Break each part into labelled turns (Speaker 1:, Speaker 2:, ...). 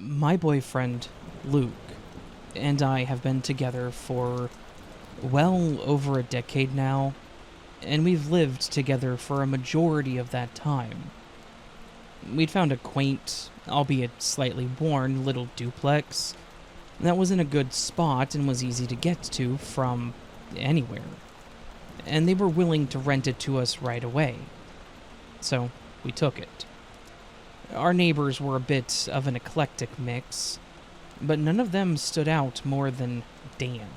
Speaker 1: My boyfriend, Luke, and I have been together for well over a decade now, and we've lived together for a majority of that time. We'd found a quaint, albeit slightly worn, little duplex that was in a good spot and was easy to get to from anywhere, and they were willing to rent it to us right away. So we took it. Our neighbors were a bit of an eclectic mix, but none of them stood out more than Dan.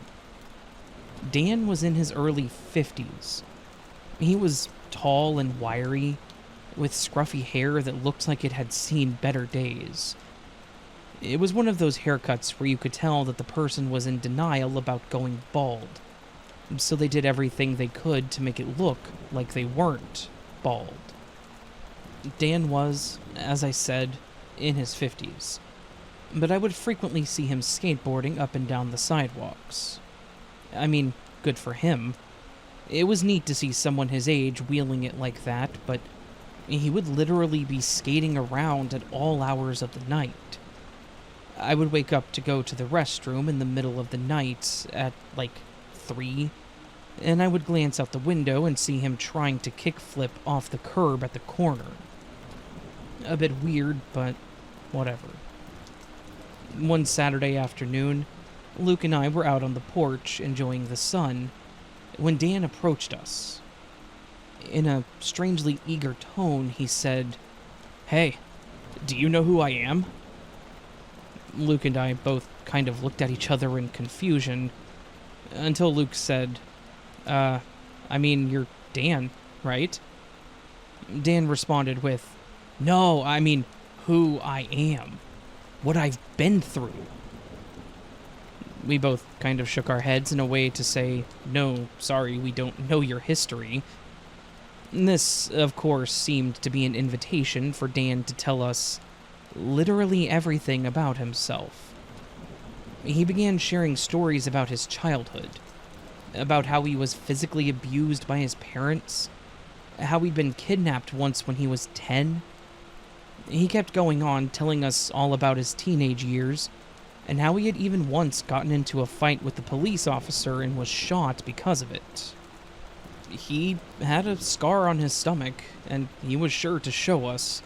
Speaker 1: Dan was in his early 50s. He was tall and wiry, with scruffy hair that looked like it had seen better days. It was one of those haircuts where you could tell that the person was in denial about going bald, so they did everything they could to make it look like they weren't bald. Dan was, as I said, in his 50s, but I would frequently see him skateboarding up and down the sidewalks. I mean, good for him. It was neat to see someone his age wheeling it like that, but he would literally be skating around at all hours of the night. I would wake up to go to the restroom in the middle of the night at, 3, and I would glance out the window and see him trying to kickflip off the curb at the corner. A bit weird, but whatever. One Saturday afternoon, Luke and I were out on the porch enjoying the sun when Dan approached us. In a strangely eager tone, he said, "Hey, do you know who I am?" Luke and I both kind of looked at each other in confusion until Luke said, you're Dan, right?" Dan responded with, "No, I mean who I am. What I've been through." We both kind of shook our heads in a way to say, "No, sorry, we don't know your history." This, of course, seemed to be an invitation for Dan to tell us literally everything about himself. He began sharing stories about his childhood, about how he was physically abused by his parents, how he'd been kidnapped once when he was 10. He kept going on, telling us all about his teenage years, and how he had even once gotten into a fight with the police officer and was shot because of it. He had a scar on his stomach, and he was sure to show us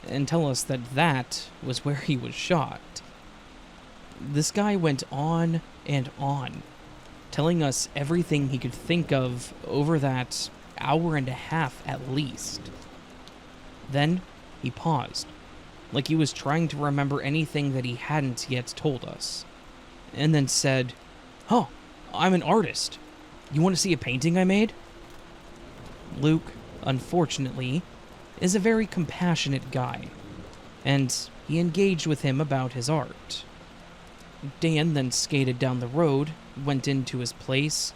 Speaker 1: and tell us that that was where he was shot. This guy went on and on, telling us everything he could think of over that hour and a half at least. Then he paused, like he was trying to remember anything that he hadn't yet told us, and then said, "Oh, I'm an artist. You want to see a painting I made?" Luke, unfortunately, is a very compassionate guy, and he engaged with him about his art. Dan then skated down the road, went into his place,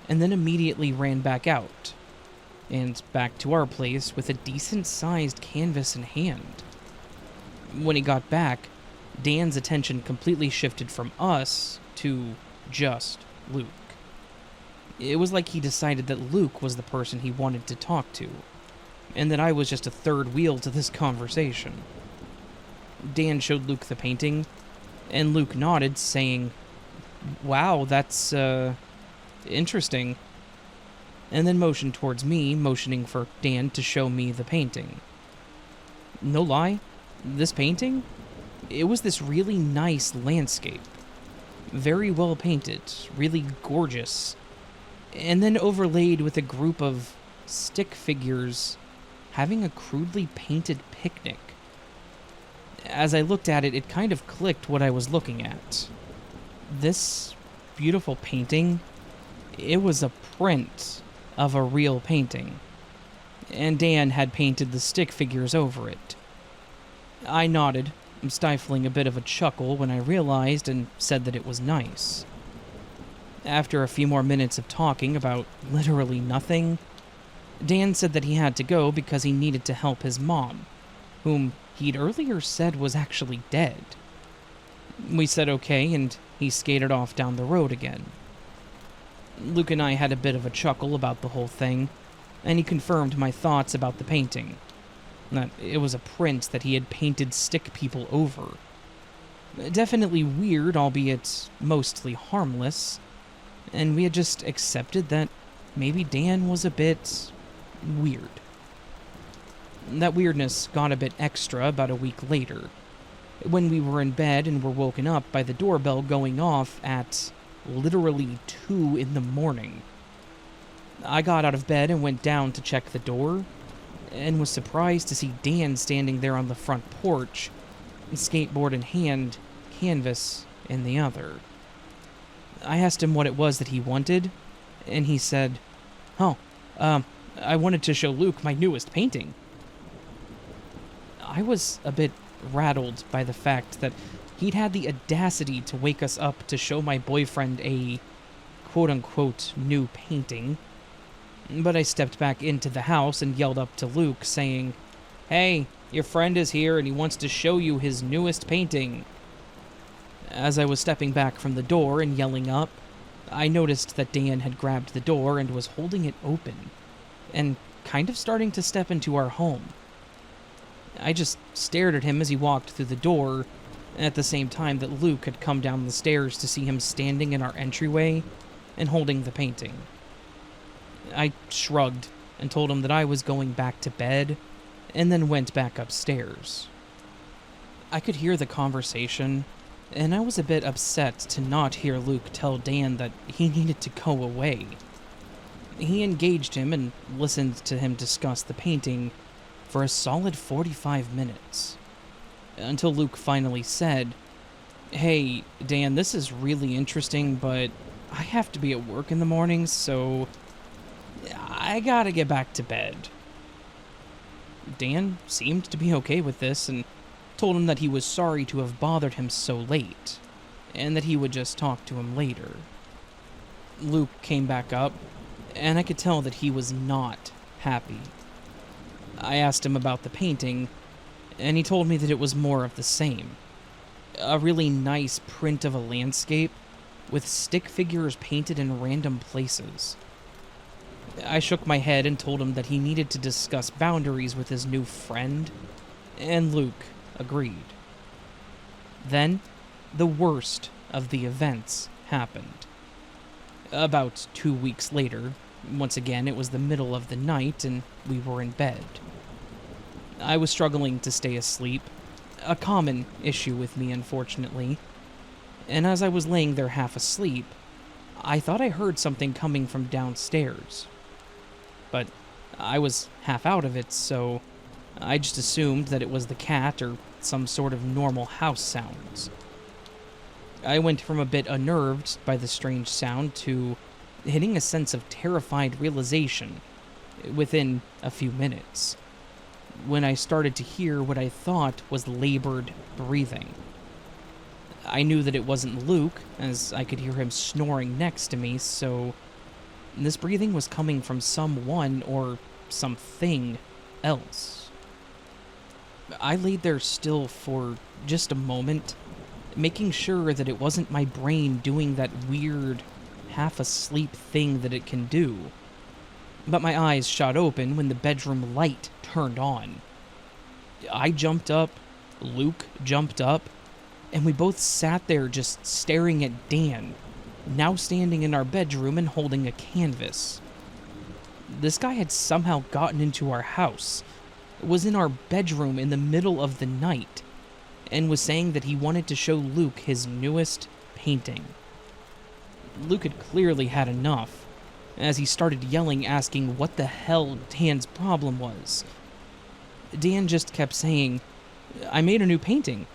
Speaker 1: and then immediately ran back out, and back to our place with a decent-sized canvas in hand. When he got back, Dan's attention completely shifted from us to just Luke. It was like he decided that Luke was the person he wanted to talk to, and that I was just a third wheel to this conversation. Dan showed Luke the painting, and Luke nodded, saying, "Wow, that's, interesting," and then motioned towards me, motioning for Dan to show me the painting. No lie, this painting? It was this really nice landscape. Very well painted, really gorgeous, and then overlaid with a group of stick figures having a crudely painted picnic. As I looked at it, it kind of clicked what I was looking at. This beautiful painting, it was a print of a real painting, and Dan had painted the stick figures over it. I nodded, stifling a bit of a chuckle when I realized and said that it was nice. After a few more minutes of talking about literally nothing, Dan said that he had to go because he needed to help his mom, whom he'd earlier said was actually dead. We said okay, and he skated off down the road again. Luke and I had a bit of a chuckle about the whole thing, and he confirmed my thoughts about the painting, that it was a print that he had painted stick people over. Definitely weird, albeit mostly harmless, and we had just accepted that maybe Dan was a bit weird. That weirdness got a bit extra about a week later, when we were in bed and were woken up by the doorbell going off at literally 2 in the morning. I got out of bed and went down to check the door, and was surprised to see Dan standing there on the front porch, skateboard in hand, canvas in the other. I asked him what it was that he wanted, and he said, "Oh, I wanted to show Luke my newest painting." I was a bit rattled by the fact that he'd had the audacity to wake us up to show my boyfriend a quote-unquote new painting, but I stepped back into the house and yelled up to Luke, saying, "Hey, your friend is here and he wants to show you his newest painting." As I was stepping back from the door and yelling up, I noticed that Dan had grabbed the door and was holding it open, and kind of starting to step into our home. I just stared at him as he walked through the door, at the same time that Luke had come down the stairs to see him standing in our entryway and holding the painting. I shrugged and told him that I was going back to bed, and then went back upstairs. I could hear the conversation, and I was a bit upset to not hear Luke tell Dan that he needed to go away. He engaged him and listened to him discuss the painting for a solid 45 minutes, until Luke finally said, "Hey, Dan, this is really interesting, but I have to be at work in the mornings, so I gotta get back to bed." Dan seemed to be okay with this and told him that he was sorry to have bothered him so late, and that he would just talk to him later. Luke came back up, and I could tell that he was not happy. I asked him about the painting, and he told me that it was more of the same. A really nice print of a landscape, with stick figures painted in random places. I shook my head and told him that he needed to discuss boundaries with his new friend, and Luke agreed. Then, the worst of the events happened. About 2 weeks later, once again it was the middle of the night and we were in bed. I was struggling to stay asleep, a common issue with me unfortunately, and as I was laying there half asleep, I thought I heard something coming from downstairs. But I was half out of it, so I just assumed that it was the cat or some sort of normal house sounds. I went from a bit unnerved by the strange sound to hitting a sense of terrified realization within a few minutes, when I started to hear what I thought was labored breathing. I knew that it wasn't Luke, as I could hear him snoring next to me, so this breathing was coming from someone or something else. I laid there still for just a moment, making sure that it wasn't my brain doing that weird, half-asleep thing that it can do. But my eyes shot open when the bedroom light turned on. I jumped up, Luke jumped up, and we both sat there just staring at Dan, now standing in our bedroom and holding a canvas. This guy had somehow gotten into our house, was in our bedroom in the middle of the night, and was saying that he wanted to show Luke his newest painting. Luke had clearly had enough, as he started yelling, asking what the hell Dan's problem was. Dan just kept saying, "I made a new painting.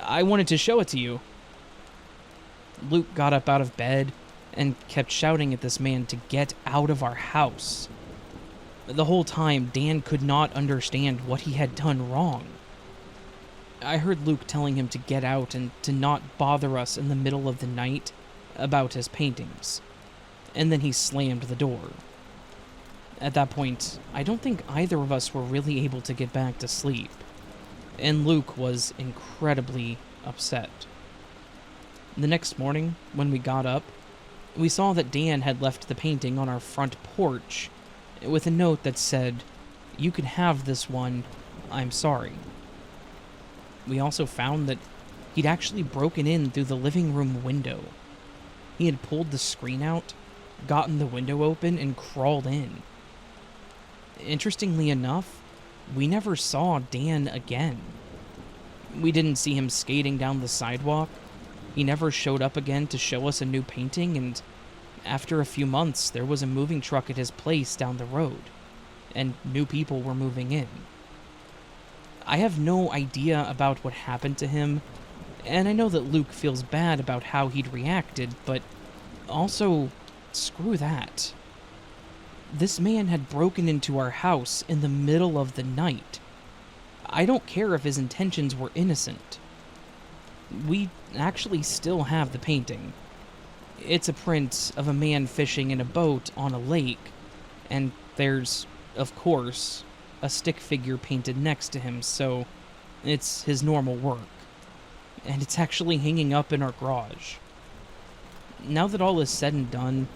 Speaker 1: I wanted to show it to you." Luke got up out of bed and kept shouting at this man to get out of our house. The whole time, Dan could not understand what he had done wrong. I heard Luke telling him to get out and to not bother us in the middle of the night about his paintings, and then he slammed the door. At that point, I don't think either of us were really able to get back to sleep, and Luke was incredibly upset. The next morning, when we got up, we saw that Dan had left the painting on our front porch with a note that said, "You can have this one, I'm sorry." We also found that He'd actually broken in through the living room window. He had pulled the screen out, gotten the window open, and crawled in. Interestingly enough, we never saw Dan again. We didn't see him skating down the sidewalk. He never showed up again to show us a new painting, and after a few months, there was a moving truck at his place down the road, and new people were moving in. I have no idea about what happened to him, and I know that Luke feels bad about how he'd reacted, but also, screw that. This man had broken into our house in the middle of the night. I don't care if his intentions were innocent. We actually still have the painting. It's a print of a man fishing in a boat on a lake, and there's, of course, a stick figure painted next to him, so it's his normal work. And it's actually hanging up in our garage. Now that all is said and done,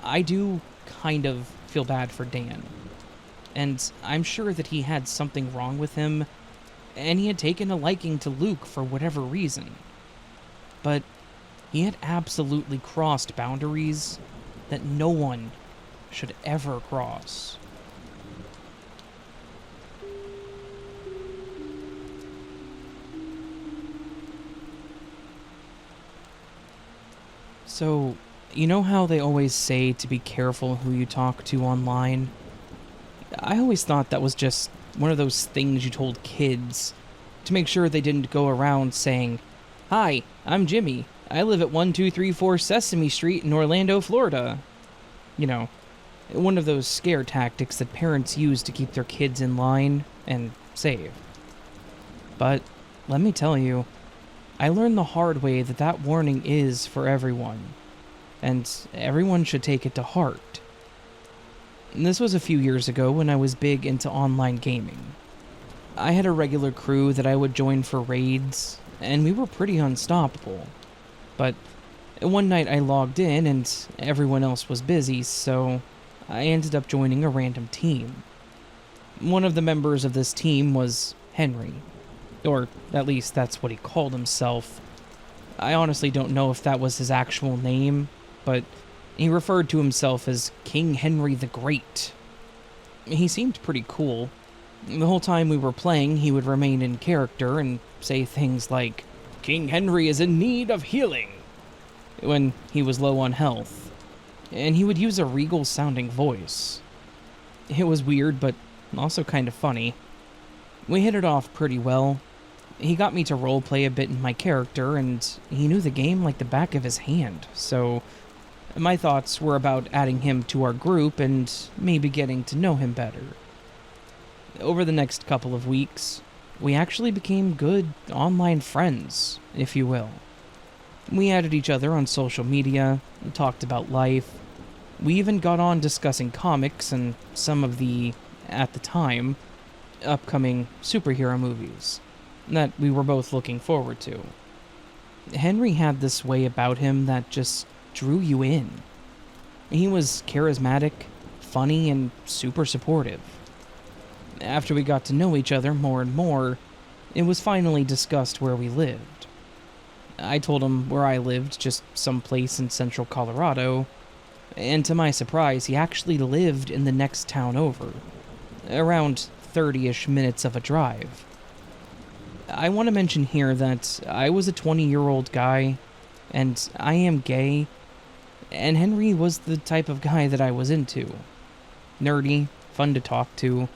Speaker 1: I do kind of feel bad for Dan. And I'm sure that he had something wrong with him, and he had taken a liking to Luke for whatever reason. But he had absolutely crossed boundaries that no one should ever cross. So, you know how they always say to be careful who you talk to online? I always thought that was just one of those things you told kids to make sure they didn't go around saying, "Hi, I'm Jimmy. I live at 1234 Sesame Street in Orlando, Florida." You know, one of those scare tactics that parents use to keep their kids in line and safe. But let me tell you, I learned the hard way that that warning is for everyone, and everyone should take it to heart. This was a few years ago when I was big into online gaming. I had a regular crew that I would join for raids, and we were pretty unstoppable. But one night I logged in and everyone else was busy, so I ended up joining a random team. One of the members of this team was Henry. Or at least that's what he called himself. I honestly don't know if that was his actual name, but he referred to himself as King Henry the Great. He seemed pretty cool. The whole time we were playing, he would remain in character and say things like, "King Henry is in need of healing," when he was low on health. And he would use a regal-sounding voice. It was weird, but also kind of funny. We hit it off pretty well. He got me to roleplay a bit in my character, and he knew the game like the back of his hand, so my thoughts were about adding him to our group and maybe getting to know him better. Over the next couple of weeks, we actually became good online friends, if you will. We added each other on social media, talked about life. We even got on discussing comics and some of the, at the time, upcoming superhero movies that we were both looking forward to. Henry had this way about him that just drew you in. He was charismatic, funny, and super supportive. After we got to know each other more and more, it was finally discussed where we lived. I told him where I lived, just someplace in central Colorado, and to my surprise, he actually lived in the next town over, around 30-ish minutes of a drive. I want to mention here that I was a 20-year-old guy, and I am gay, and Henry was the type of guy that I was into. Nerdy, fun to talk to,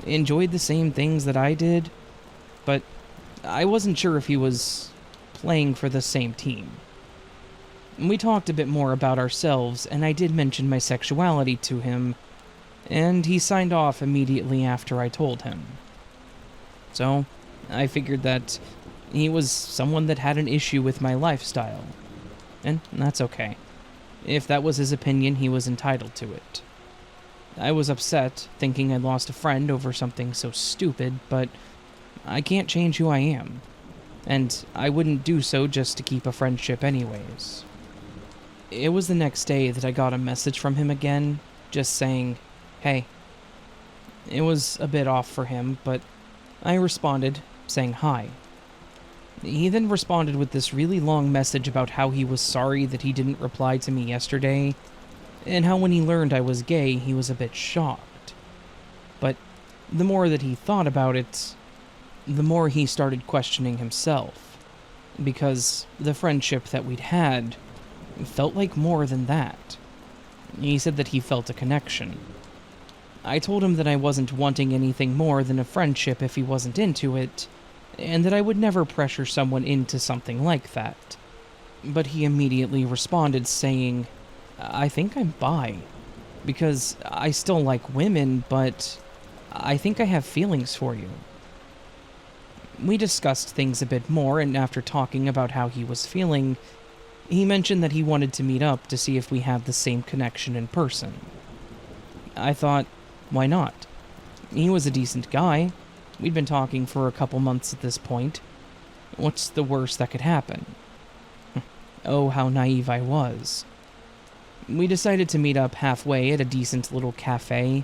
Speaker 1: enjoyed the same things that I did, but I wasn't sure if he was playing for the same team. We talked a bit more about ourselves, and I did mention my sexuality to him, and he signed off immediately after I told him. So, I figured that he was someone that had an issue with my lifestyle, and that's okay. If that was his opinion, he was entitled to it. I was upset, thinking I'd lost a friend over something so stupid, but I can't change who I am, and I wouldn't do so just to keep a friendship anyways. It was the next day that I got a message from him again, just saying, "Hey." It was a bit off for him, but I responded, saying hi. He then responded with this really long message about how he was sorry that he didn't reply to me yesterday, and how when he learned I was gay, he was a bit shocked. But the more that he thought about it, the more he started questioning himself, because the friendship that we'd had felt like more than that. He said that he felt a connection. I told him that I wasn't wanting anything more than a friendship if he wasn't into it, and that I would never pressure someone into something like that. But he immediately responded saying, I think I'm bi, because I still like women, but I think I have feelings for you. We discussed things a bit more, and after talking about how he was feeling, he mentioned that he wanted to meet up to see if we had the same connection in person. I thought, why not? He was a decent guy. We'd been talking for a couple months at this point. What's the worst that could happen? Oh, how naive I was. We decided to meet up halfway at a decent little cafe,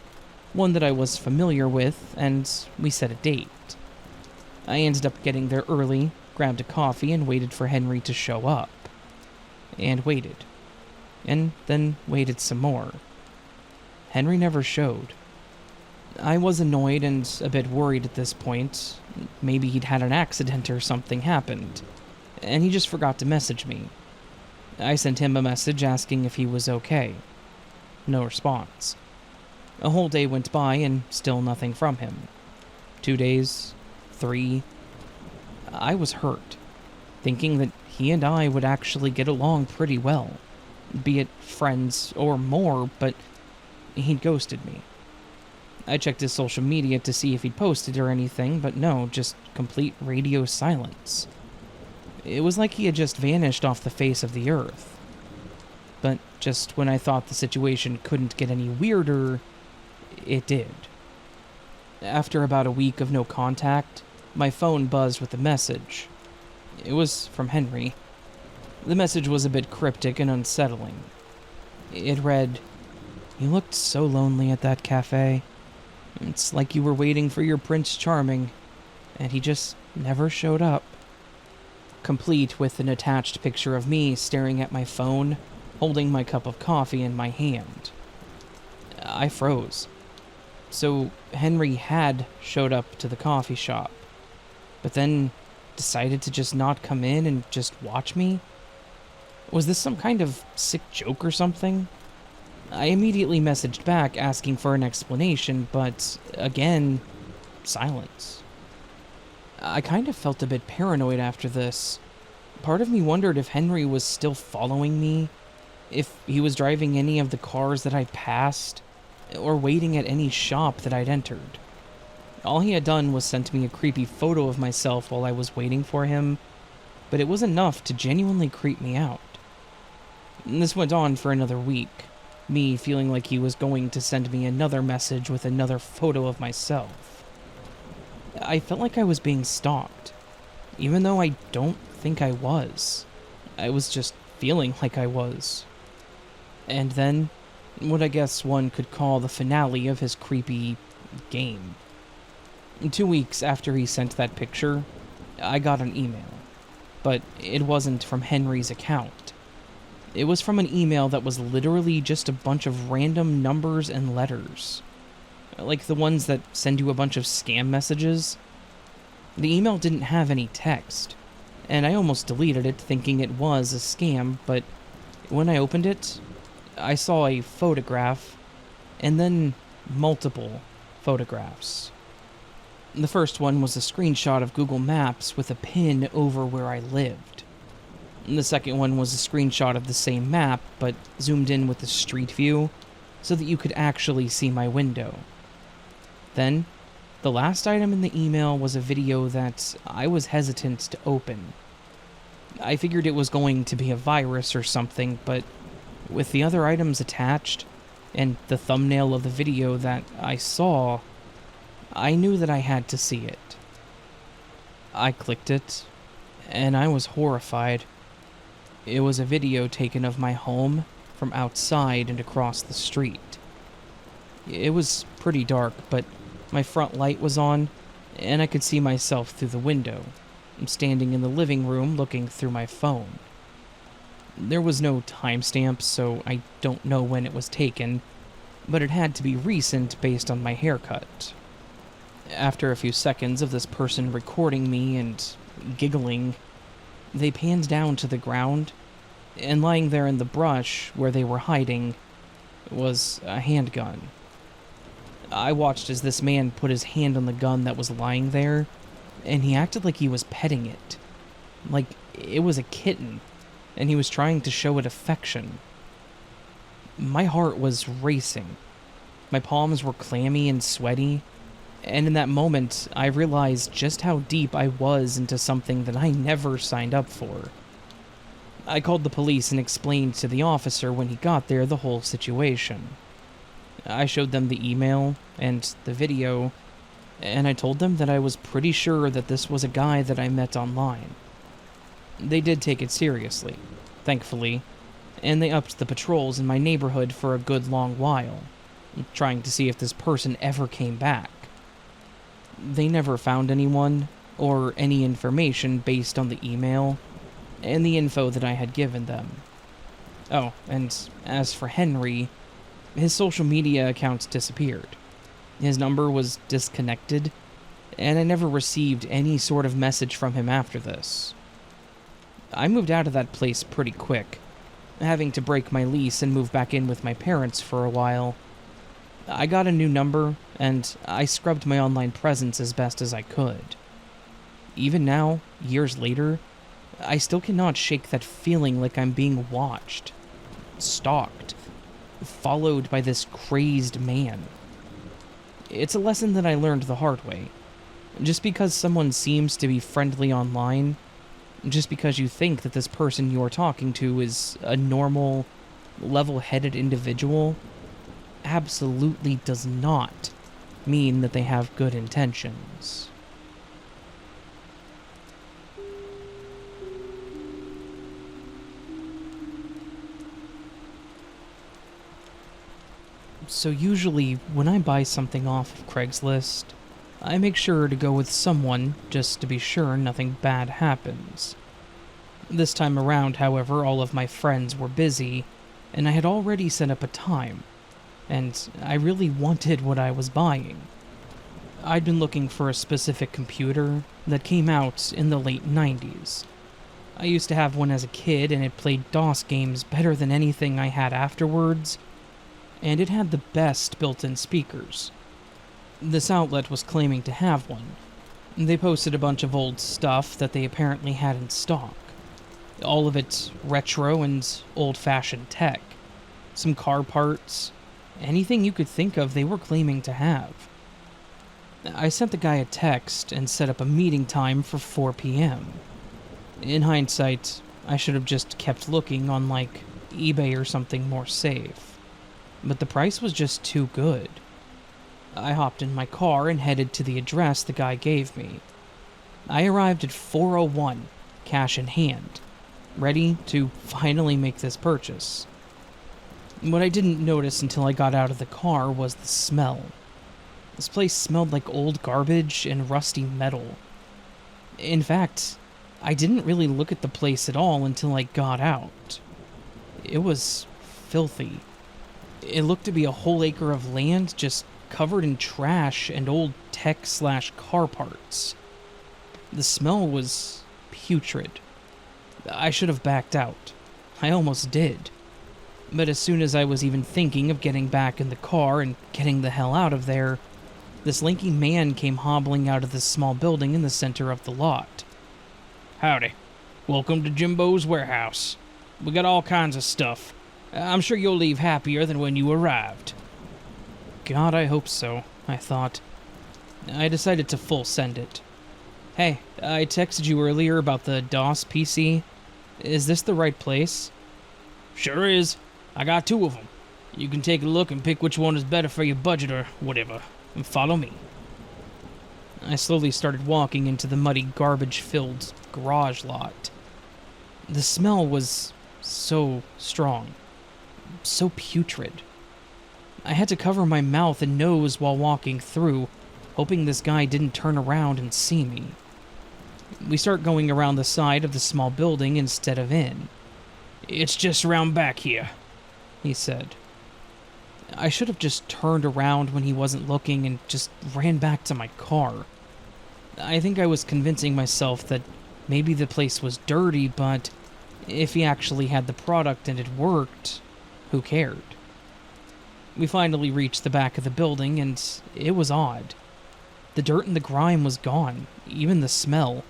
Speaker 1: one that I was familiar with, and we set a date. I ended up getting there early, grabbed a coffee, and waited for Henry to show up. And waited. And then waited some more. Henry never showed. I was annoyed and a bit worried at this point. Maybe he'd had an accident or something happened, and he just forgot to message me. I sent him a message asking if he was okay. No response. A whole day went by and still nothing from him. 2 days, 3. I was hurt, thinking that he and I would actually get along pretty well, be it friends or more, but he'd ghosted me. I checked his social media to see if he'd posted or anything, but no, just complete radio silence. It was like he had just vanished off the face of the earth. But just when I thought the situation couldn't get any weirder, it did. After about a week of no contact, my phone buzzed with a message. It was from Henry. The message was a bit cryptic and unsettling. It read, "You looked so lonely at that cafe. It's like you were waiting for your Prince Charming, and he just never showed up." Complete with an attached picture of me staring at my phone, holding my cup of coffee in my hand. I froze. So Henry had showed up to the coffee shop, but then decided to just not come in and just watch me? Was this some kind of sick joke or something? I immediately messaged back asking for an explanation, but again, silence. I kind of felt a bit paranoid after this. Part of me wondered if Henry was still following me, if he was driving any of the cars that I passed, or waiting at any shop that I'd entered. All he had done was sent me a creepy photo of myself while I was waiting for him, but it was enough to genuinely creep me out. And this went on for another week, me feeling like he was going to send me another message with another photo of myself. I felt like I was being stalked, even though I don't think I was. I was just feeling like I was. And then, what I guess one could call the finale of his creepy game. 2 weeks after he sent that picture, I got an email. But it wasn't from Henry's account. It was from an email that was literally just a bunch of random numbers and letters. Like the ones that send you a bunch of scam messages. The email didn't have any text, and I almost deleted it thinking it was a scam, but when I opened it, I saw a photograph, and then multiple photographs. The first one was a screenshot of Google Maps with a pin over where I lived. The second one was a screenshot of the same map, but zoomed in with the street view, so that you could actually see my window. Then, the last item in the email was a video that I was hesitant to open. I figured it was going to be a virus or something, but with the other items attached, and the thumbnail of the video that I saw, I knew that I had to see it. I clicked it, and I was horrified. It was a video taken of my home from outside and across the street. It was pretty dark, but my front light was on, and I could see myself through the window. I'm standing in the living room looking through my phone. There was no timestamp, so I don't know when it was taken, but it had to be recent based on my haircut. After a few seconds of this person recording me and giggling, they panned down to the ground, and lying there in the brush where they were hiding was a handgun. I watched as this man put his hand on the gun that was lying there, and he acted like he was petting it. Like it was a kitten, and he was trying to show it affection. My heart was racing. My palms were clammy and sweaty, and in that moment, I realized just how deep I was into something that I never signed up for. I called the police and explained to the officer when he got there the whole situation. I showed them the email and the video, and I told them that I was pretty sure that this was a guy that I met online. They did take it seriously, thankfully, and they upped the patrols in my neighborhood for a good long while, trying to see if this person ever came back. They never found anyone or any information based on the email and the info that I had given them. Oh, and as for Henry, his social media accounts disappeared. His number was disconnected, and I never received any sort of message from him after this. I moved out of that place pretty quick, having to break my lease and move back in with my parents for a while. I got a new number, and I scrubbed my online presence as best as I could. Even now, years later, I still cannot shake that feeling like I'm being watched, stalked, followed by this crazed man. It's a lesson that I learned the hard way. Just because someone seems to be friendly online, just because you think that this person you're talking to is a normal, level-headed individual, absolutely does not mean that they have good intentions. So usually, when I buy something off of Craigslist, I make sure to go with someone just to be sure nothing bad happens. This time around, however, all of my friends were busy, and I had already set up a time, and I really wanted what I was buying. I'd been looking for a specific computer that came out in the late 90s. I used to have one as a kid, and it played DOS games better than anything I had afterwards, and it had the best built-in speakers. This outlet was claiming to have one. They posted a bunch of old stuff that they apparently had in stock. All of it retro and old-fashioned tech. Some car parts. Anything you could think of they were claiming to have. I sent the guy a text and set up a meeting time for 4 p.m. In hindsight, I should have just kept looking on, like, eBay or something more safe. But the price was just too good. I hopped in my car and headed to the address the guy gave me. I arrived at 4:01, cash in hand, ready to finally make this purchase. What I didn't notice until I got out of the car was the smell. This place smelled like old garbage and rusty metal. In fact, I didn't really look at the place at all until I got out. It was filthy. It looked to be a whole acre of land just covered in trash and old tech/car parts. The smell was putrid. I should have backed out. I almost did. But as soon as I was even thinking of getting back in the car and getting the hell out of there, this lanky man came hobbling out of this small building in the center of the lot.
Speaker 2: Howdy. Welcome to Jimbo's warehouse. We got all kinds of stuff. I'm sure you'll leave happier than when you arrived.
Speaker 1: God, I hope so, I thought. I decided to full send it. Hey, I texted you earlier about the DOS PC. Is this the right place?
Speaker 2: Sure is. I got 2 of them. You can take a look and pick which one is better for your budget or whatever. And follow me.
Speaker 1: I slowly started walking into the muddy, garbage-filled garage lot. The smell was so strong. So putrid. I had to cover my mouth and nose while walking through, hoping this guy didn't turn around and see me. We start going around the side of the small building instead of in.
Speaker 2: "It's just around back here," he said.
Speaker 1: I should have just turned around when he wasn't looking and just ran back to my car. I think I was convincing myself that maybe the place was dirty, but if he actually had the product and it worked, who cared? We finally reached the back of the building, and it was odd. The dirt and the grime was gone, even the smell.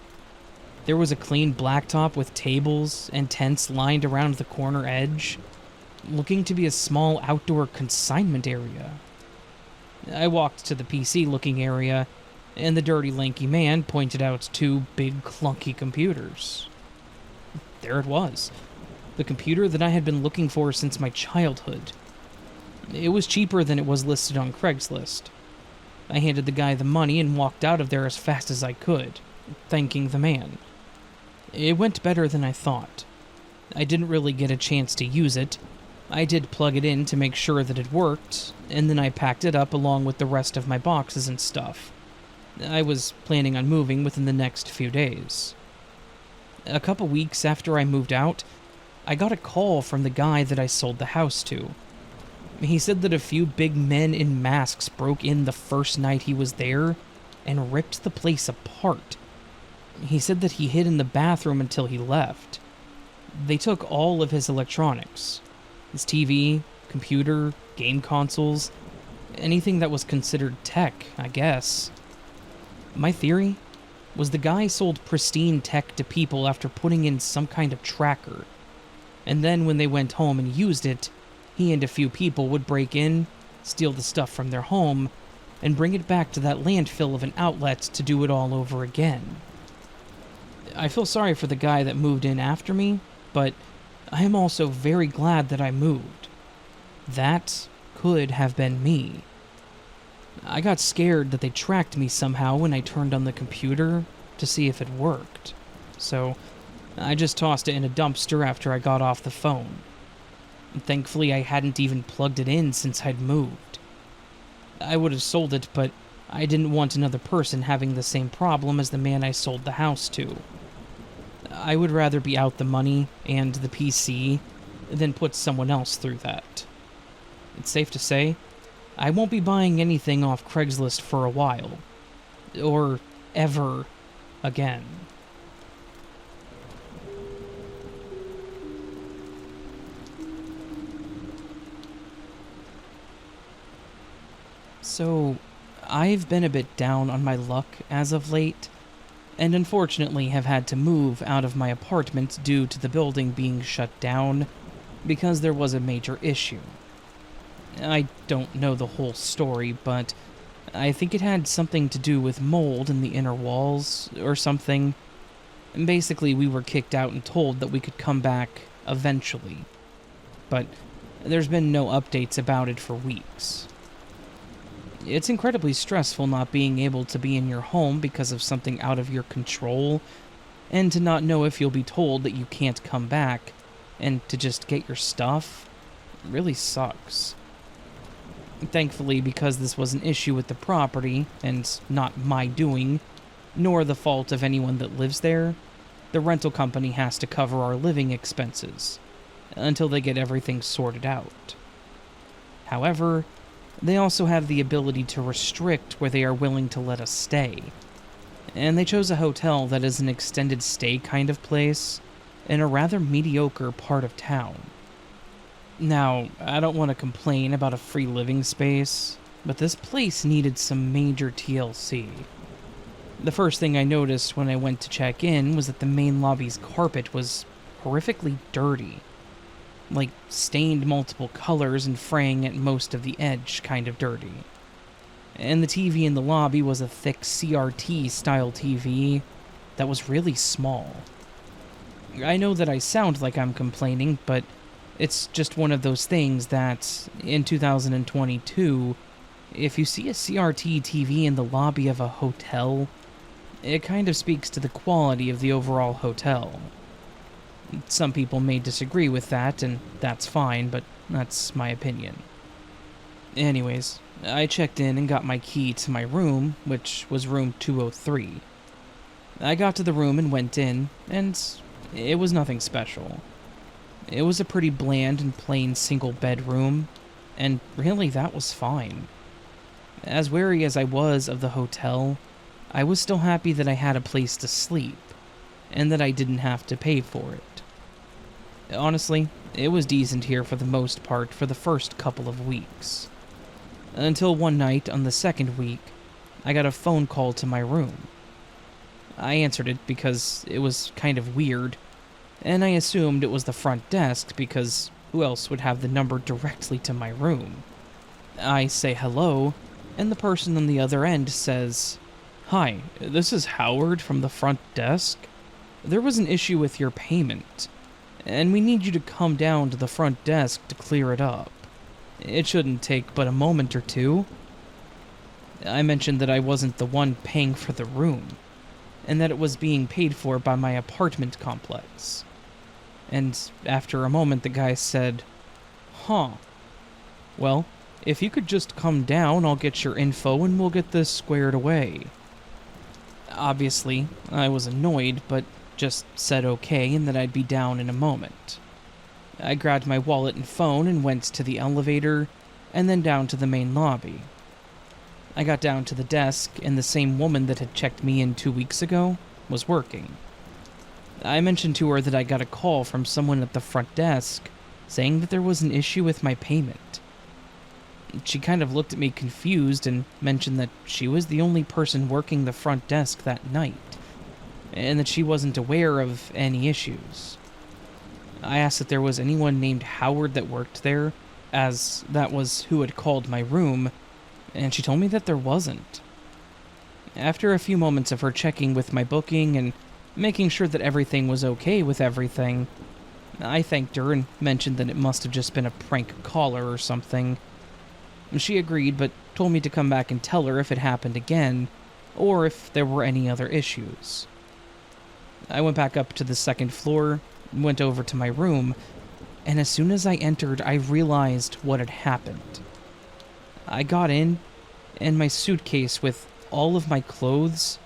Speaker 1: There was a clean blacktop with tables and tents lined around the corner edge, looking to be a small outdoor consignment area. I walked to the PC-looking area, and the dirty, lanky man pointed out two big, clunky computers. There it was, the computer that I had been looking for since my childhood. It was cheaper than it was listed on Craigslist. I handed the guy the money and walked out of there as fast as I could, thanking the man. It went better than I thought. I didn't really get a chance to use it. I did plug it in to make sure that it worked, and then I packed it up along with the rest of my boxes and stuff. I was planning on moving within the next few days. A couple weeks after I moved out, I got a call from the guy that I sold the house to. He said that a few big men in masks broke in the first night he was there and ripped the place apart. He said that he hid in the bathroom until he left. They took all of his electronics. His TV, computer, game consoles, anything that was considered tech, I guess. My theory was the guy sold pristine tech to people after putting in some kind of tracker. And then when they went home and used it, he and a few people would break in, steal the stuff from their home, and bring it back to that landfill of an outlet to do it all over again. I feel sorry for the guy that moved in after me, but I am also very glad that I moved. That could have been me. I got scared that they tracked me somehow when I turned on the computer to see if it worked, so I just tossed it in a dumpster after I got off the phone. Thankfully, I hadn't even plugged it in since I'd moved. I would have sold it, but I didn't want another person having the same problem as the man I sold the house to. I would rather be out the money and the PC than put someone else through that. It's safe to say, I won't be buying anything off Craigslist for a while. Or ever again. So, I've been a bit down on my luck as of late, and unfortunately have had to move out of my apartment due to the building being shut down because there was a major issue. I don't know the whole story, but I think it had something to do with mold in the inner walls or something. Basically, we were kicked out and told that we could come back eventually, but there's been no updates about it for weeks. It's incredibly stressful not being able to be in your home because of something out of your control, and to not know if you'll be told that you can't come back, and to just get your stuff really sucks. Thankfully, because this was an issue with the property, and not my doing, nor the fault of anyone that lives there, the rental company has to cover our living expenses, until they get everything sorted out. However, they also have the ability to restrict where they are willing to let us stay. And they chose a hotel that is an extended stay kind of place in a rather mediocre part of town. Now, I don't want to complain about a free living space, but this place needed some major TLC. The first thing I noticed when I went to check in was that the main lobby's carpet was horrifically dirty. Like, stained multiple colors and fraying at most of the edge kind of dirty. And the TV in the lobby was a thick CRT-style TV that was really small. I know that I sound like I'm complaining, but it's just one of those things that, in 2022, if you see a CRT TV in the lobby of a hotel, it kind of speaks to the quality of the overall hotel. Some people may disagree with that, and that's fine, but that's my opinion. Anyways, I checked in and got my key to my room, which was room 203. I got to the room and went in, and it was nothing special. It was a pretty bland and plain single bedroom, and really that was fine. As wary as I was of the hotel, I was still happy that I had a place to sleep, and that I didn't have to pay for it. Honestly, it was decent here for the most part for the first couple of weeks. Until one night on the second week, I got a phone call to my room. I answered it because it was kind of weird, and I assumed it was the front desk because who else would have the number directly to my room? I say hello, and the person on the other end says, "Hi, this is Howard from the front desk. There was an issue with your payment, and we need you to come down to the front desk to clear it up. It shouldn't take but a moment or two." I mentioned that I wasn't the one paying for the room, and that it was being paid for by my apartment complex. And after a moment, the guy said, "Huh. Well, if you could just come down, I'll get your info and we'll get this squared away." Obviously, I was annoyed, but just said okay and that I'd be down in a moment. I grabbed my wallet and phone and went to the elevator, and then down to the main lobby. I got down to the desk, and the same woman that had checked me in 2 weeks ago was working. I mentioned to her that I got a call from someone at the front desk saying that there was an issue with my payment. She kind of looked at me confused and mentioned that she was the only person working the front desk that night, and that she wasn't aware of any issues. I asked if there was anyone named Howard that worked there, as that was who had called my room, and she told me that there wasn't. After a few moments of her checking with my booking and making sure that everything was okay with everything, I thanked her and mentioned that it must have just been a prank caller or something. She agreed, but told me to come back and tell her if it happened again, or if there were any other issues. I went back up to the second floor, went over to my room, and as soon as I entered, I realized what had happened. I got in, and my suitcase with all of my clothes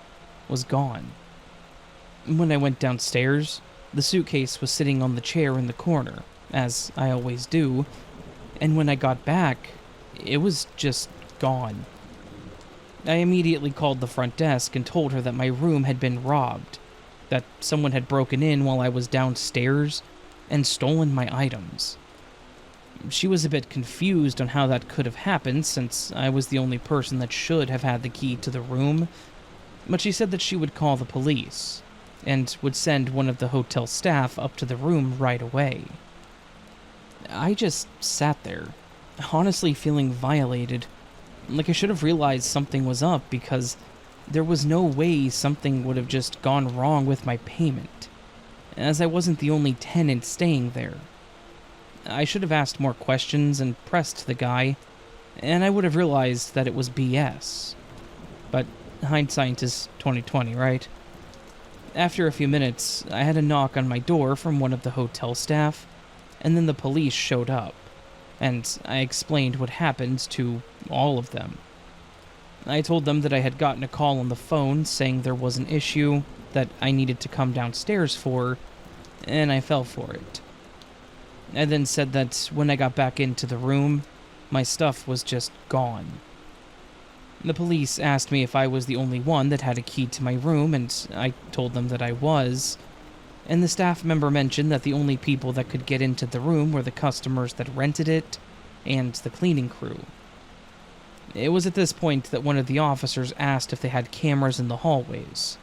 Speaker 1: was gone. When I went downstairs, the suitcase was sitting on the chair in the corner, as I always do, and when I got back, it was just gone. I immediately called the front desk and told her that my room had been robbed, that someone had broken in while I was downstairs and stolen my items. She was a bit confused on how that could have happened since I was the only person that should have had the key to the room, but she said that she would call the police and would send one of the hotel staff up to the room right away. I just sat there, honestly feeling violated, like I should have realized something was up because there was no way something would have just gone wrong with my payment, as I wasn't the only tenant staying there. I should have asked more questions and pressed the guy, and I would have realized that it was BS. But hindsight is 20/20, right? After a few minutes, I had a knock on my door from one of the hotel staff, and then the police showed up, and I explained what happened to all of them. I told them that I had gotten a call on the phone saying there was an issue that I needed to come downstairs for, and I fell for it. I then said that when I got back into the room, my stuff was just gone. The police asked me if I was the only one that had a key to my room, and I told them that I was, and the staff member mentioned that the only people that could get into the room were the customers that rented it and the cleaning crew. It was at this point that one of the officers asked if they had cameras in the hallways,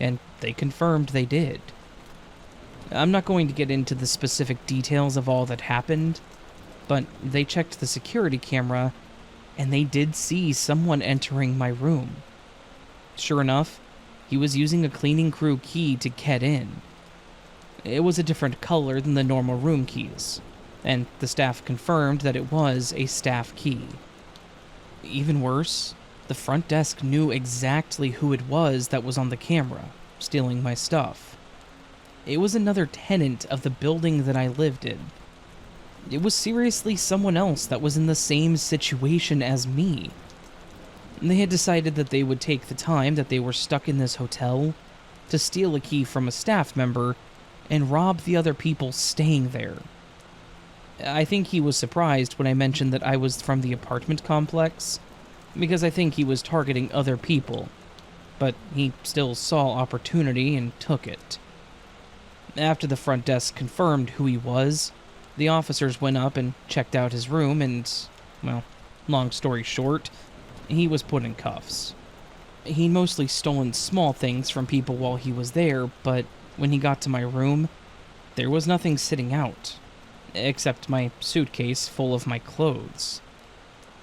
Speaker 1: and they confirmed they did. I'm not going to get into the specific details of all that happened, but they checked the security camera, and they did see someone entering my room. Sure enough, he was using a cleaning crew key to get in. It was a different color than the normal room keys, and the staff confirmed that it was a staff key. Even worse, the front desk knew exactly who it was that was on the camera, stealing my stuff. It was another tenant of the building that I lived in. It was seriously someone else that was in the same situation as me. They had decided that they would take the time that they were stuck in this hotel to steal a key from a staff member and rob the other people staying there. I think he was surprised when I mentioned that I was from the apartment complex, because I think he was targeting other people, but he still saw opportunity and took it. After the front desk confirmed who he was, the officers went up and checked out his room and, well, long story short, he was put in cuffs. He'd mostly stolen small things from people while he was there, but when he got to my room, there was nothing sitting out, except my suitcase full of my clothes.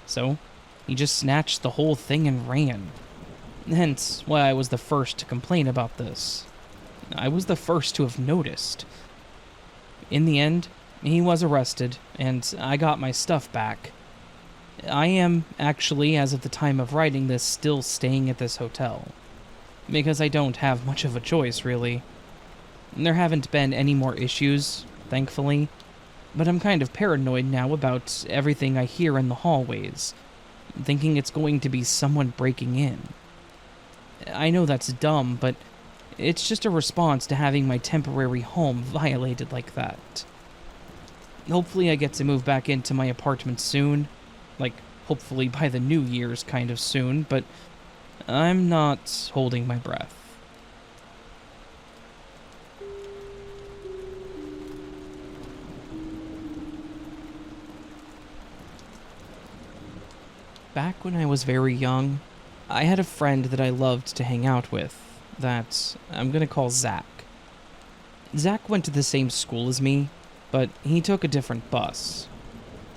Speaker 1: So, he just snatched the whole thing and ran. Hence why I was the first to complain about this. I was the first to have noticed. In the end, he was arrested, and I got my stuff back. I am, actually, as of the time of writing this, still staying at this hotel, because I don't have much of a choice, really. There haven't been any more issues, thankfully, but I'm kind of paranoid now about everything I hear in the hallways, thinking it's going to be someone breaking in. I know that's dumb, but it's just a response to having my temporary home violated like that. Hopefully I get to move back into my apartment soon, like hopefully by the New Year's kind of soon, but I'm not holding my breath. Back when I was very young, I had a friend that I loved to hang out with, that I'm gonna call Zach. Zach went to the same school as me, but he took a different bus.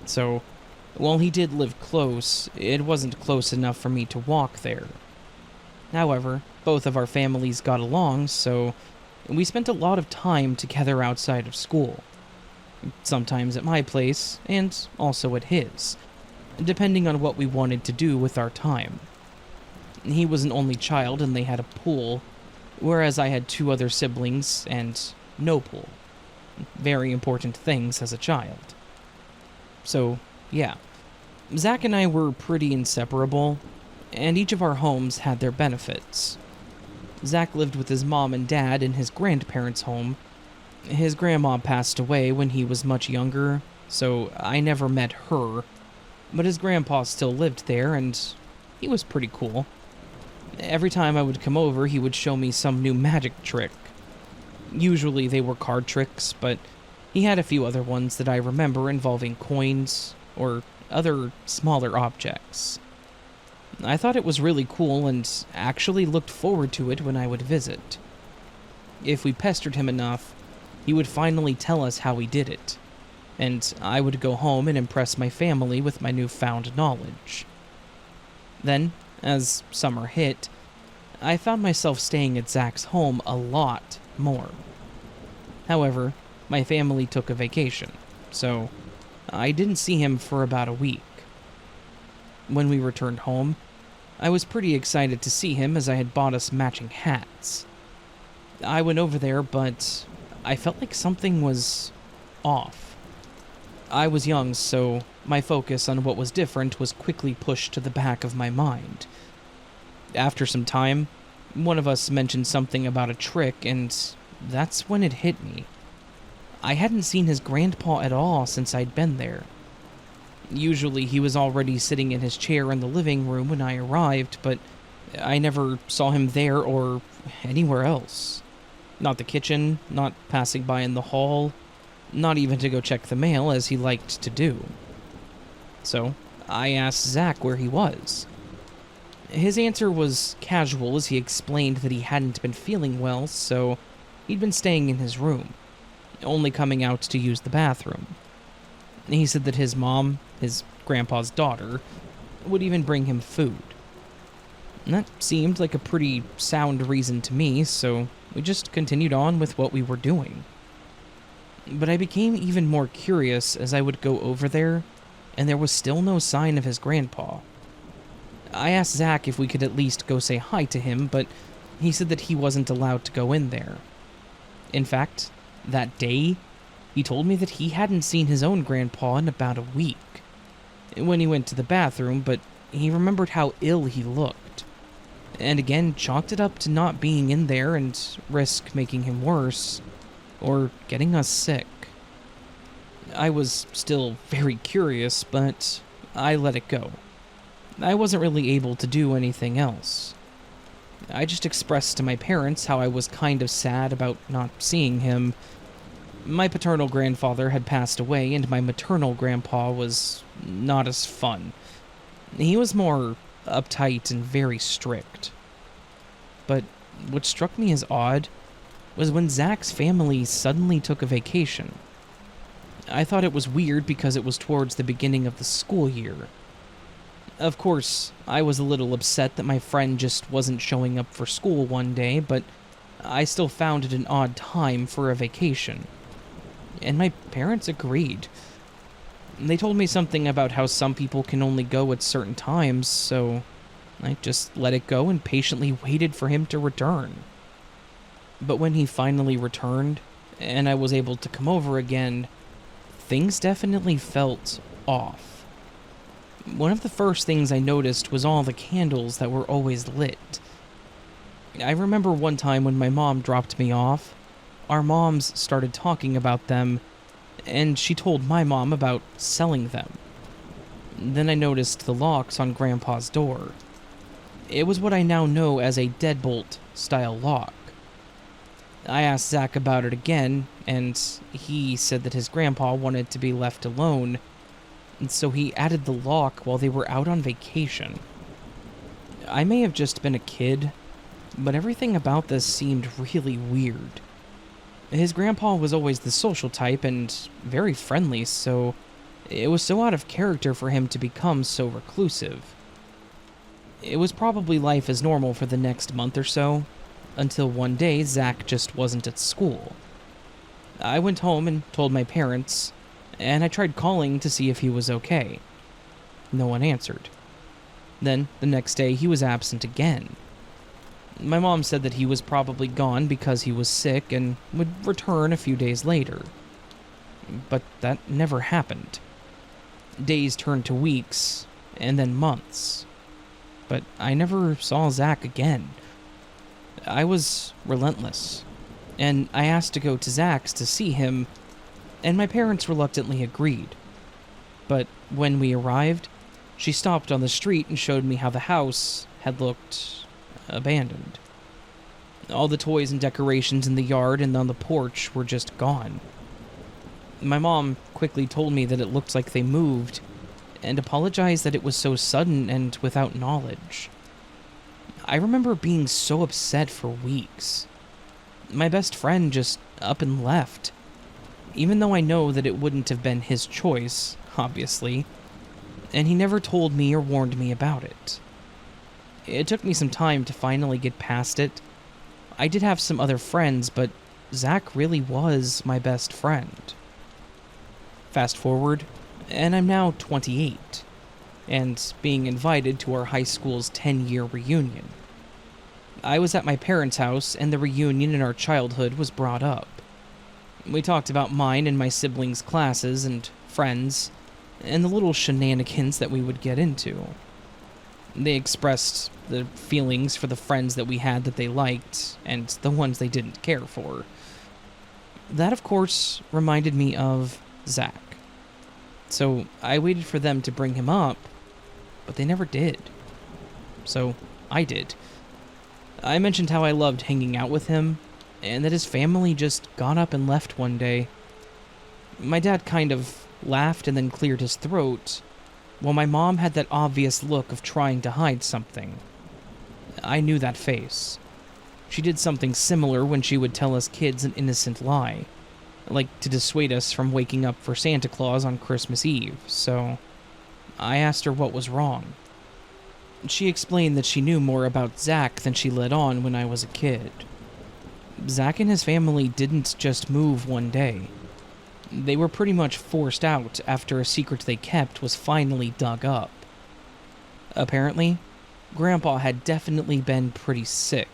Speaker 1: So, while he did live close, it wasn't close enough for me to walk there. However, both of our families got along, so we spent a lot of time together outside of school. Sometimes at my place, and also at his, depending on what we wanted to do with our time. He was an only child and they had a pool, whereas I had 2 other siblings and no pool. Very important things as a child. So, yeah. Zach and I were pretty inseparable, and each of our homes had their benefits. Zach lived with his mom and dad in his grandparents' home. His grandma passed away when he was much younger, so I never met her, but his grandpa still lived there, and he was pretty cool. Every time I would come over, he would show me some new magic trick. Usually they were card tricks, but he had a few other ones that I remember involving coins or other smaller objects. I thought it was really cool and actually looked forward to it when I would visit. If we pestered him enough, he would finally tell us how he did it, and I would go home and impress my family with my newfound knowledge. Then, as summer hit, I found myself staying at Zach's home a lot more. However, my family took a vacation, so I didn't see him for about a week. When we returned home, I was pretty excited to see him as I had bought us matching hats. I went over there, but I felt like something was off. I was young, so my focus on what was different was quickly pushed to the back of my mind. After some time, one of us mentioned something about a trick, and that's when it hit me. I hadn't seen his grandpa at all since I'd been there. Usually he was already sitting in his chair in the living room when I arrived, but I never saw him there or anywhere else. Not the kitchen, not passing by in the hall, not even to go check the mail as he liked to do. So, I asked Zach where he was. His answer was casual as he explained that he hadn't been feeling well, so he'd been staying in his room, only coming out to use the bathroom. He said that his mom, his grandpa's daughter, would even bring him food. And that seemed like a pretty sound reason to me, so we just continued on with what we were doing. But I became even more curious as I would go over there, and there was still no sign of his grandpa. I asked Zach if we could at least go say hi to him, but he said that he wasn't allowed to go in there. In fact, that day, he told me that he hadn't seen his own grandpa in about a week. When he went to the bathroom, but he remembered how ill he looked. and again chalked it up to not being in there and risk making him worse or getting us sick. I was still very curious, but I let it go. I wasn't really able to do anything else. I just expressed to my parents how I was kind of sad about not seeing him. My paternal grandfather had passed away, and my maternal grandpa was not as fun. He was more uptight and very strict. But what struck me as odd was when Zach's family suddenly took a vacation. I thought it was weird because it was towards the beginning of the school year. Of course, I was a little upset that my friend just wasn't showing up for school one day, but I still found it an odd time for a vacation. And my parents agreed. They told me something about how some people can only go at certain times, so I just let it go and patiently waited for him to return. But when he finally returned, and I was able to come over again, things definitely felt off. One of the first things I noticed was all the candles that were always lit. I remember one time when my mom dropped me off, our moms started talking about them, and she told my mom about selling them. Then I noticed the locks on Grandpa's door. It was what I now know as a deadbolt-style lock. I asked Zach about it again, and he said that his grandpa wanted to be left alone, and so he added the lock while they were out on vacation. I may have just been a kid, but everything about this seemed really weird. His grandpa was always the social type and very friendly, so it was so out of character for him to become so reclusive. It was probably life as normal for the next month or so, until one day Zach just wasn't at school. I went home and told my parents, and I tried calling to see if he was okay. No one answered. Then, the next day, he was absent again. My mom said that he was probably gone because he was sick and would return a few days later. But that never happened. Days turned to weeks, and then months. But I never saw Zach again. I was relentless, and I asked to go to Zach's to see him, and my parents reluctantly agreed. But when we arrived, she stopped on the street and showed me how the house had looked abandoned. All the toys and decorations in the yard and on the porch were just gone. My mom quickly told me that it looked like they moved, and apologized that it was so sudden and without knowledge. I remember being so upset for weeks. My best friend just up and left, even though I know that it wouldn't have been his choice, obviously, and he never told me or warned me about it. It took me some time to finally get past it. I did have some other friends, but Zach really was my best friend. Fast forward, and I'm now 28, and being invited to our high school's 10-year reunion. I was at my parents' house, and the reunion in our childhood was brought up. We talked about mine and my siblings' classes and friends, and the little shenanigans that we would get into. They expressed the feelings for the friends that we had that they liked, and the ones they didn't care for. That, of course, reminded me of Zach. So I waited for them to bring him up, but they never did. So I did. I mentioned how I loved hanging out with him, and that his family just got up and left one day. My dad kind of laughed and then cleared his throat, while my mom had that obvious look of trying to hide something. I knew that face. She did something similar when she would tell us kids an innocent lie, like to dissuade us from waking up for Santa Claus on Christmas Eve, so I asked her what was wrong. She explained that she knew more about Zach than she let on when I was a kid. Zach and his family didn't just move one day. They were pretty much forced out after a secret they kept was finally dug up. Apparently, Grandpa had definitely been pretty sick,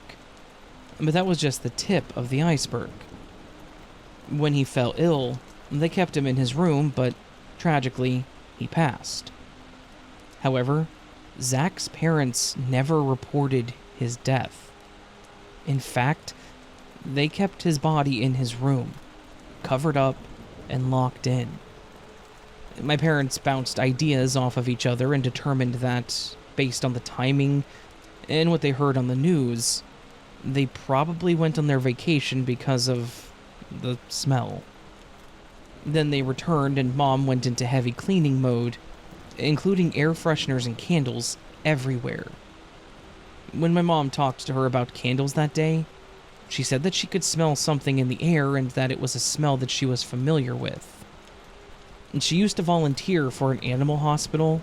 Speaker 1: but that was just the tip of the iceberg. When he fell ill, they kept him in his room, but tragically, he passed. However, Zach's parents never reported his death. In fact, they kept his body in his room, covered up and locked in. My parents bounced ideas off of each other and determined that, based on the timing and what they heard on the news, they probably went on their vacation because of the smell. Then they returned and Mom went into heavy cleaning mode, including air fresheners and candles everywhere. When my mom talked to her about candles that day, she said that she could smell something in the air and that it was a smell that she was familiar with. And she used to volunteer for an animal hospital,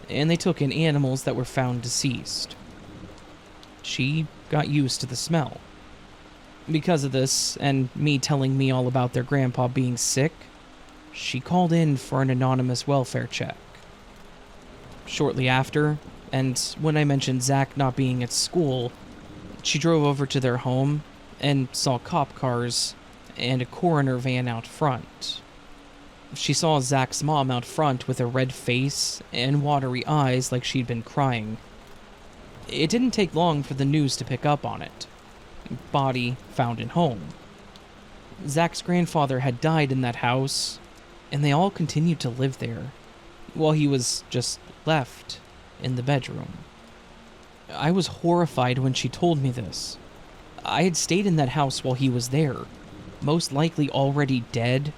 Speaker 1: and they took in animals that were found deceased. She got used to the smell. Because of this, and me telling me all about their grandpa being sick, she called in for an anonymous welfare check. Shortly after, and when I mentioned Zach not being at school, she drove over to their home and saw cop cars and a coroner van out front. She saw Zach's mom out front with a red face and watery eyes like she'd been crying. It didn't take long for the news to pick up on it. Body found in home. Zach's grandfather had died in that house, and they all continued to live there, while he was just left in the bedroom. I was horrified when she told me this. I had stayed in that house while he was there, most likely already dead,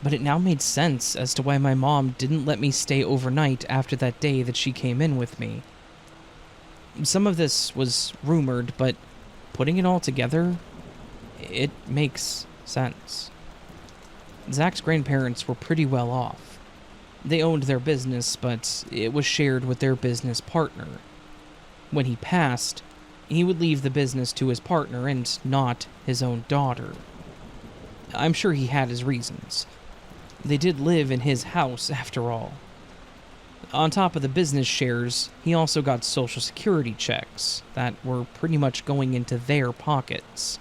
Speaker 1: but it now made sense as to why my mom didn't let me stay overnight after that day that she came in with me. Some of this was rumored, but putting it all together, it makes sense. Zach's grandparents were pretty well off. They owned their business, but it was shared with their business partner. When he passed, he would leave the business to his partner and not his own daughter. I'm sure he had his reasons. They did live in his house, after all. On top of the business shares, he also got Social Security checks that were pretty much going into their pockets.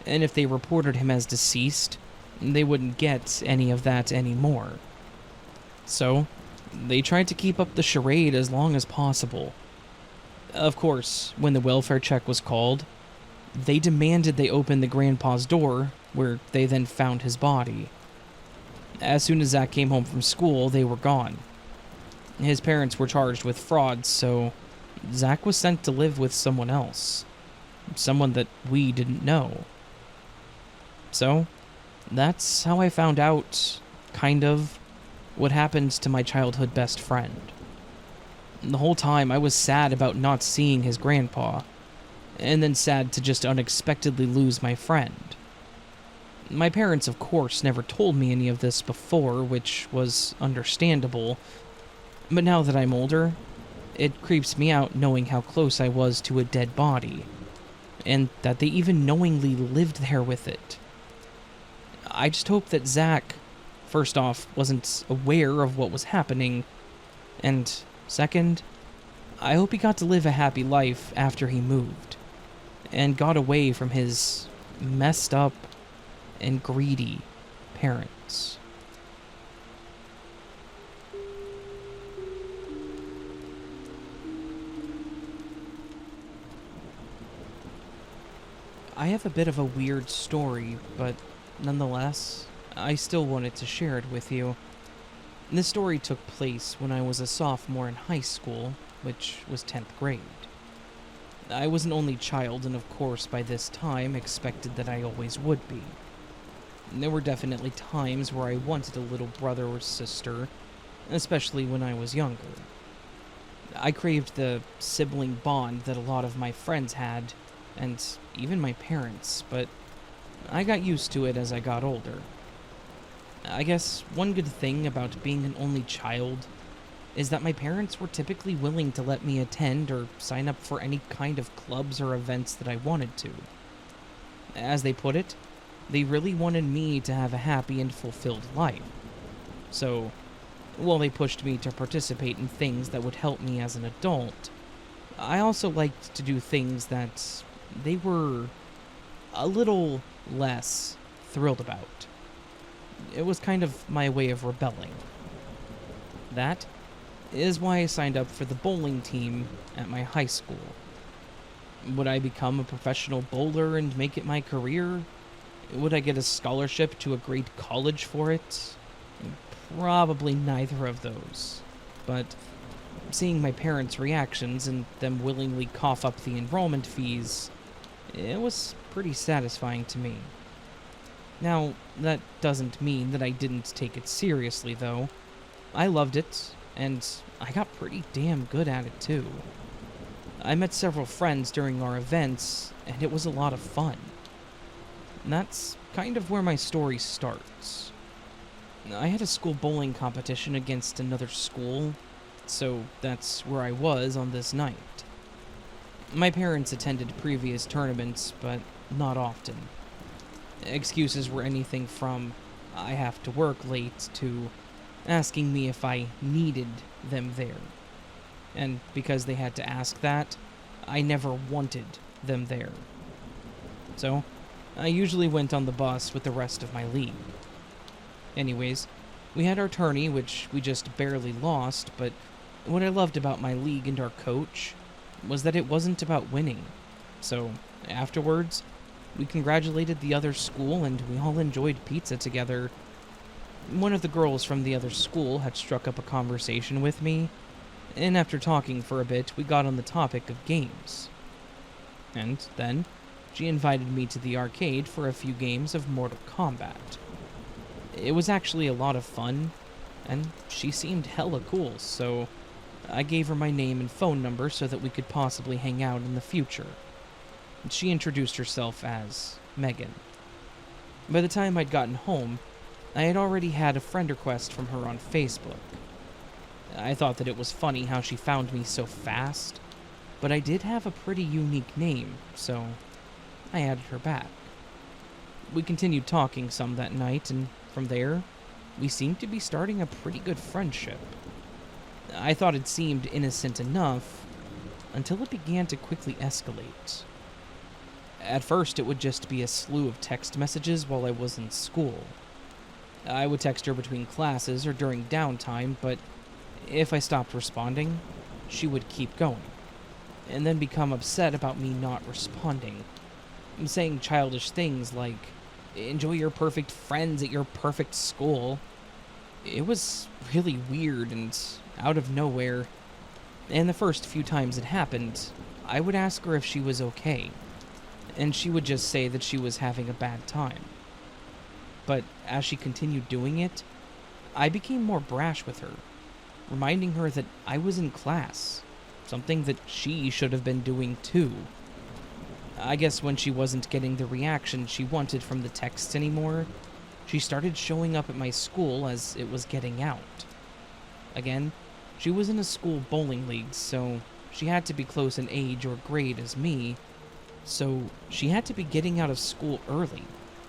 Speaker 1: And if they reported him as deceased, they wouldn't get any of that anymore. So, they tried to keep up the charade as long as possible. Of course, when the welfare check was called, they demanded they open the grandpa's door, where they then found his body. As soon as Zach came home from school, they were gone. His parents were charged with fraud, so Zach was sent to live with someone else. Someone that we didn't know. So, that's how I found out, kind of, what happened to my childhood best friend. The whole time I was sad about not seeing his grandpa, and then sad to just unexpectedly lose my friend. My parents, of course, never told me any of this before, which was understandable, but now that I'm older, it creeps me out knowing how close I was to a dead body, and that they even knowingly lived there with it. I just hope that Zach, first off, wasn't aware of what was happening, and second, I hope he got to live a happy life after he moved, and got away from his messed up and greedy parents. I have a bit of a weird story, but nonetheless, I still wanted to share it with you. This story took place when I was a sophomore in high school, which was 10th grade. I was an only child, and of course by this time expected that I always would be. There were definitely times where I wanted a little brother or sister, especially when I was younger. I craved the sibling bond that a lot of my friends had, and even my parents, but I got used to it as I got older. I guess one good thing about being an only child is that my parents were typically willing to let me attend or sign up for any kind of clubs or events that I wanted to. As they put it, they really wanted me to have a happy and fulfilled life. So, while they pushed me to participate in things that would help me as an adult, I also liked to do things that they were a little less thrilled about. It was kind of my way of rebelling. That is why I signed up for the bowling team at my high school. Would I become a professional bowler and make it my career? Would I get a scholarship to a great college for it? Probably neither of those. But seeing my parents' reactions and them willingly cough up the enrollment fees, it was pretty satisfying to me. Now, that doesn't mean that I didn't take it seriously, though. I loved it, and I got pretty damn good at it, too. I met several friends during our events, and it was a lot of fun. And that's kind of where my story starts. I had a school bowling competition against another school, so that's where I was on this night. My parents attended previous tournaments, but not often. Excuses were anything from, I have to work late, to asking me if I needed them there. And because they had to ask that, I never wanted them there. So, I usually went on the bus with the rest of my league. Anyways, we had our tourney, which we just barely lost, but what I loved about my league and our coach was that it wasn't about winning. So, afterwards, we congratulated the other school and we all enjoyed pizza together. One of the girls from the other school had struck up a conversation with me, and after talking for a bit, we got on the topic of games. And then, she invited me to the arcade for a few games of Mortal Kombat. It was actually a lot of fun, and she seemed hella cool, so I gave her my name and phone number so that we could possibly hang out in the future. She introduced herself as Megan. By the time I'd gotten home, I had already had a friend request from her on Facebook. I thought that it was funny how she found me so fast, but I did have a pretty unique name, so I added her back. We continued talking some that night, and from there, we seemed to be starting a pretty good friendship. I thought it seemed innocent enough, until it began to quickly escalate. At first, it would just be a slew of text messages while I was in school. I would text her between classes or during downtime, but if I stopped responding, she would keep going, and then become upset about me not responding, saying childish things like, "Enjoy your perfect friends at your perfect school." It was really weird and out of nowhere, and the first few times it happened, I would ask her if she was okay, and she would just say that she was having a bad time. But as she continued doing it, I became more brash with her, reminding her that I was in class, something that she should have been doing too. I guess when she wasn't getting the reaction she wanted from the texts anymore, she started showing up at my school as it was getting out. Again, she was in a school bowling league, so she had to be close in age or grade as me, so she had to be getting out of school early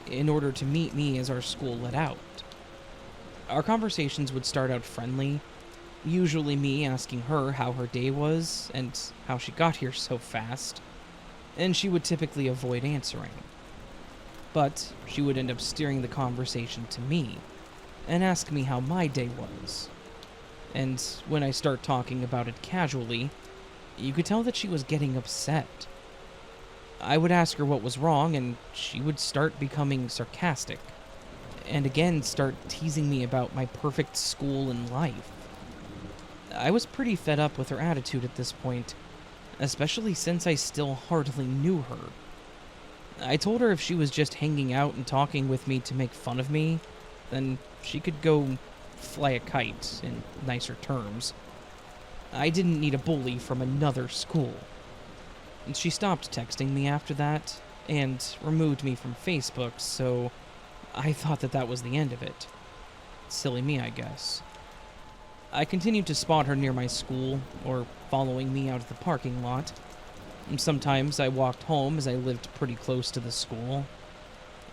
Speaker 1: in order to meet me as our school let out. Our conversations would start out friendly, usually me asking her how her day was and how she got here so fast, and she would typically avoid answering. But she would end up steering the conversation to me and ask me how my day was. And when I start talking about it casually, you could tell that she was getting upset. I would ask her what was wrong, and she would start becoming sarcastic, and again start teasing me about my perfect school and life. I was pretty fed up with her attitude at this point, especially since I still hardly knew her. I told her if she was just hanging out and talking with me to make fun of me, then she could go fly a kite, in nicer terms. I didn't need a bully from another school. And she stopped texting me after that, and removed me from Facebook, so I thought that that was the end of it. Silly me, I guess. I continued to spot her near my school, or following me out of the parking lot. Sometimes I walked home as I lived pretty close to the school.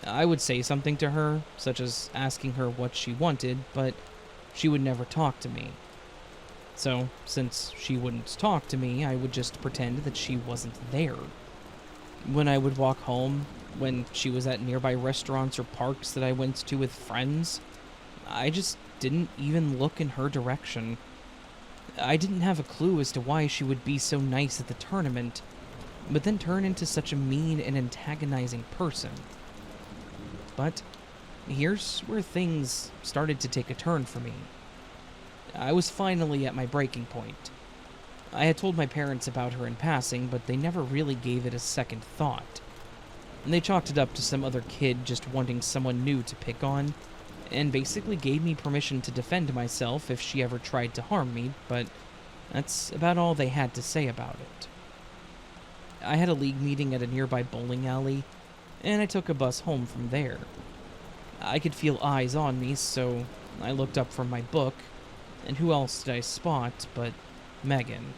Speaker 1: I would say something to her, such as asking her what she wanted, but she would never talk to me. So, since she wouldn't talk to me, I would just pretend that she wasn't there. When I would walk home, when she was at nearby restaurants or parks that I went to with friends, I just didn't even look in her direction. I didn't have a clue as to why she would be so nice at the tournament, but then turn into such a mean and antagonizing person. But here's where things started to take a turn for me. I was finally at my breaking point. I had told my parents about her in passing, but they never really gave it a second thought. They chalked it up to some other kid just wanting someone new to pick on, and basically gave me permission to defend myself if she ever tried to harm me, but that's about all they had to say about it. I had a league meeting at a nearby bowling alley, and I took a bus home from there. I could feel eyes on me, so I looked up from my book, and who else did I spot but Megan?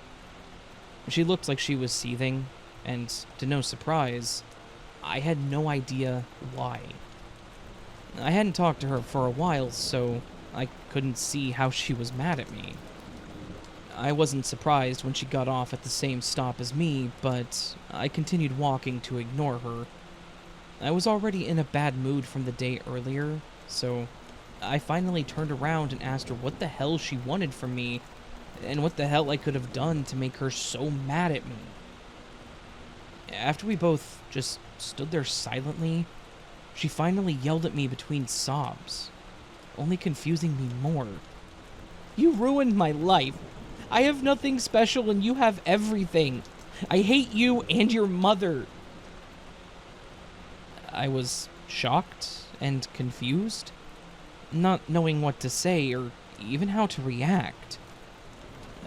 Speaker 1: She looked like she was seething, and to no surprise, I had no idea why. I hadn't talked to her for a while, so I couldn't see how she was mad at me. I wasn't surprised when she got off at the same stop as me, but I continued walking to ignore her. I was already in a bad mood from the day earlier, so I finally turned around and asked her what the hell she wanted from me, and what the hell I could have done to make her so mad at me. After we both just stood there silently, she finally yelled at me between sobs, only confusing me more. "You ruined my life. I have nothing special and you have everything. I hate you and your mother." I was shocked and confused, not knowing what to say or even how to react.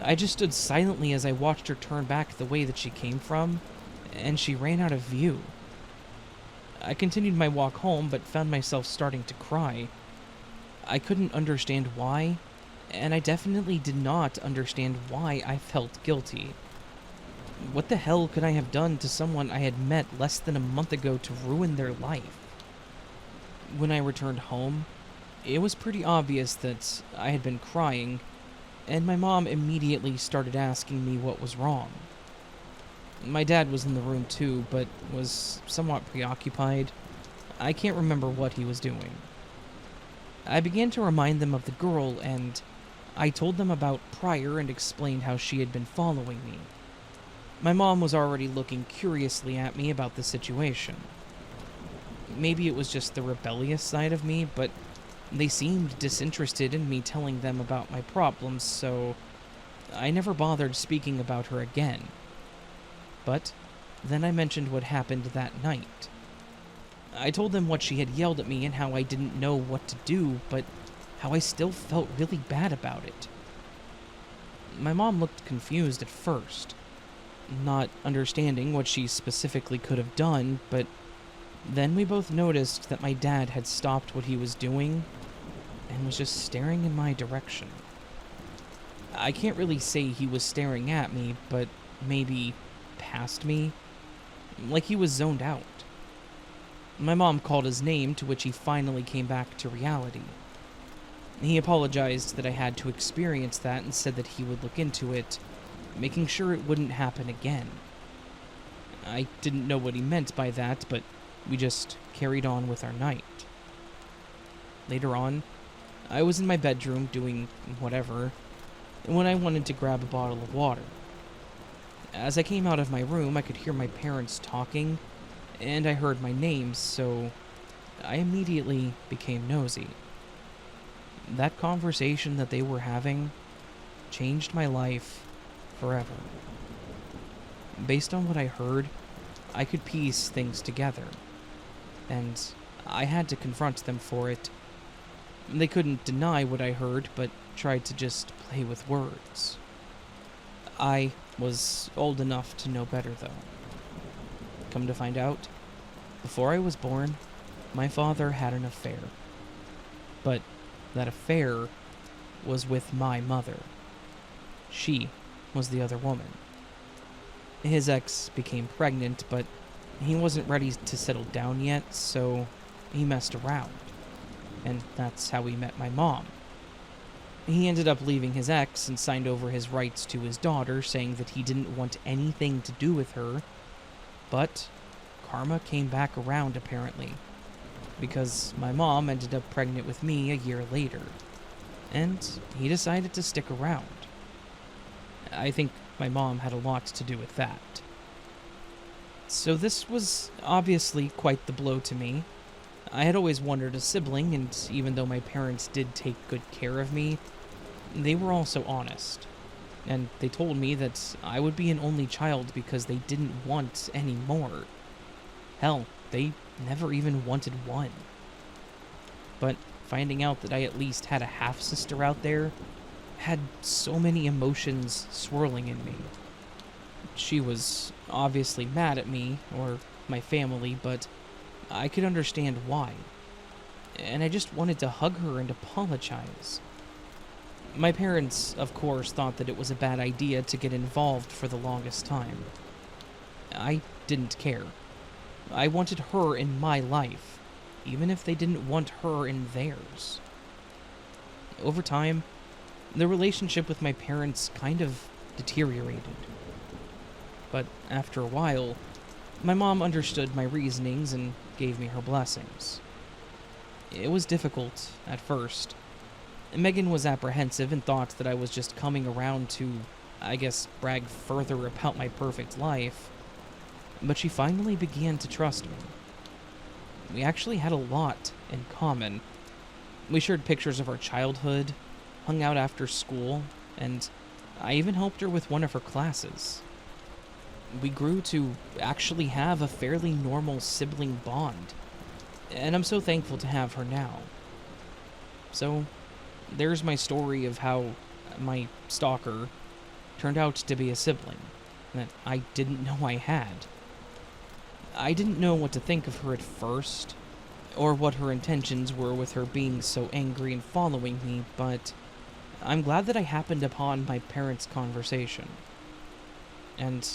Speaker 1: I just stood silently as I watched her turn back the way that she came from, and she ran out of view. I continued my walk home, but found myself starting to cry. I couldn't understand why, and I definitely did not understand why I felt guilty. What the hell could I have done to someone I had met less than a month ago to ruin their life? When I returned home, it was pretty obvious that I had been crying, and my mom immediately started asking me what was wrong. My dad was in the room too, but was somewhat preoccupied. I can't remember what he was doing. I began to remind them of the girl, and I told them about Pryor and explained how she had been following me. My mom was already looking curiously at me about the situation. Maybe it was just the rebellious side of me, but they seemed disinterested in me telling them about my problems, so I never bothered speaking about her again. But then I mentioned what happened that night. I told them what she had yelled at me and how I didn't know what to do, but how I still felt really bad about it. My mom looked confused at first, not understanding what she specifically could have done, but then we both noticed that my dad had stopped what he was doing and was just staring in my direction. I can't really say he was staring at me, but maybe past me, like he was zoned out. My mom called his name, to which he finally came back to reality. He apologized that I had to experience that and said that he would look into it, making sure it wouldn't happen again. I didn't know what he meant by that, but we just carried on with our night. Later on, I was in my bedroom doing whatever, when I wanted to grab a bottle of water. As I came out of my room, I could hear my parents talking, and I heard my name, so I immediately became nosy. That conversation that they were having changed my life forever. Based on what I heard, I could piece things together, and I had to confront them for it. They couldn't deny what I heard, but tried to just play with words. I was old enough to know better, though. Come to find out, before I was born, my father had an affair. But that affair was with my mother. She was the other woman. His ex became pregnant, but he wasn't ready to settle down yet, so he messed around. And that's how he met my mom. He ended up leaving his ex and signed over his rights to his daughter, saying that he didn't want anything to do with her. But karma came back around, apparently, because my mom ended up pregnant with me a year later, and he decided to stick around. I think my mom had a lot to do with that. So this was obviously quite the blow to me. I had always wanted a sibling, and even though my parents did take good care of me, they were also honest. And they told me that I would be an only child because they didn't want any more. Hell, they never even wanted one. But finding out that I at least had a half-sister out there had so many emotions swirling in me. She was obviously mad at me, or my family, but I could understand why. And I just wanted to hug her and apologize. My parents, of course, thought that it was a bad idea to get involved for the longest time. I didn't care. I wanted her in my life, even if they didn't want her in theirs. Over time, the relationship with my parents kind of deteriorated. But after a while, my mom understood my reasonings and gave me her blessings. It was difficult at first. Megan was apprehensive and thought that I was just coming around to, I guess, brag further about my perfect life. But she finally began to trust me. We actually had a lot in common. We shared pictures of our childhood, hung out after school, and I even helped her with one of her classes. We grew to actually have a fairly normal sibling bond, and I'm so thankful to have her now. So, there's my story of how my stalker turned out to be a sibling that I didn't know I had. I didn't know what to think of her at first, or what her intentions were with her being so angry and following me, but I'm glad that I happened upon my parents' conversation. And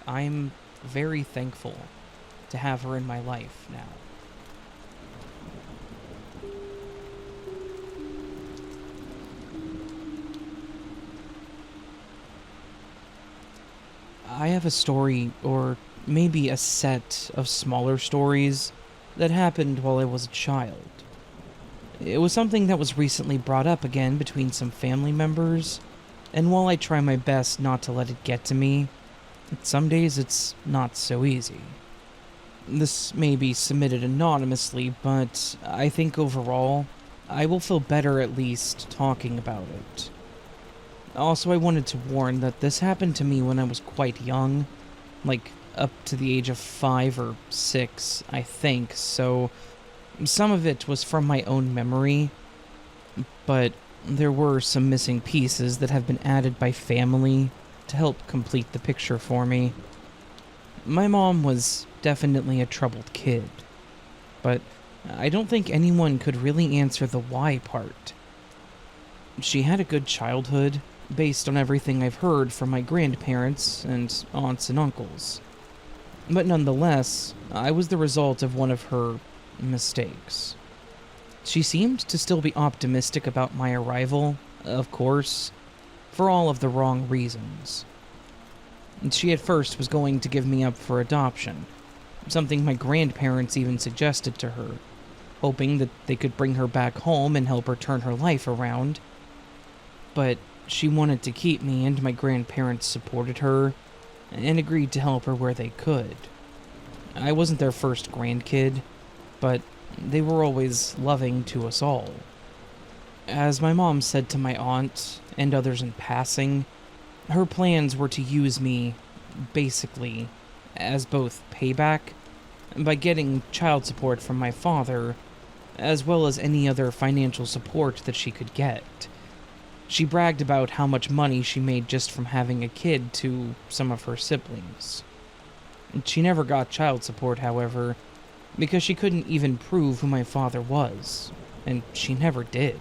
Speaker 1: I'm very thankful to have her in my life now. I have a story, or maybe a set of smaller stories, that happened while I was a child. It was something that was recently brought up again between some family members, and while I try my best not to let it get to me, some days it's not so easy. This may be submitted anonymously, but I think overall, I will feel better at least talking about it. Also, I wanted to warn that this happened to me when I was quite young, like up to the age of 5 or 6, I think, so some of it was from my own memory, but there were some missing pieces that have been added by family to help complete the picture for me. My mom was definitely a troubled kid, but I don't think anyone could really answer the why part. She had a good childhood, based on everything I've heard from my grandparents and aunts and uncles. But nonetheless, I was the result of one of her mistakes. She seemed to still be optimistic about my arrival, of course, for all of the wrong reasons. She at first was going to give me up for adoption, something my grandparents even suggested to her, hoping that they could bring her back home and help her turn her life around. But she wanted to keep me, and my grandparents supported her and agreed to help her where they could. I wasn't their first grandkid, but they were always loving to us all. As my mom said to my aunt and others in passing, her plans were to use me, basically, as both payback by getting child support from my father, as well as any other financial support that she could get. She bragged about how much money she made just from having a kid to some of her siblings. She never got child support, however, because she couldn't even prove who my father was, and she never did.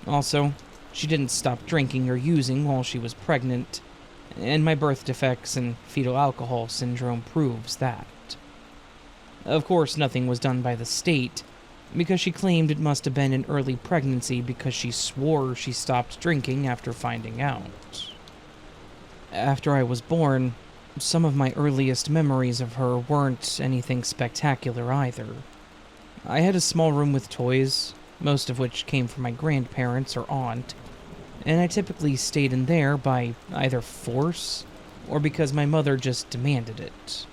Speaker 1: Also, she didn't stop drinking or using while she was pregnant, and my birth defects and fetal alcohol syndrome proves that. Of course, nothing was done by the state, because she claimed it must have been an early pregnancy because she swore she stopped drinking after finding out. After I was born, some of my earliest memories of her weren't anything spectacular either. I had a small room with toys, most of which came from my grandparents or aunt, and I typically stayed in there by either force or because my mother just demanded it.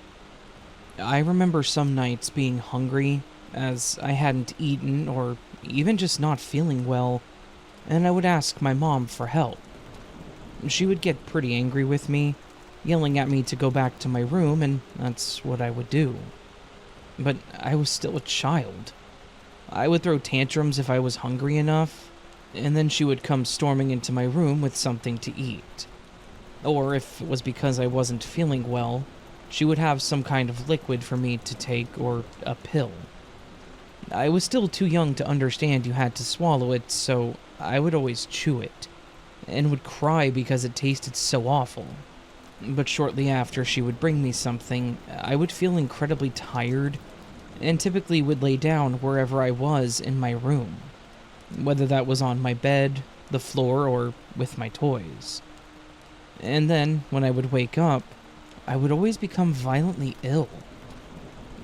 Speaker 1: I remember some nights being hungry, as I hadn't eaten or even just not feeling well, and I would ask my mom for help. She would get pretty angry with me, yelling at me to go back to my room, and that's what I would do. But I was still a child. I would throw tantrums if I was hungry enough, and then she would come storming into my room with something to eat. Or if it was because I wasn't feeling well, she would have some kind of liquid for me to take or a pill. I was still too young to understand you had to swallow it, so I would always chew it, and would cry because it tasted so awful. But shortly after she would bring me something, I would feel incredibly tired, and typically would lay down wherever I was in my room, whether that was on my bed, the floor, or with my toys. And then, when I would wake up, I would always become violently ill.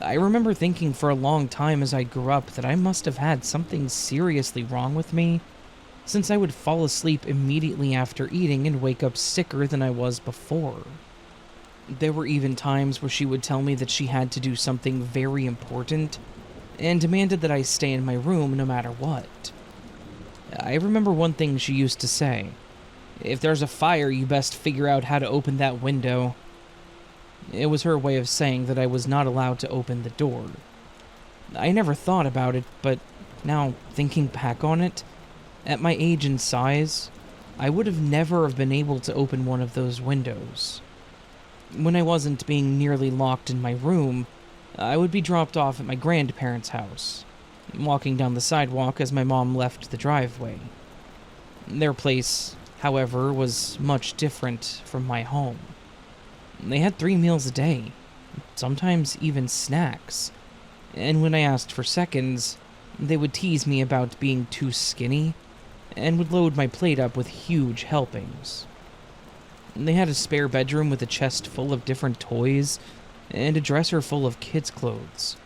Speaker 1: I remember thinking for a long time as I grew up that I must have had something seriously wrong with me, since I would fall asleep immediately after eating and wake up sicker than I was before. There were even times where she would tell me that she had to do something very important, and demanded that I stay in my room no matter what. I remember one thing she used to say: "If there's a fire, you best figure out how to open that window." It was her way of saying that I was not allowed to open the door. I never thought about it, but now, thinking back on it, at my age and size, I would have never have been able to open one of those windows. When I wasn't being nearly locked in my room, I would be dropped off at my grandparents' house, walking down the sidewalk as my mom left the driveway. Their place, however, was much different from my home. They had 3 meals a day, sometimes even snacks, and when I asked for seconds, they would tease me about being too skinny, and would load my plate up with huge helpings. They had a spare bedroom with a chest full of different toys, and a dresser full of kids' clothes.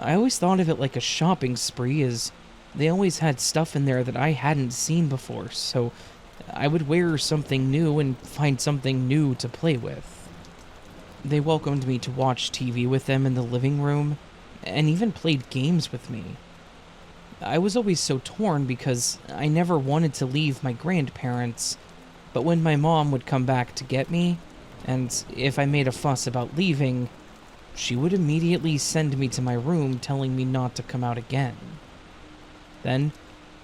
Speaker 1: I always thought of it like a shopping spree, as they always had stuff in there that I hadn't seen before, so I would wear something new and find something new to play with. They welcomed me to watch TV with them in the living room, and even played games with me. I was always so torn because I never wanted to leave my grandparents, but when my mom would come back to get me, and if I made a fuss about leaving, she would immediately send me to my room telling me not to come out again. Then,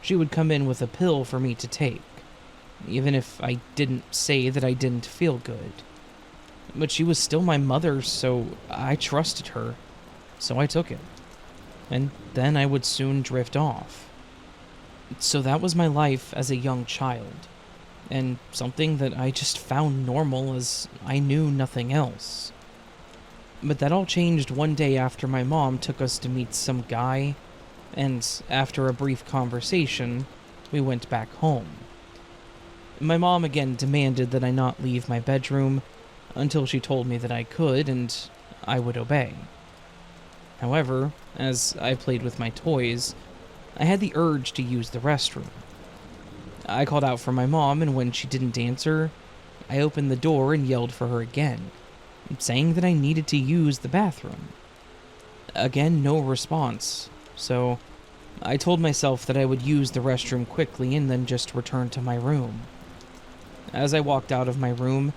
Speaker 1: she would come in with a pill for me to take, even if I didn't say that I didn't feel good. But she was still my mother, so I trusted her, so I took it. And then I would soon drift off. So that was my life as a young child, and something that I just found normal as I knew nothing else. But that all changed one day after my mom took us to meet some guy, and after a brief conversation, we went back home. My mom again demanded that I not leave my bedroom until she told me that I could, and I would obey. However, as I played with my toys, I had the urge to use the restroom. I called out for my mom, and when she didn't answer, I opened the door and yelled for her again, saying that I needed to use the bathroom. Again, no response, so I told myself that I would use the restroom quickly and then just return to my room. As I walked out of my room,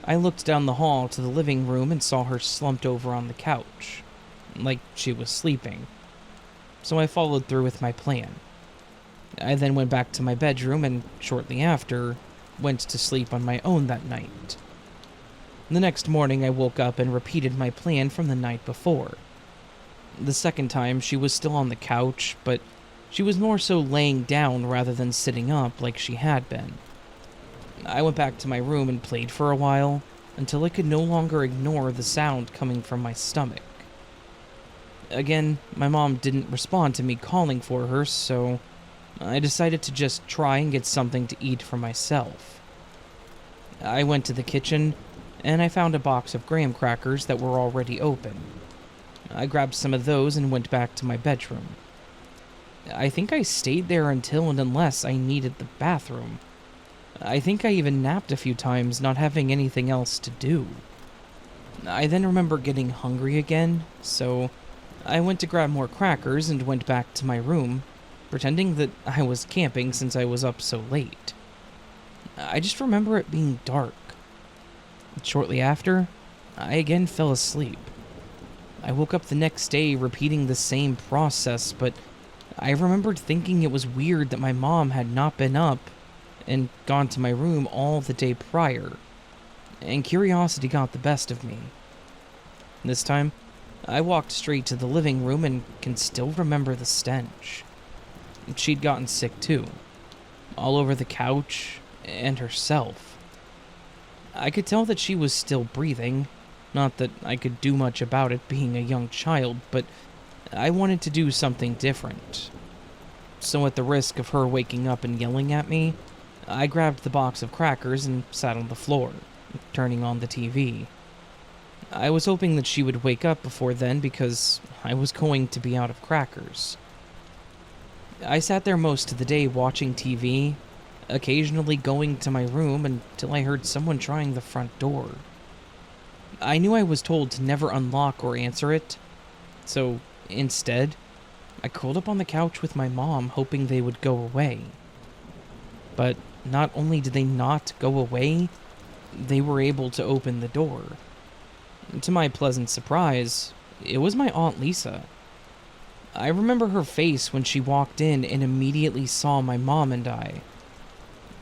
Speaker 1: I looked down the hall to the living room and saw her slumped over on the couch, like she was sleeping. So I followed through with my plan. I then went back to my bedroom and, shortly after, went to sleep on my own that night. The next morning I woke up and repeated my plan from the night before. The second time she was still on the couch, but she was more so laying down rather than sitting up like she had been. I went back to my room and played for a while, until I could no longer ignore the sound coming from my stomach. Again, my mom didn't respond to me calling for her, so I decided to just try and get something to eat for myself. I went to the kitchen, and I found a box of graham crackers that were already open. I grabbed some of those and went back to my bedroom. I think I stayed there until and unless I needed the bathroom. I think I even napped a few times, not having anything else to do. I then remember getting hungry again, so I went to grab more crackers and went back to my room, pretending that I was camping since I was up so late. I just remember it being dark. Shortly after, I again fell asleep. I woke up the next day repeating the same process, but I remembered thinking it was weird that my mom had not been up and gone to my room all the day prior, and curiosity got the best of me. This time, I walked straight to the living room and can still remember the stench. She'd gotten sick too, all over the couch and herself. I could tell that she was still breathing, not that I could do much about it being a young child, but I wanted to do something different. So at the risk of her waking up and yelling at me, I grabbed the box of crackers and sat on the floor, turning on the TV. I was hoping that she would wake up before then because I was going to be out of crackers. I sat there most of the day watching TV, occasionally going to my room until I heard someone trying the front door. I knew I was told to never unlock or answer it, so instead, I curled up on the couch with my mom hoping they would go away. But not only did they not go away, they were able to open the door. To my pleasant surprise, it was my Aunt Lisa. I remember her face when she walked in and immediately saw my mom and I.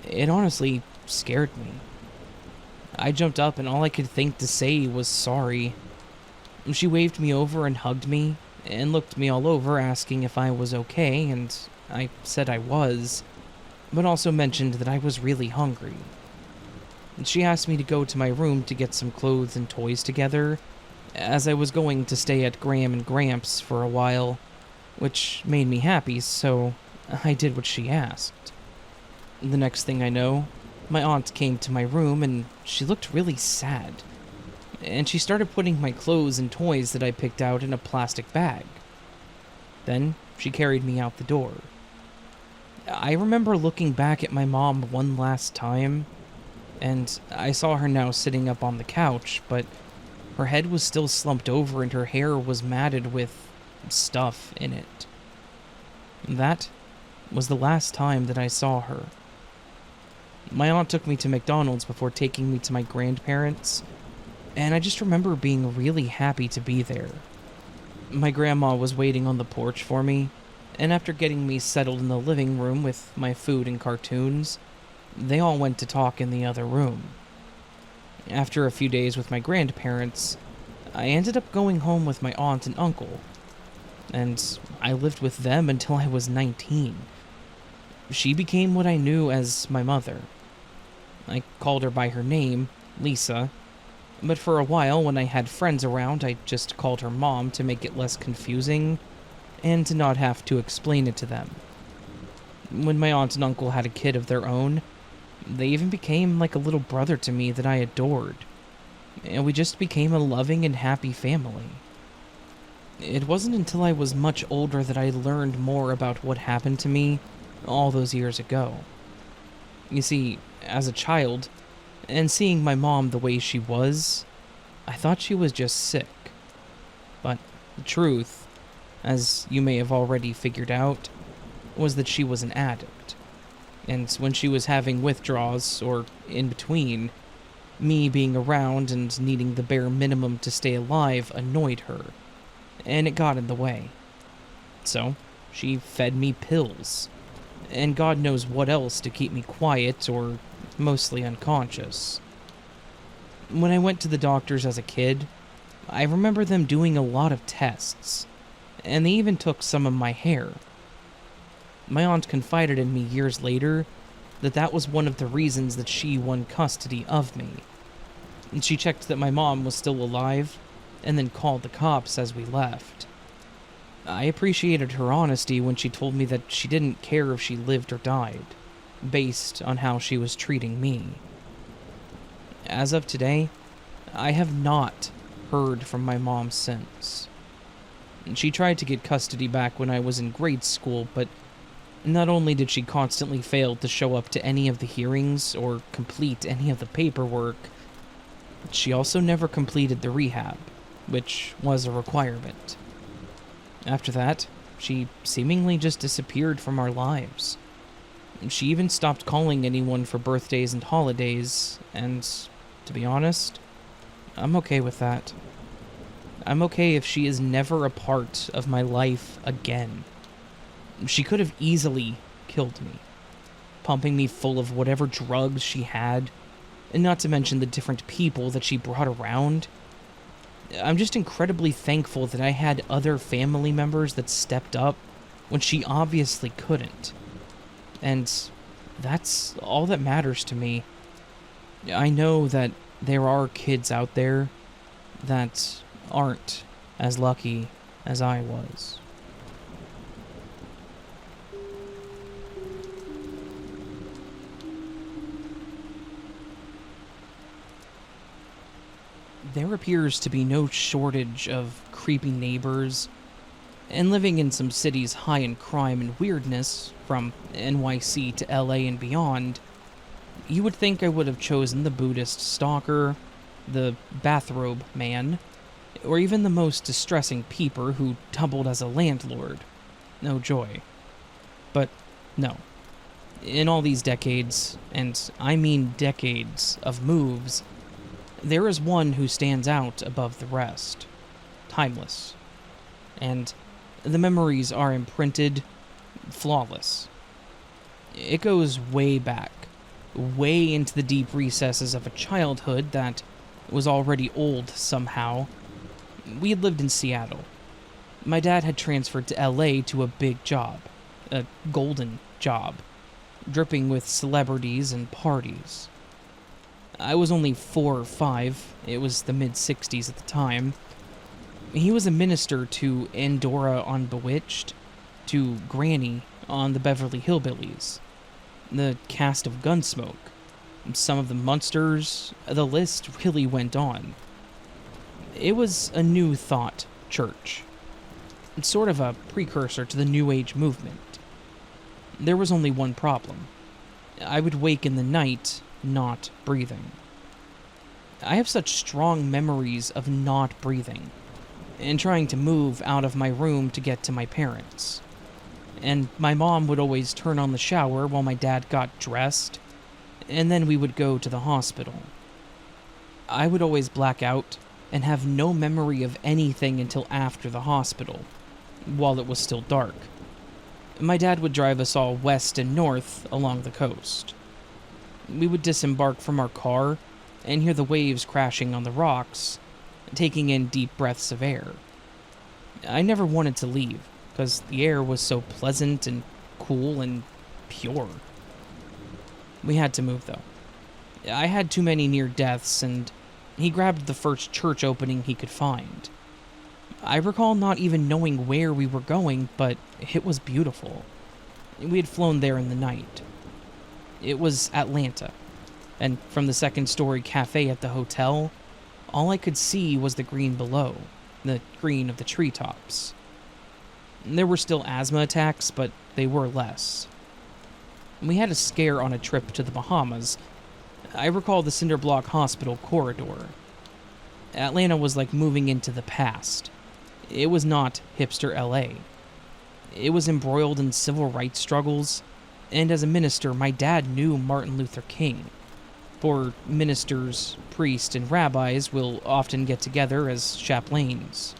Speaker 1: It honestly scared me. I jumped up and all I could think to say was sorry. She waved me over and hugged me, and looked me all over asking if I was okay, and I said I was, but also mentioned that I was really hungry. She asked me to go to my room to get some clothes and toys together, as I was going to stay at Graham and Gramps for a while, which made me happy, so I did what she asked. The next thing I know, my aunt came to my room and she looked really sad, and she started putting my clothes and toys that I picked out in a plastic bag. Then she carried me out the door. I remember looking back at my mom one last time, and I saw her now sitting up on the couch, but her head was still slumped over and her hair was matted with stuff in it. That was the last time that I saw her. My aunt took me to McDonald's before taking me to my grandparents', and I just remember being really happy to be there. My grandma was waiting on the porch for me, and after getting me settled in the living room with my food and cartoons, they all went to talk in the other room. After a few days with my grandparents, I ended up going home with my aunt and uncle, and I lived with them until I was 19. She became what I knew as my mother. I called her by her name, Lisa, but for a while when I had friends around, I just called her Mom to make it less confusing and to not have to explain it to them. When my aunt and uncle had a kid of their own, they even became like a little brother to me that I adored, and we just became a loving and happy family. It wasn't until I was much older that I learned more about what happened to me all those years ago. You see, as a child, and seeing my mom the way she was, I thought she was just sick. But the truth, as you may have already figured out, was that she was an addict. And when she was having withdrawals, or in between, me being around and needing the bare minimum to stay alive annoyed her, and it got in the way. So, she fed me pills, and God knows what else to keep me quiet or mostly unconscious. When I went to the doctors as a kid, I remember them doing a lot of tests, and they even took some of my hair. My aunt confided in me years later that that was one of the reasons that she won custody of me. And she checked that my mom was still alive, and then called the cops as we left. I appreciated her honesty when she told me that she didn't care if she lived or died, based on how she was treating me. As of today, I have not heard from my mom since. She tried to get custody back when I was in grade school, but not only did she constantly fail to show up to any of the hearings or complete any of the paperwork, She also never completed the rehab, which was a requirement. After that, she seemingly just disappeared from our lives. She even stopped calling anyone for birthdays and holidays, and to be honest, I'm okay with that. I'm okay if she is never a part of my life again. She could have easily killed me, pumping me full of whatever drugs she had, and not to mention the different people that she brought around. I'm just incredibly thankful that I had other family members that stepped up when she obviously couldn't. And that's all that matters to me. I know that there are kids out there that aren't as lucky as I was. There appears to be no shortage of creepy neighbors, and living in some cities high in crime and weirdness, from NYC to LA and beyond, you would think I would have chosen the Buddhist stalker, the bathrobe man, or even the most distressing peeper who doubled as a landlord. No joy. But no. In all these decades, and I mean decades, of moves, there is one who stands out above the rest. Timeless. And the memories are imprinted, flawless. It goes way back, way into the deep recesses of a childhood that was already old somehow. We had lived in Seattle. My dad had transferred to LA to a big job, a golden job, dripping with celebrities and parties. I was only 4 or 5, it was the mid-60s at the time. He was a minister to Andorra on Bewitched, to Granny on the Beverly Hillbillies, the cast of Gunsmoke, some of the Munsters, the list really went on. It was a New Thought church, sort of a precursor to the New Age movement. There was only one problem. I would wake in the night not breathing. I have such strong memories of not breathing, and trying to move out of my room to get to my parents. And my mom would always turn on the shower while my dad got dressed, and then we would go to the hospital. I would always black out and have no memory of anything until after the hospital, while it was still dark. My dad would drive us all west and north along the coast. We would disembark from our car and hear the waves crashing on the rocks, taking in deep breaths of air. I never wanted to leave, because the air was so pleasant and cool and pure. We had to move, though. I had too many near deaths, and he grabbed the first church opening he could find. I recall not even knowing where we were going, but it was beautiful. We had flown there in the night. It was Atlanta, and from the second-story cafe at the hotel, all I could see was the green below, the green of the treetops. There were still asthma attacks, but they were less. We had a scare on a trip to the Bahamas. I recall the Cinderblock Hospital corridor. Atlanta was like moving into the past. It was not hipster LA. It was embroiled in civil rights struggles, and as a minister, my dad knew Martin Luther King. For ministers, priests, and rabbis will often get together as chaplains.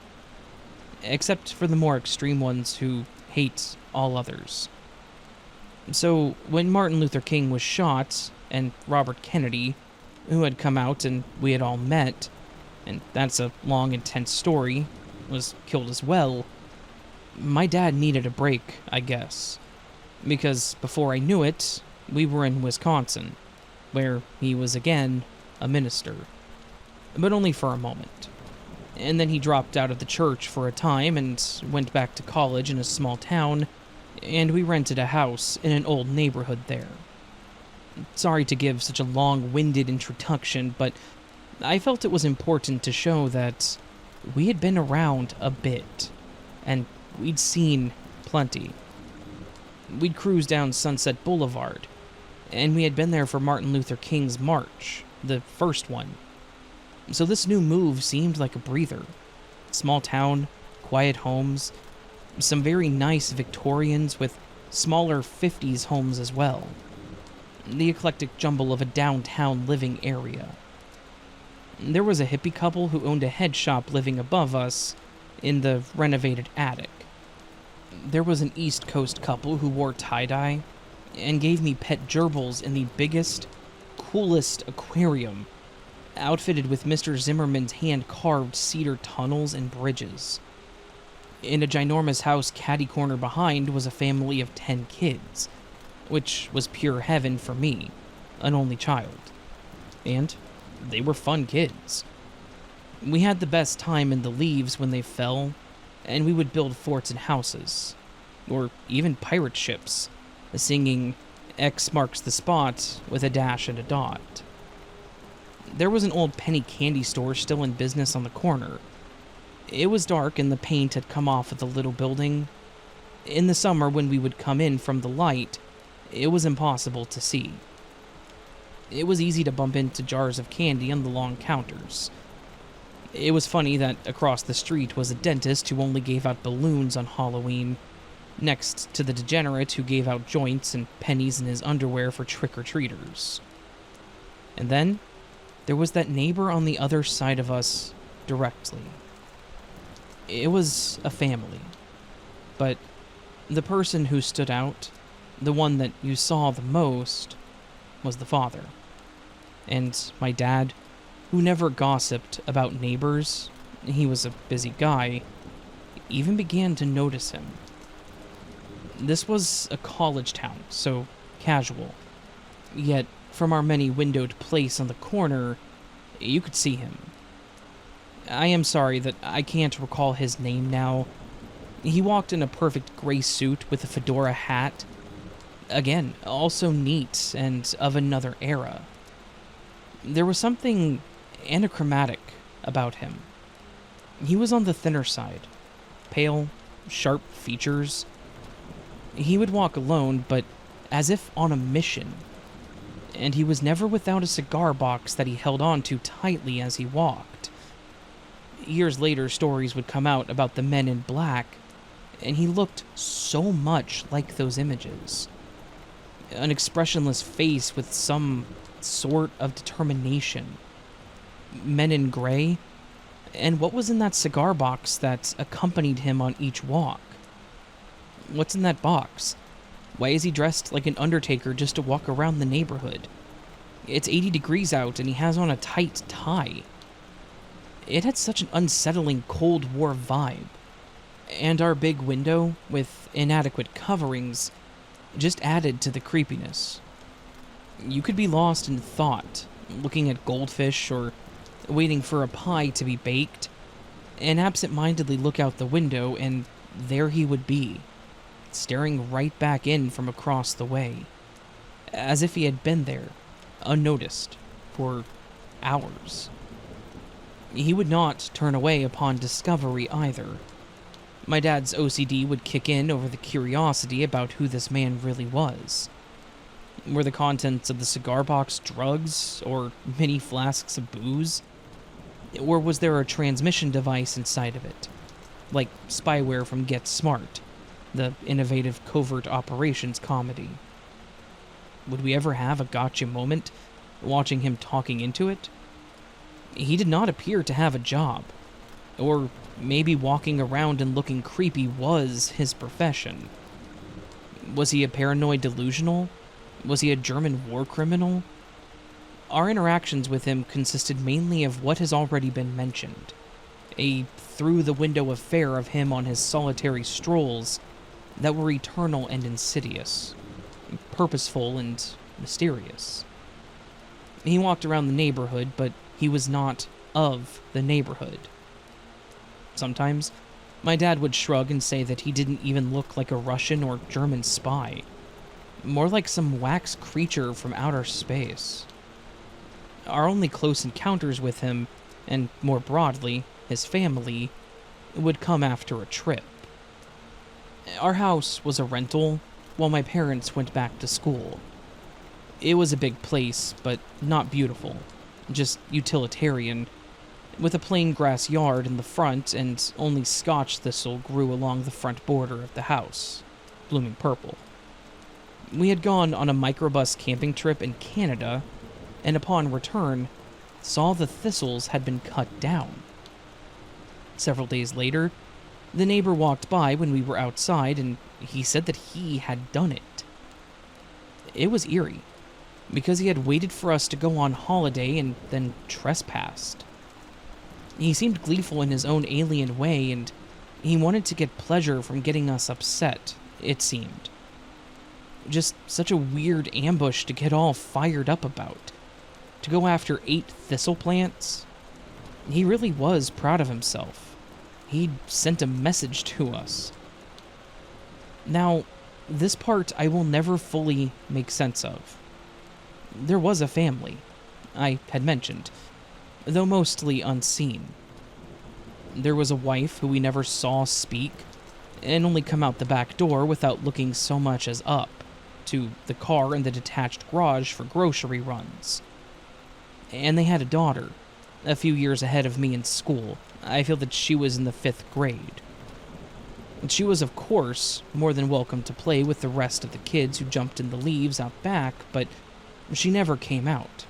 Speaker 1: Except for the more extreme ones who hate all others. So, when Martin Luther King was shot, and Robert Kennedy, who had come out and we had all met, and that's a long, intense story, was killed as well, my dad needed a break, I guess. Because before I knew it, we were in Wisconsin, where he was again a minister. But only for a moment. And then he dropped out of the church for a time and went back to college in a small town, and we rented a house in an old neighborhood there. Sorry to give such a long-winded introduction, but I felt it was important to show that we had been around a bit, and we'd seen plenty. We'd cruised down Sunset Boulevard, and we had been there for Martin Luther King's march, the first one. So this new move seemed like a breather. Small town, quiet homes, some very nice Victorians with smaller 50s homes as well. The eclectic jumble of a downtown living area. There was a hippie couple who owned a head shop living above us in the renovated attic. There was an East Coast couple who wore tie-dye and gave me pet gerbils in the biggest, coolest aquarium, outfitted with Mr. Zimmerman's hand-carved cedar tunnels and bridges. In a ginormous house catty corner behind was a family of 10 kids, which was pure heaven for me, an only child. And they were fun kids. We had the best time in the leaves when they fell, and we would build forts and houses, or even pirate ships, singing X marks the spot with a dash and a dot. There was an old penny candy store still in business on the corner. It was dark and the paint had come off of the little building. In the summer, when we would come in from the light, it was impossible to see. It was easy to bump into jars of candy on the long counters. It was funny that across the street was a dentist who only gave out balloons on Halloween, next to the degenerate who gave out joints and pennies in his underwear for trick-or-treaters. And then, there was that neighbor on the other side of us directly. It was a family, but the person who stood out, the one that you saw the most, was the father. And my dad, who never gossiped about neighbors, he was a busy guy, even began to notice him. This was a college town, so casual. Yet, from our many windowed place on the corner, you could see him. I am sorry that I can't recall his name now. He walked in a perfect gray suit with a fedora hat. Again, also neat and of another era. There was something anachromatic about him. He was on the thinner side. Pale, sharp features. He would walk alone, but as if on a mission. And he was never without a cigar box that he held on to tightly as he walked. Years later, stories would come out about the men in black, and he looked so much like those images. An expressionless face with some sort of determination. Men in gray, and what was in that cigar box that accompanied him on each walk? What's in that box? Why is he dressed like an undertaker just to walk around the neighborhood? It's 80 degrees out and he has on a tight tie. It had such an unsettling Cold War vibe. And our big window, with inadequate coverings, just added to the creepiness. You could be lost in thought, looking at goldfish or waiting for a pie to be baked, and absent-mindedly look out the window and there he would be, staring right back in from across the way, as if he had been there, unnoticed, for hours. He would not turn away upon discovery either. My dad's OCD would kick in over the curiosity about who this man really was. Were the contents of the cigar box drugs or mini flasks of booze? Or was there a transmission device inside of it, like spyware from Get Smart, the innovative covert operations comedy? Would we ever have a gotcha moment watching him talking into it? He did not appear to have a job, or maybe walking around and looking creepy was his profession. Was he a paranoid delusional? Was he a German war criminal? Our interactions with him consisted mainly of what has already been mentioned. A through-the-window affair of him on his solitary strolls that were eternal and insidious, purposeful and mysterious. He walked around the neighborhood, but he was not of the neighborhood. Sometimes, my dad would shrug and say that he didn't even look like a Russian or German spy, more like some wax creature from outer space. Our only close encounters with him, and more broadly, his family, would come after a trip. Our house was a rental while my parents went back to school. It was a big place, but not beautiful, just utilitarian, with a plain grass yard in the front, and only scotch thistle grew along the front border of the house, blooming purple. We had gone on a microbus camping trip in Canada, and upon return, saw the thistles had been cut down. Several days later, the neighbor walked by when we were outside, and he said that he had done it. It was eerie, because he had waited for us to go on holiday and then trespassed. He seemed gleeful in his own alien way, and he wanted to get pleasure from getting us upset, it seemed. Just such a weird ambush to get all fired up about. To go after 8 thistle plants. He really was proud of himself. He'd sent a message to us. Now, this part I will never fully make sense of. There was a family, I had mentioned, though mostly unseen. There was a wife who we never saw speak, and only come out the back door without looking so much as up to the car and the detached garage for grocery runs. And they had a daughter, a few years ahead of me in school. I feel that she was in the 5th grade. She was, of course, more than welcome to play with the rest of the kids who jumped in the leaves out back, but she never came out,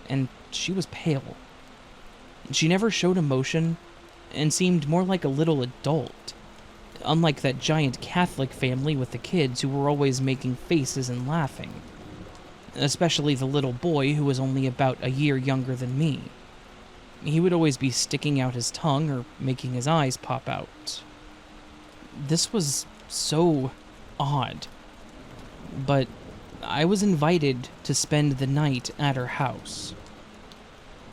Speaker 1: and she was pale. She never showed emotion, and seemed more like a little adult, unlike that giant Catholic family with the kids who were always making faces and laughing, especially the little boy who was only about a year younger than me. He would always be sticking out his tongue or making his eyes pop out. This was so odd, but I was invited to spend the night at her house.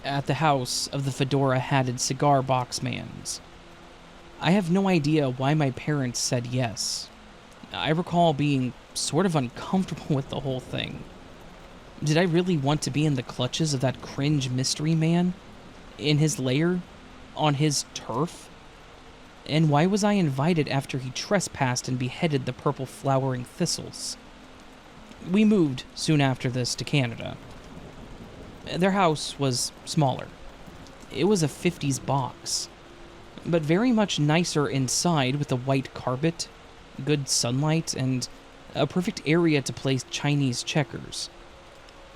Speaker 1: At the house of the fedora-hatted cigar box man's. I have no idea why my parents said yes. I recall being sort of uncomfortable with the whole thing. Did I really want to be in the clutches of that cringe mystery man? In his lair? On his turf? And why was I invited after he trespassed and beheaded the purple flowering thistles? We moved soon after this to Canada. Their house was smaller. It was a 50s box, but very much nicer inside with a white carpet, good sunlight, and a perfect area to play Chinese checkers.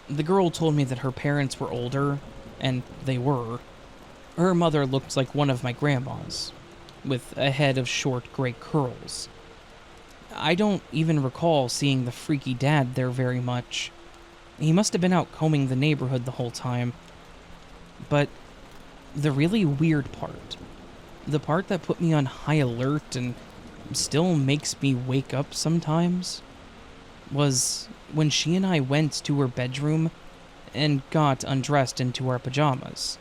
Speaker 1: The girl told me that her parents were older, and they were. Her mother looked like one of my grandmas, with a head of short gray curls. I don't even recall seeing the freaky dad there very much. He must have been out combing the neighborhood the whole time. But the really weird part, the part that put me on high alert and still makes me wake up sometimes, was when she and I went to her bedroom and got undressed into our pajamas.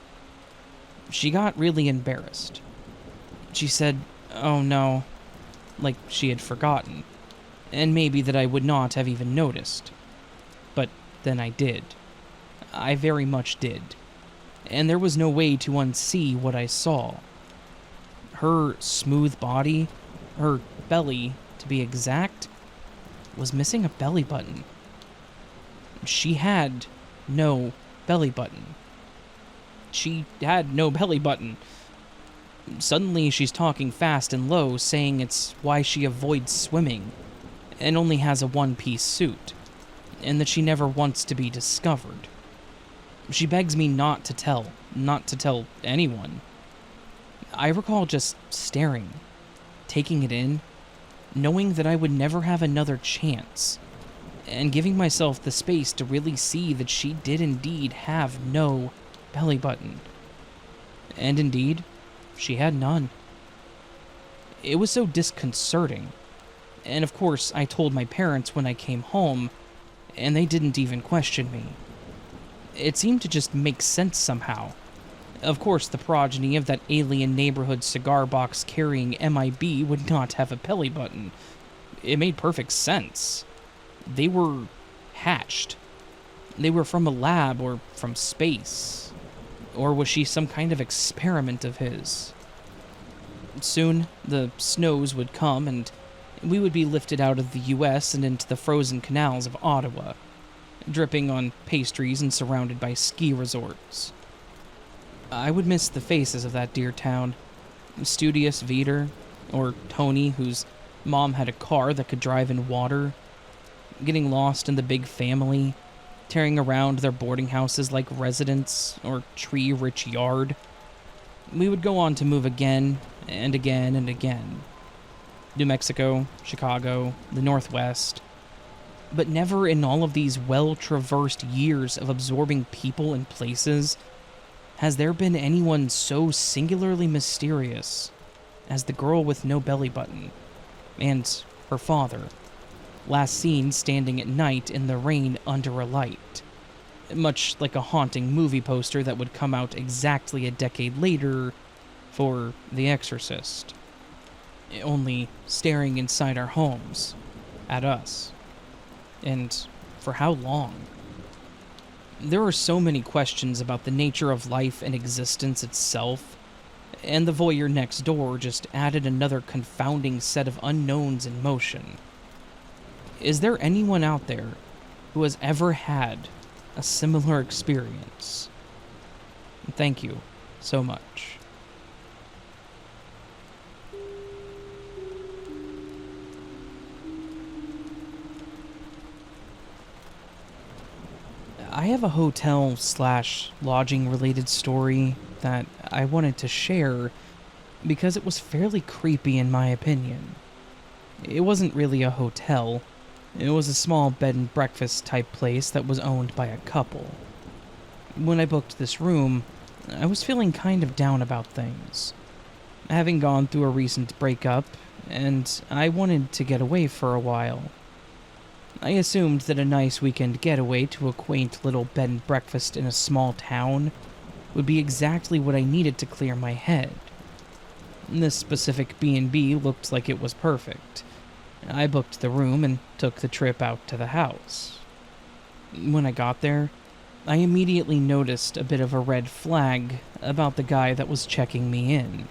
Speaker 1: She got really embarrassed. She said, "Oh no," like she had forgotten, and maybe that I would not have even noticed. But then I did. I very much did. And there was no way to unsee what I saw. Her smooth body, her belly, to be exact, was missing a belly button. She had no belly button. She had no belly button. Suddenly she's talking fast and low, saying it's why she avoids swimming and only has a one-piece suit, and that she never wants to be discovered. She begs me not to tell anyone. I recall just staring, taking it in, knowing that I would never have another chance, and giving myself the space to really see that she did indeed have no belly button. And indeed, she had none. It was so disconcerting, and of course I told my parents when I came home, and they didn't even question me. It seemed to just make sense somehow. Of course, the progeny of that alien neighborhood cigar box carrying MIB would not have a belly button. It made perfect sense. They were hatched. They were from a lab or from space. Or was she some kind of experiment of his? Soon, the snows would come, and we would be lifted out of the US and into the frozen canals of Ottawa, dripping on pastries and surrounded by ski resorts. I would miss the faces of that dear town. Studious Veter, or Tony, whose mom had a car that could drive in water, getting lost in the big family, tearing around their boarding houses like residents or tree-rich yard. We would go on to move again and again and again. New Mexico, Chicago, the Northwest. But never in all of these well-traversed years of absorbing people and places has there been anyone so singularly mysterious as the girl with no belly button and her father, last seen standing at night in the rain under a light, much like a haunting movie poster that would come out exactly a decade later for The Exorcist, only staring inside our homes at us. And for how long? There are so many questions about the nature of life and existence itself, and the voyeur next door just added another confounding set of unknowns in motion. Is there anyone out there who has ever had a similar experience? Thank you so much. I have a hotel/lodging related story that I wanted to share because it was fairly creepy in my opinion. It wasn't really a hotel. It was a small bed and breakfast type place that was owned by a couple. When I booked this room, I was feeling kind of down about things, having gone through a recent breakup, and I wanted to get away for a while. I assumed that a nice weekend getaway to a quaint little bed and breakfast in a small town would be exactly what I needed to clear my head. This specific B&B looked like it was perfect. I booked the room and took the trip out to the house. When I got there, I immediately noticed a bit of a red flag about the guy that was checking me in.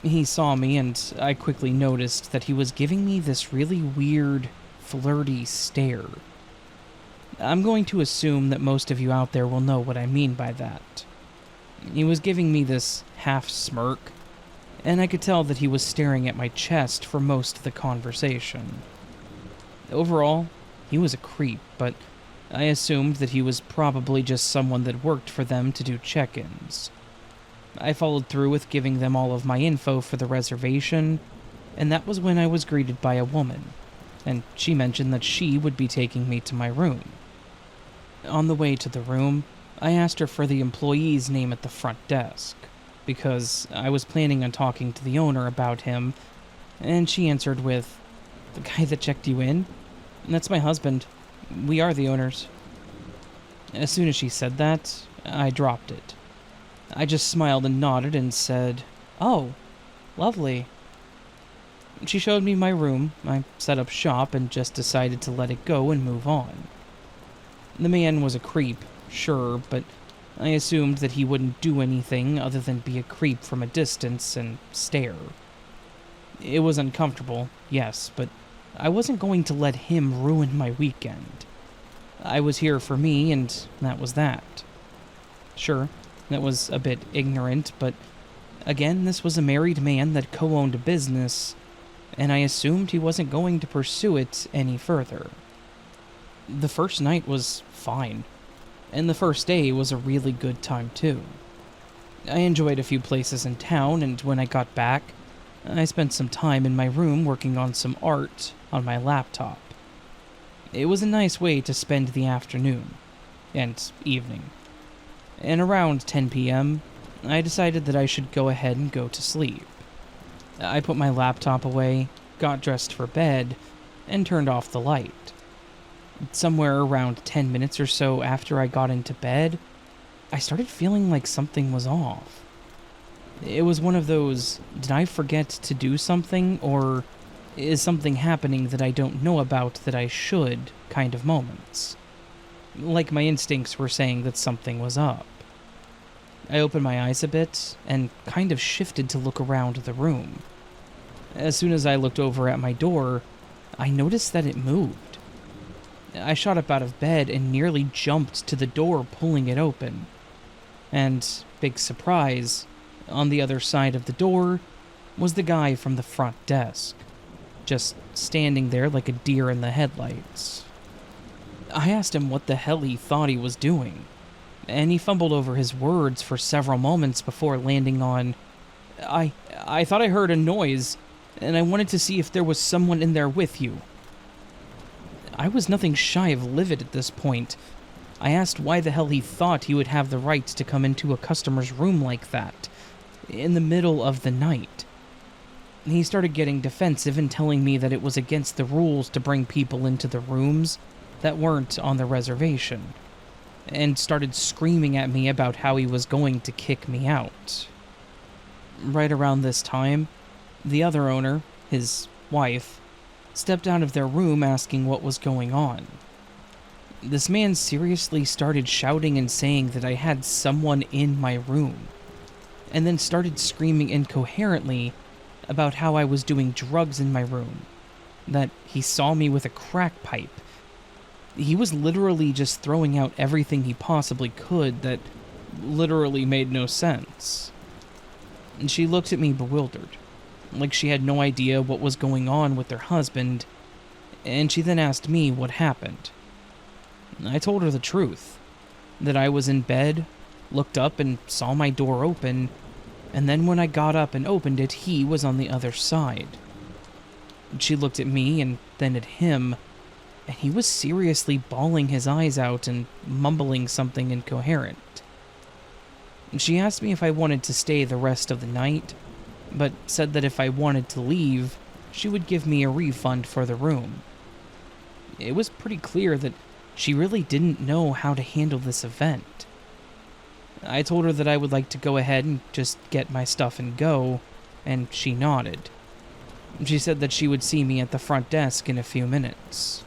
Speaker 1: He saw me, and I quickly noticed that he was giving me this really weird, flirty stare. I'm going to assume that most of you out there will know what I mean by that. He was giving me this half smirk, and I could tell that he was staring at my chest for most of the conversation. Overall, he was a creep, but I assumed that he was probably just someone that worked for them to do check-ins. I followed through with giving them all of my info for the reservation, and that was when I was greeted by a woman, and she mentioned that she would be taking me to my room. On the way to the room, I asked her for the employee's name at the front desk, because I was planning on talking to the owner about him, and she answered with, "The guy that checked you in? That's my husband. We are the owners." As soon as she said that, I dropped it. I just smiled and nodded and said, "Oh, lovely." She showed me my room. I set up shop and just decided to let it go and move on. The man was a creep, sure, but I assumed that he wouldn't do anything other than be a creep from a distance and stare. It was uncomfortable, yes, but I wasn't going to let him ruin my weekend. I was here for me, and that was that. Sure, that was a bit ignorant, but again, this was a married man that co-owned a business, and I assumed he wasn't going to pursue it any further. The first night was fine, and the first day was a really good time too. I enjoyed a few places in town, and when I got back, I spent some time in my room working on some art on my laptop. It was a nice way to spend the afternoon and evening. And around 10 p.m., I decided that I should go ahead and go to sleep. I put my laptop away, got dressed for bed, and turned off the light. Somewhere around 10 minutes or so after I got into bed, I started feeling like something was off. It was one of those, did I forget to do something, or is something happening that I don't know about that I should kind of moments. Like my instincts were saying that something was up. I opened my eyes a bit and kind of shifted to look around the room. As soon as I looked over at my door, I noticed that it moved. I shot up out of bed and nearly jumped to the door, pulling it open. And, big surprise, on the other side of the door was the guy from the front desk, just standing there like a deer in the headlights. I asked him what the hell he thought he was doing, and he fumbled over his words for several moments before landing on, I thought I heard a noise, and I wanted to see if there was someone in there with you. I was nothing shy of livid at this point. I asked why the hell he thought he would have the right to come into a customer's room like that, in the middle of the night. He started getting defensive and telling me that it was against the rules to bring people into the rooms that weren't on the reservation, and started screaming at me about how he was going to kick me out. Right around this time, the other owner, his wife, stepped out of their room asking what was going on. This man seriously started shouting and saying that I had someone in my room, and then started screaming incoherently about how I was doing drugs in my room, that he saw me with a crack pipe. He was literally just throwing out everything he possibly could that literally made no sense. And she looked at me bewildered, like she had no idea what was going on with her husband, and she then asked me what happened. I told her the truth, that I was in bed, looked up and saw my door open, and then when I got up and opened it, he was on the other side. She looked at me and then at him, and he was seriously bawling his eyes out and mumbling something incoherent. She asked me if I wanted to stay the rest of the night, but said that if I wanted to leave, she would give me a refund for the room. It was pretty clear that she really didn't know how to handle this event. I told her that I would like to go ahead and just get my stuff and go, and she nodded. She said that she would see me at the front desk in a few minutes.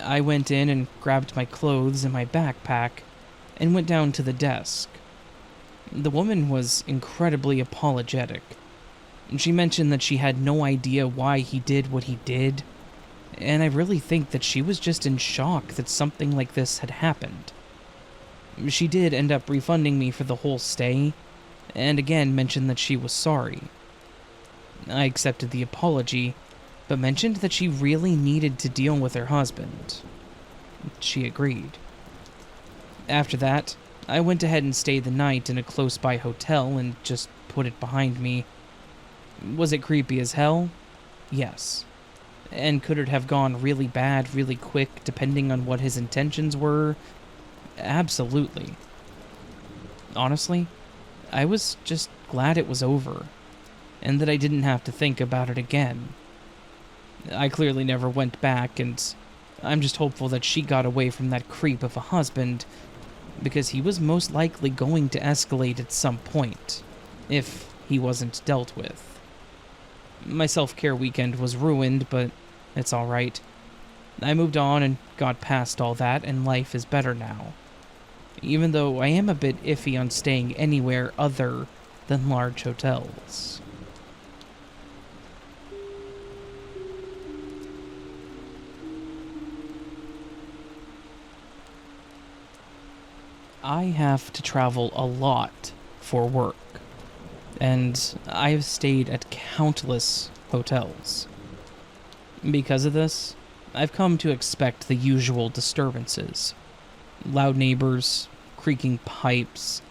Speaker 1: I went in and grabbed my clothes and my backpack and went down to the desk. The woman was incredibly apologetic. She mentioned that she had no idea why he did what he did, and I really think that she was just in shock that something like this had happened. She did end up refunding me for the whole stay, and again mentioned that she was sorry. I accepted the apology, but mentioned that she really needed to deal with her husband. She agreed. After that, I went ahead and stayed the night in a close-by hotel and just put it behind me. Was it creepy as hell? Yes. And could it have gone really bad really quick depending on what his intentions were? Absolutely. Honestly, I was just glad it was over, and that I didn't have to think about it again. I clearly never went back, and I'm just hopeful that she got away from that creep of a husband, because he was most likely going to escalate at some point, if he wasn't dealt with. My self-care weekend was ruined, but it's alright. I moved on and got past all that, and life is better now. Even though I am a bit iffy on staying anywhere other than large hotels. I have to travel a lot for work, and I have stayed at countless hotels. Because of this, I've come to expect the usual disturbances. Loud neighbors, creaking pipes,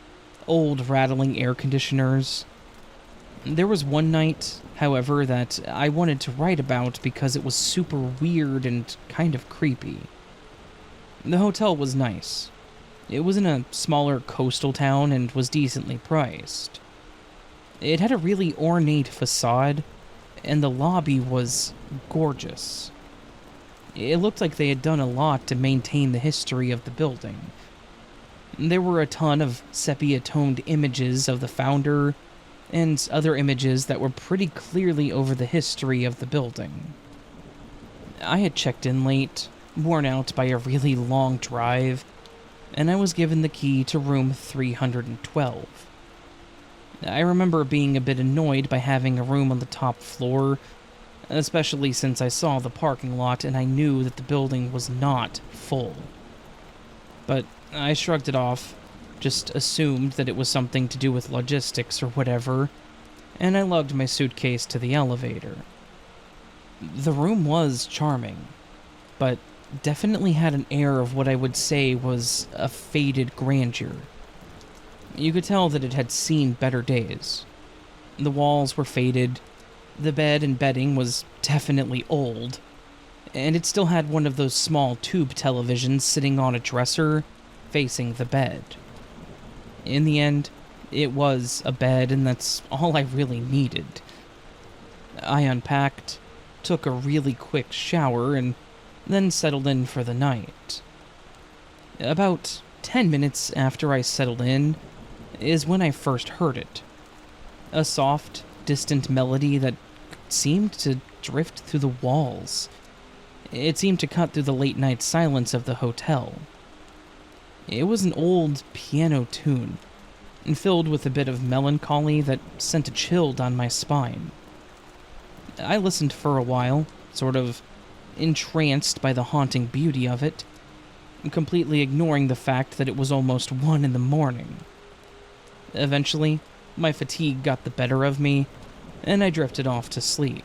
Speaker 1: old rattling air conditioners. There was one night, however, that I wanted to write about because it was super weird and kind of creepy. The hotel was nice. It was in a smaller coastal town and was decently priced. It had a really ornate facade, and the lobby was gorgeous. It looked like they had done a lot to maintain the history of the building. There were a ton of sepia-toned images of the founder, and other images that were pretty clearly over the history of the building. I had checked in late, worn out by a really long drive, and I was given the key to room 312. I remember being a bit annoyed by having a room on the top floor, especially since I saw the parking lot and I knew that the building was not full. But I shrugged it off, just assumed that it was something to do with logistics or whatever, and I lugged my suitcase to the elevator. The room was charming, but definitely had an air of what I would say was a faded grandeur. You could tell that it had seen better days. The walls were faded, the bed and bedding was definitely old, and it still had one of those small tube televisions sitting on a dresser facing the bed. In the end, it was a bed, and that's all I really needed. I unpacked, took a really quick shower, and then settled in for the night. About 10 minutes after I settled in is when I first heard it. A soft, distant melody that seemed to drift through the walls. It seemed to cut through the late-night silence of the hotel. It was an old piano tune, and filled with a bit of melancholy that sent a chill down my spine. I listened for a while, sort of entranced by the haunting beauty of it, completely ignoring the fact that it was almost 1 in the morning. Eventually, my fatigue got the better of me, and I drifted off to sleep.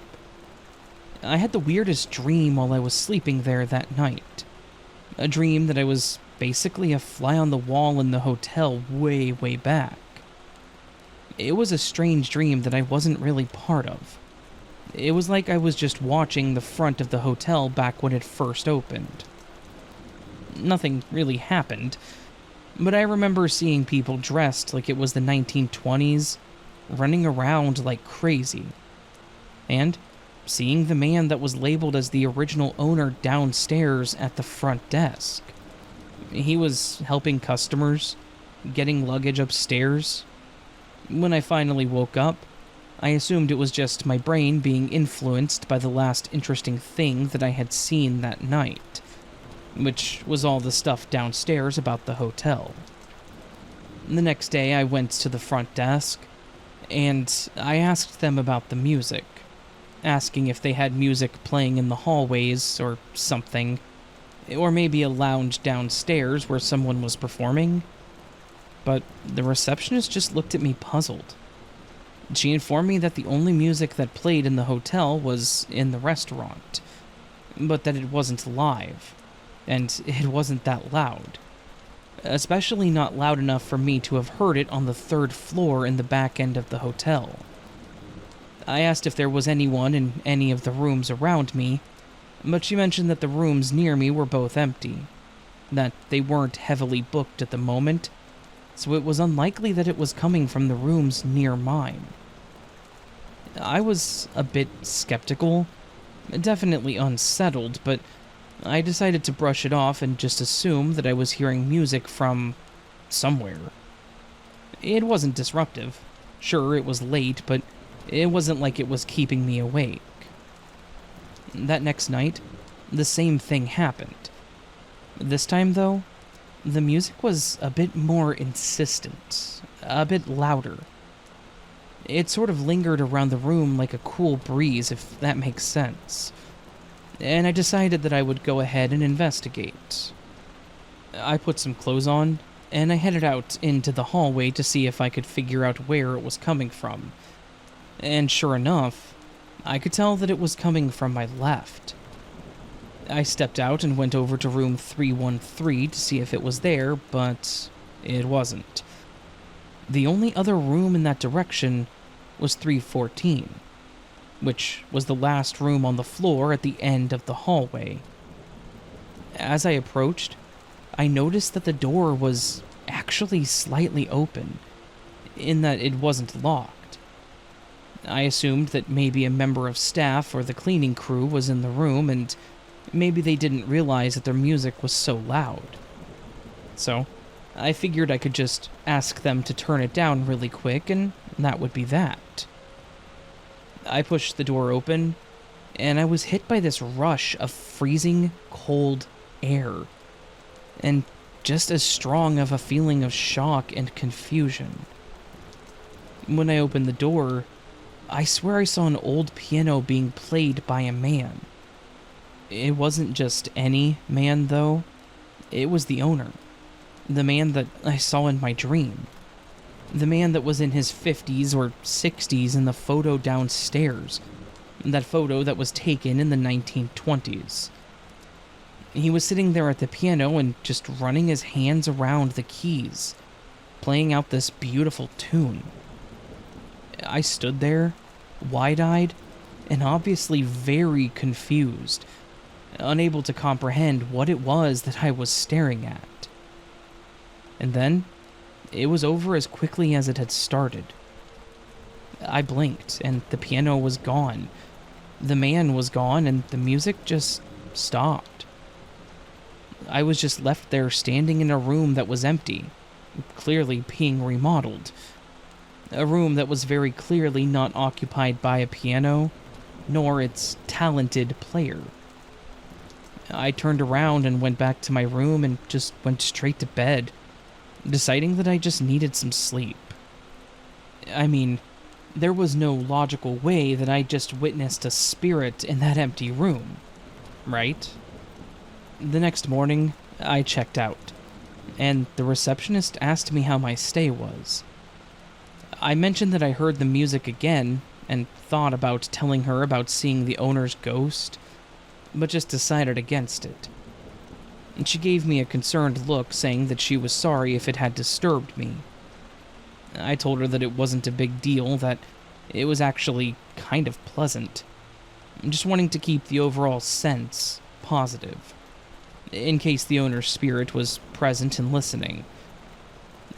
Speaker 1: I had the weirdest dream while I was sleeping there that night. A dream that I was basically a fly on the wall in the hotel way, way back. It was a strange dream that I wasn't really part of. It was like I was just watching the front of the hotel back when it first opened. Nothing really happened, but I remember seeing people dressed like it was the 1920s, running around like crazy. And seeing the man that was labeled as the original owner downstairs at the front desk. He was helping customers, getting luggage upstairs. When I finally woke up, I assumed it was just my brain being influenced by the last interesting thing that I had seen that night, which was all the stuff downstairs about the hotel. The next day, I went to the front desk, and I asked them about the music, asking if they had music playing in the hallways or something, or maybe a lounge downstairs where someone was performing. But the receptionist just looked at me puzzled. She informed me that the only music that played in the hotel was in the restaurant, but that it wasn't live, and it wasn't that loud. Especially not loud enough for me to have heard it on the 3rd floor in the back end of the hotel. I asked if there was anyone in any of the rooms around me, but she mentioned that the rooms near me were both empty, that they weren't heavily booked at the moment, so it was unlikely that it was coming from the rooms near mine. I was a bit skeptical, definitely unsettled, but I decided to brush it off and just assume that I was hearing music from somewhere. It wasn't disruptive. Sure, it was late, but it wasn't like it was keeping me awake. That next night, the same thing happened. This time, though, the music was a bit more insistent, a bit louder. It sort of lingered around the room like a cool breeze, if that makes sense. And I decided that I would go ahead and investigate. I put some clothes on, and I headed out into the hallway to see if I could figure out where it was coming from. And sure enough, I could tell that it was coming from my left. I stepped out and went over to room 313 to see if it was there, but it wasn't. The only other room in that direction was 314, which was the last room on the floor at the end of the hallway. As I approached, I noticed that the door was actually slightly open, in that it wasn't locked. I assumed that maybe a member of staff or the cleaning crew was in the room, and maybe they didn't realize that their music was so loud. So, I figured I could just ask them to turn it down really quick, and that would be that. I pushed the door open, and I was hit by this rush of freezing cold air, and just as strong of a feeling of shock and confusion. When I opened the door, I swear I saw an old piano being played by a man. It wasn't just any man, though. It was the owner. The man that I saw in my dream. The man that was in his 50s or 60s in the photo downstairs. That photo that was taken in the 1920s. He was sitting there at the piano and just running his hands around the keys, playing out this beautiful tune. I stood there, wide-eyed, and obviously very confused, unable to comprehend what it was that I was staring at. And then, it was over as quickly as it had started. I blinked, and the piano was gone. The man was gone, and the music just stopped. I was just left there standing in a room that was empty, clearly being remodeled. A room that was very clearly not occupied by a piano, nor its talented player. I turned around and went back to my room and just went straight to bed, deciding that I just needed some sleep. I mean, there was no logical way that I just witnessed a spirit in that empty room, right? The next morning, I checked out, and the receptionist asked me how my stay was. I mentioned that I heard the music again and thought about telling her about seeing the owner's ghost, but just decided against it. And she gave me a concerned look, saying that she was sorry if it had disturbed me. I told her that it wasn't a big deal, that it was actually kind of pleasant. Just wanting to keep the overall sense positive, in case the owner's spirit was present and listening.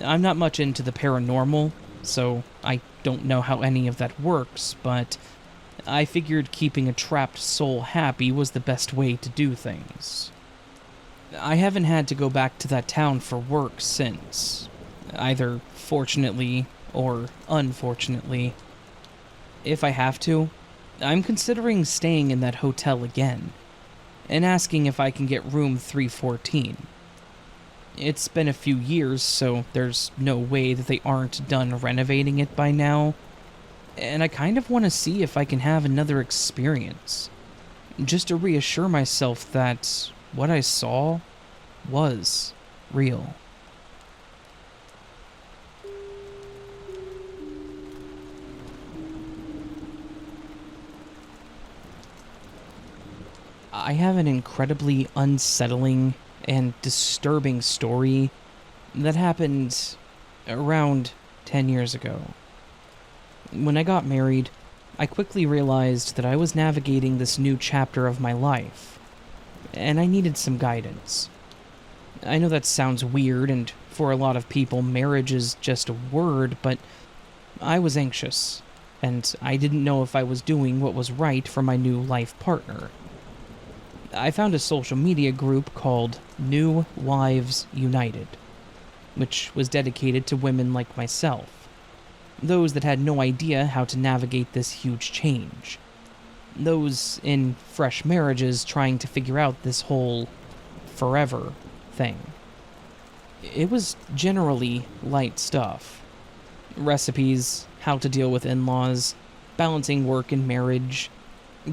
Speaker 1: I'm not much into the paranormal, so I don't know how any of that works, but I figured keeping a trapped soul happy was the best way to do things. I haven't had to go back to that town for work since, either fortunately or unfortunately. If I have to, I'm considering staying in that hotel again, and asking if I can get room 314. It's been a few years, so there's no way that they aren't done renovating it by now, and I kind of want to see if I can have another experience, just to reassure myself that what I saw was real. I have an incredibly unsettling and disturbing story that happened around 10 years ago. When I got married, I quickly realized that I was navigating this new chapter of my life, and I needed some guidance. I know that sounds weird, and for a lot of people, marriage is just a word, but I was anxious, and I didn't know if I was doing what was right for my new life partner. I found a social media group called New Wives United, which was dedicated to women like myself, those that had no idea how to navigate this huge change, those in fresh marriages trying to figure out this whole forever thing. It was generally light stuff. Recipes, how to deal with in-laws, balancing work and marriage,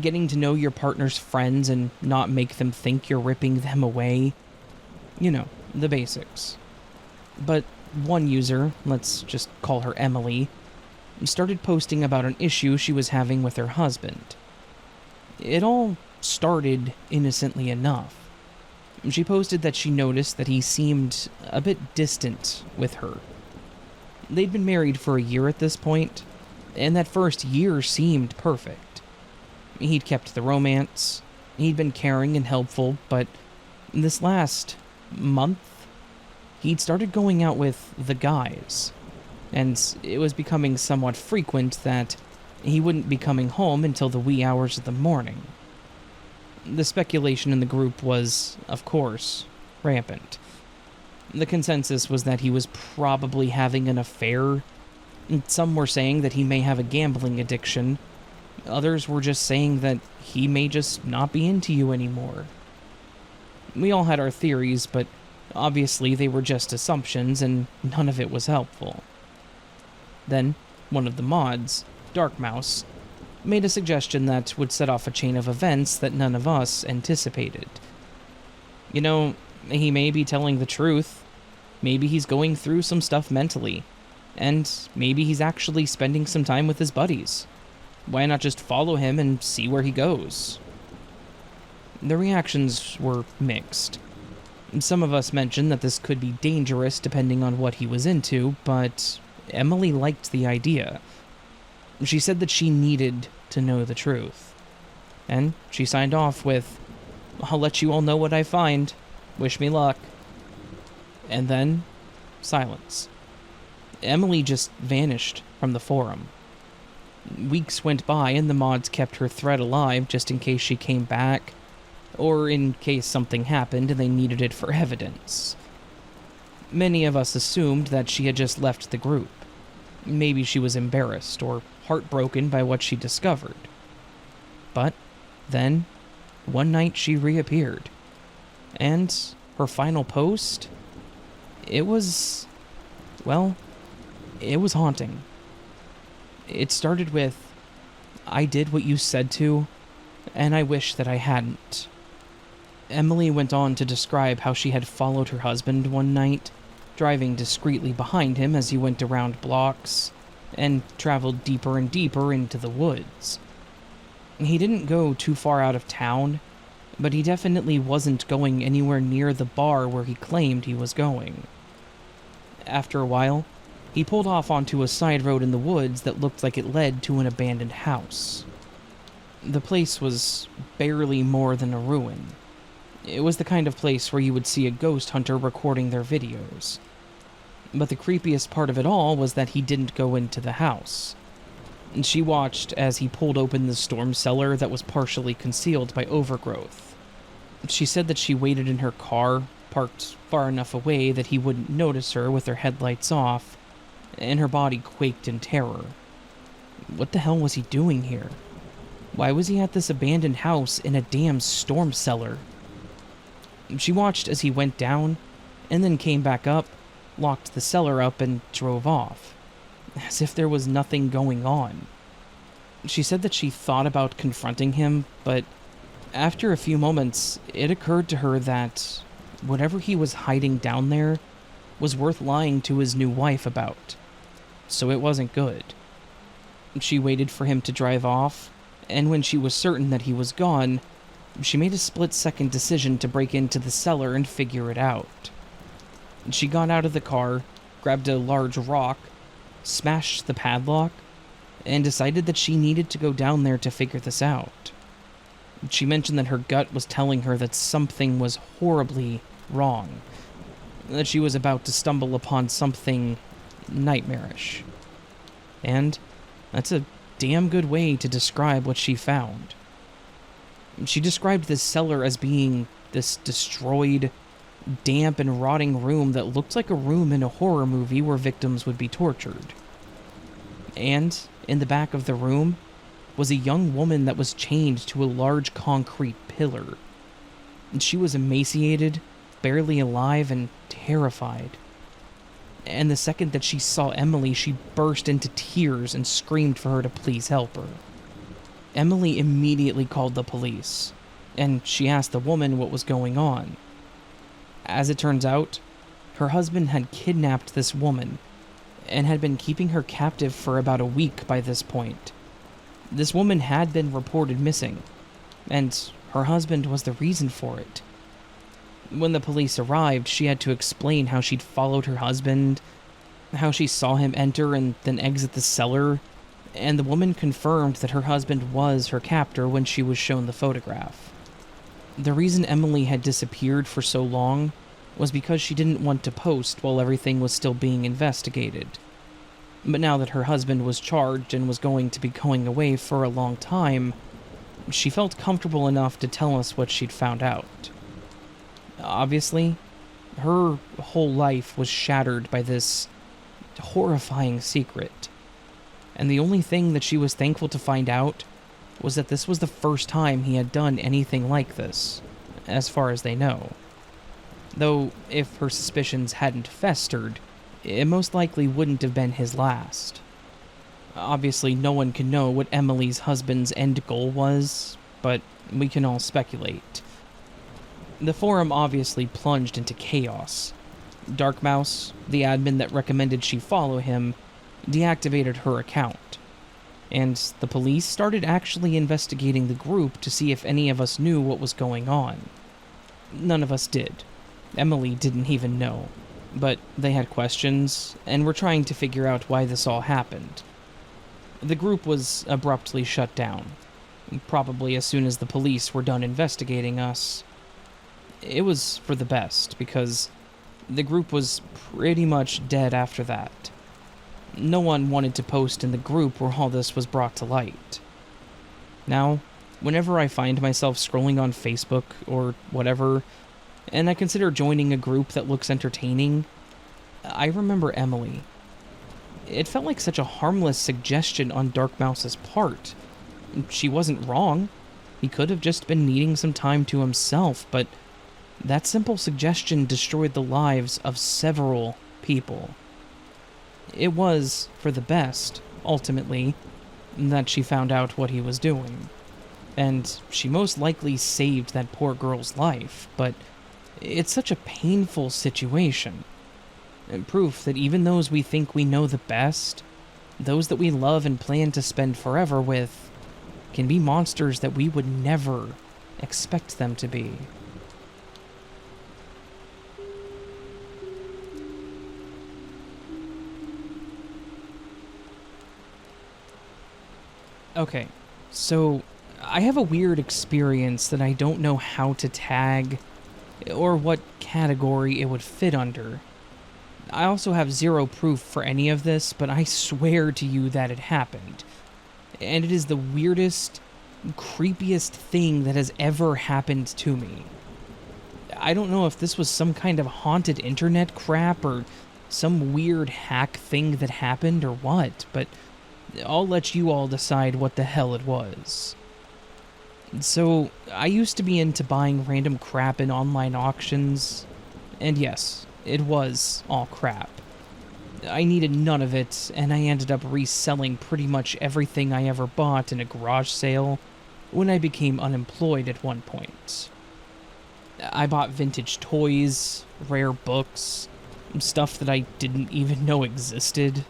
Speaker 1: getting to know your partner's friends and not make them think you're ripping them away. You know, the basics. But one user, let's just call her Emily, started posting about an issue she was having with her husband. It all started innocently enough. She posted that she noticed that he seemed a bit distant with her. They'd been married for a year at this point, and that first year seemed perfect. He'd kept the romance, he'd been caring and helpful, but this last month, he'd started going out with the guys, and it was becoming somewhat frequent that he wouldn't be coming home until the wee hours of the morning. The speculation in the group was, of course, rampant. The consensus was that he was probably having an affair. Some were saying that he may have a gambling addiction. Others were just saying that he may just not be into you anymore. We all had our theories, but obviously they were just assumptions and none of it was helpful. Then, one of the mods, Dark Mouse, made a suggestion that would set off a chain of events that none of us anticipated. You know, he may be telling the truth. maybe he's going through some stuff mentally, and maybe he's actually spending some time with his buddies. Why not just follow him and see where he goes? The reactions were mixed. Some of us mentioned that this could be dangerous depending on what he was into, but Emily liked the idea. She said that she needed to know the truth. And she signed off with, "I'll let you all know what I find. Wish me luck." And then, silence. Emily just vanished from the forum. Weeks went by and the mods kept her thread alive just in case she came back, or in case something happened and they needed it for evidence. Many of us assumed that she had just left the group. Maybe she was embarrassed or heartbroken by what she discovered. But then, one night she reappeared. And her final post? It was haunting. It started with, "I did what you said to, and I wish that I hadn't." Emily went on to describe how she had followed her husband one night, driving discreetly behind him as he went around blocks, and traveled deeper and deeper into the woods. He didn't go too far out of town, but he definitely wasn't going anywhere near the bar where he claimed he was going. After a while, he pulled off onto a side road in the woods that looked like it led to an abandoned house. The place was barely more than a ruin. It was the kind of place where you would see a ghost hunter recording their videos. But the creepiest part of it all was that he didn't go into the house. And she watched as he pulled open the storm cellar that was partially concealed by overgrowth. She said that she waited in her car, parked far enough away that he wouldn't notice her with her headlights off, and her body quaked in terror. What the hell was he doing here? Why was he at this abandoned house in a damn storm cellar? She watched as he went down, and then came back up, locked the cellar up, and drove off, as if there was nothing going on. She said that she thought about confronting him, but after a few moments, it occurred to her that whatever he was hiding down there was worth lying to his new wife about, so it wasn't good. She waited for him to drive off, and when she was certain that he was gone, she made a split-second decision to break into the cellar and figure it out. She got out of the car, grabbed a large rock, smashed the padlock, and decided that she needed to go down there to figure this out. She mentioned that her gut was telling her that something was horribly wrong, that she was about to stumble upon something nightmarish. And that's a damn good way to describe what she found. She described this cellar as being this destroyed, damp and rotting room that looked like a room in a horror movie where victims would be tortured. And in the back of the room was a young woman that was chained to a large concrete pillar. She was emaciated, barely alive, and terrified. And the second that she saw Emily, she burst into tears and screamed for her to please help her. Emily immediately called the police, and she asked the woman what was going on. As it turns out, her husband had kidnapped this woman, and had been keeping her captive for about a week by this point. This woman had been reported missing, and her husband was the reason for it. When the police arrived, she had to explain how she'd followed her husband, how she saw him enter and then exit the cellar, and the woman confirmed that her husband was her captor when she was shown the photograph. The reason Emily had disappeared for so long was because she didn't want to post while everything was still being investigated. But now that her husband was charged and was going to be going away for a long time, she felt comfortable enough to tell us what she'd found out. Obviously, her whole life was shattered by this horrifying secret. And the only thing that she was thankful to find out was that this was the first time he had done anything like this, as far as they know. Though, if her suspicions hadn't festered, it most likely wouldn't have been his last. Obviously, no one can know what Emily's husband's end goal was, but we can all speculate. The forum obviously plunged into chaos. Dark Mouse, the admin that recommended she follow him, deactivated her account. And the police started actually investigating the group to see if any of us knew what was going on. None of us did. Emily didn't even know. But they had questions, and were trying to figure out why this all happened. The group was abruptly shut down, probably as soon as the police were done investigating us. It was for the best, because the group was pretty much dead after that. No one wanted to post in the group where all this was brought to light. Now, whenever I find myself scrolling on Facebook or whatever, and I consider joining a group that looks entertaining, I remember Emily. It felt like such a harmless suggestion on Dark Mouse's part. She wasn't wrong. He could have just been needing some time to himself, but that simple suggestion destroyed the lives of several people. It was for the best, ultimately, that she found out what he was doing. And she most likely saved that poor girl's life, but it's such a painful situation. And proof that even those we think we know the best, those that we love and plan to spend forever with, can be monsters that we would never expect them to be. Okay, so I have a weird experience that I don't know how to tag or what category it would fit under. I also have zero proof for any of this, but I swear to you that it happened. And it is the weirdest, creepiest thing that has ever happened to me. I don't know if this was some kind of haunted internet crap or some weird hack thing that happened or what, but I'll let you all decide what the hell it was. So, I used to be into buying random crap in online auctions, and yes, it was all crap. I needed none of it, and I ended up reselling pretty much everything I ever bought in a garage sale when I became unemployed at one point. I bought vintage toys, rare books, stuff that I didn't even know existed.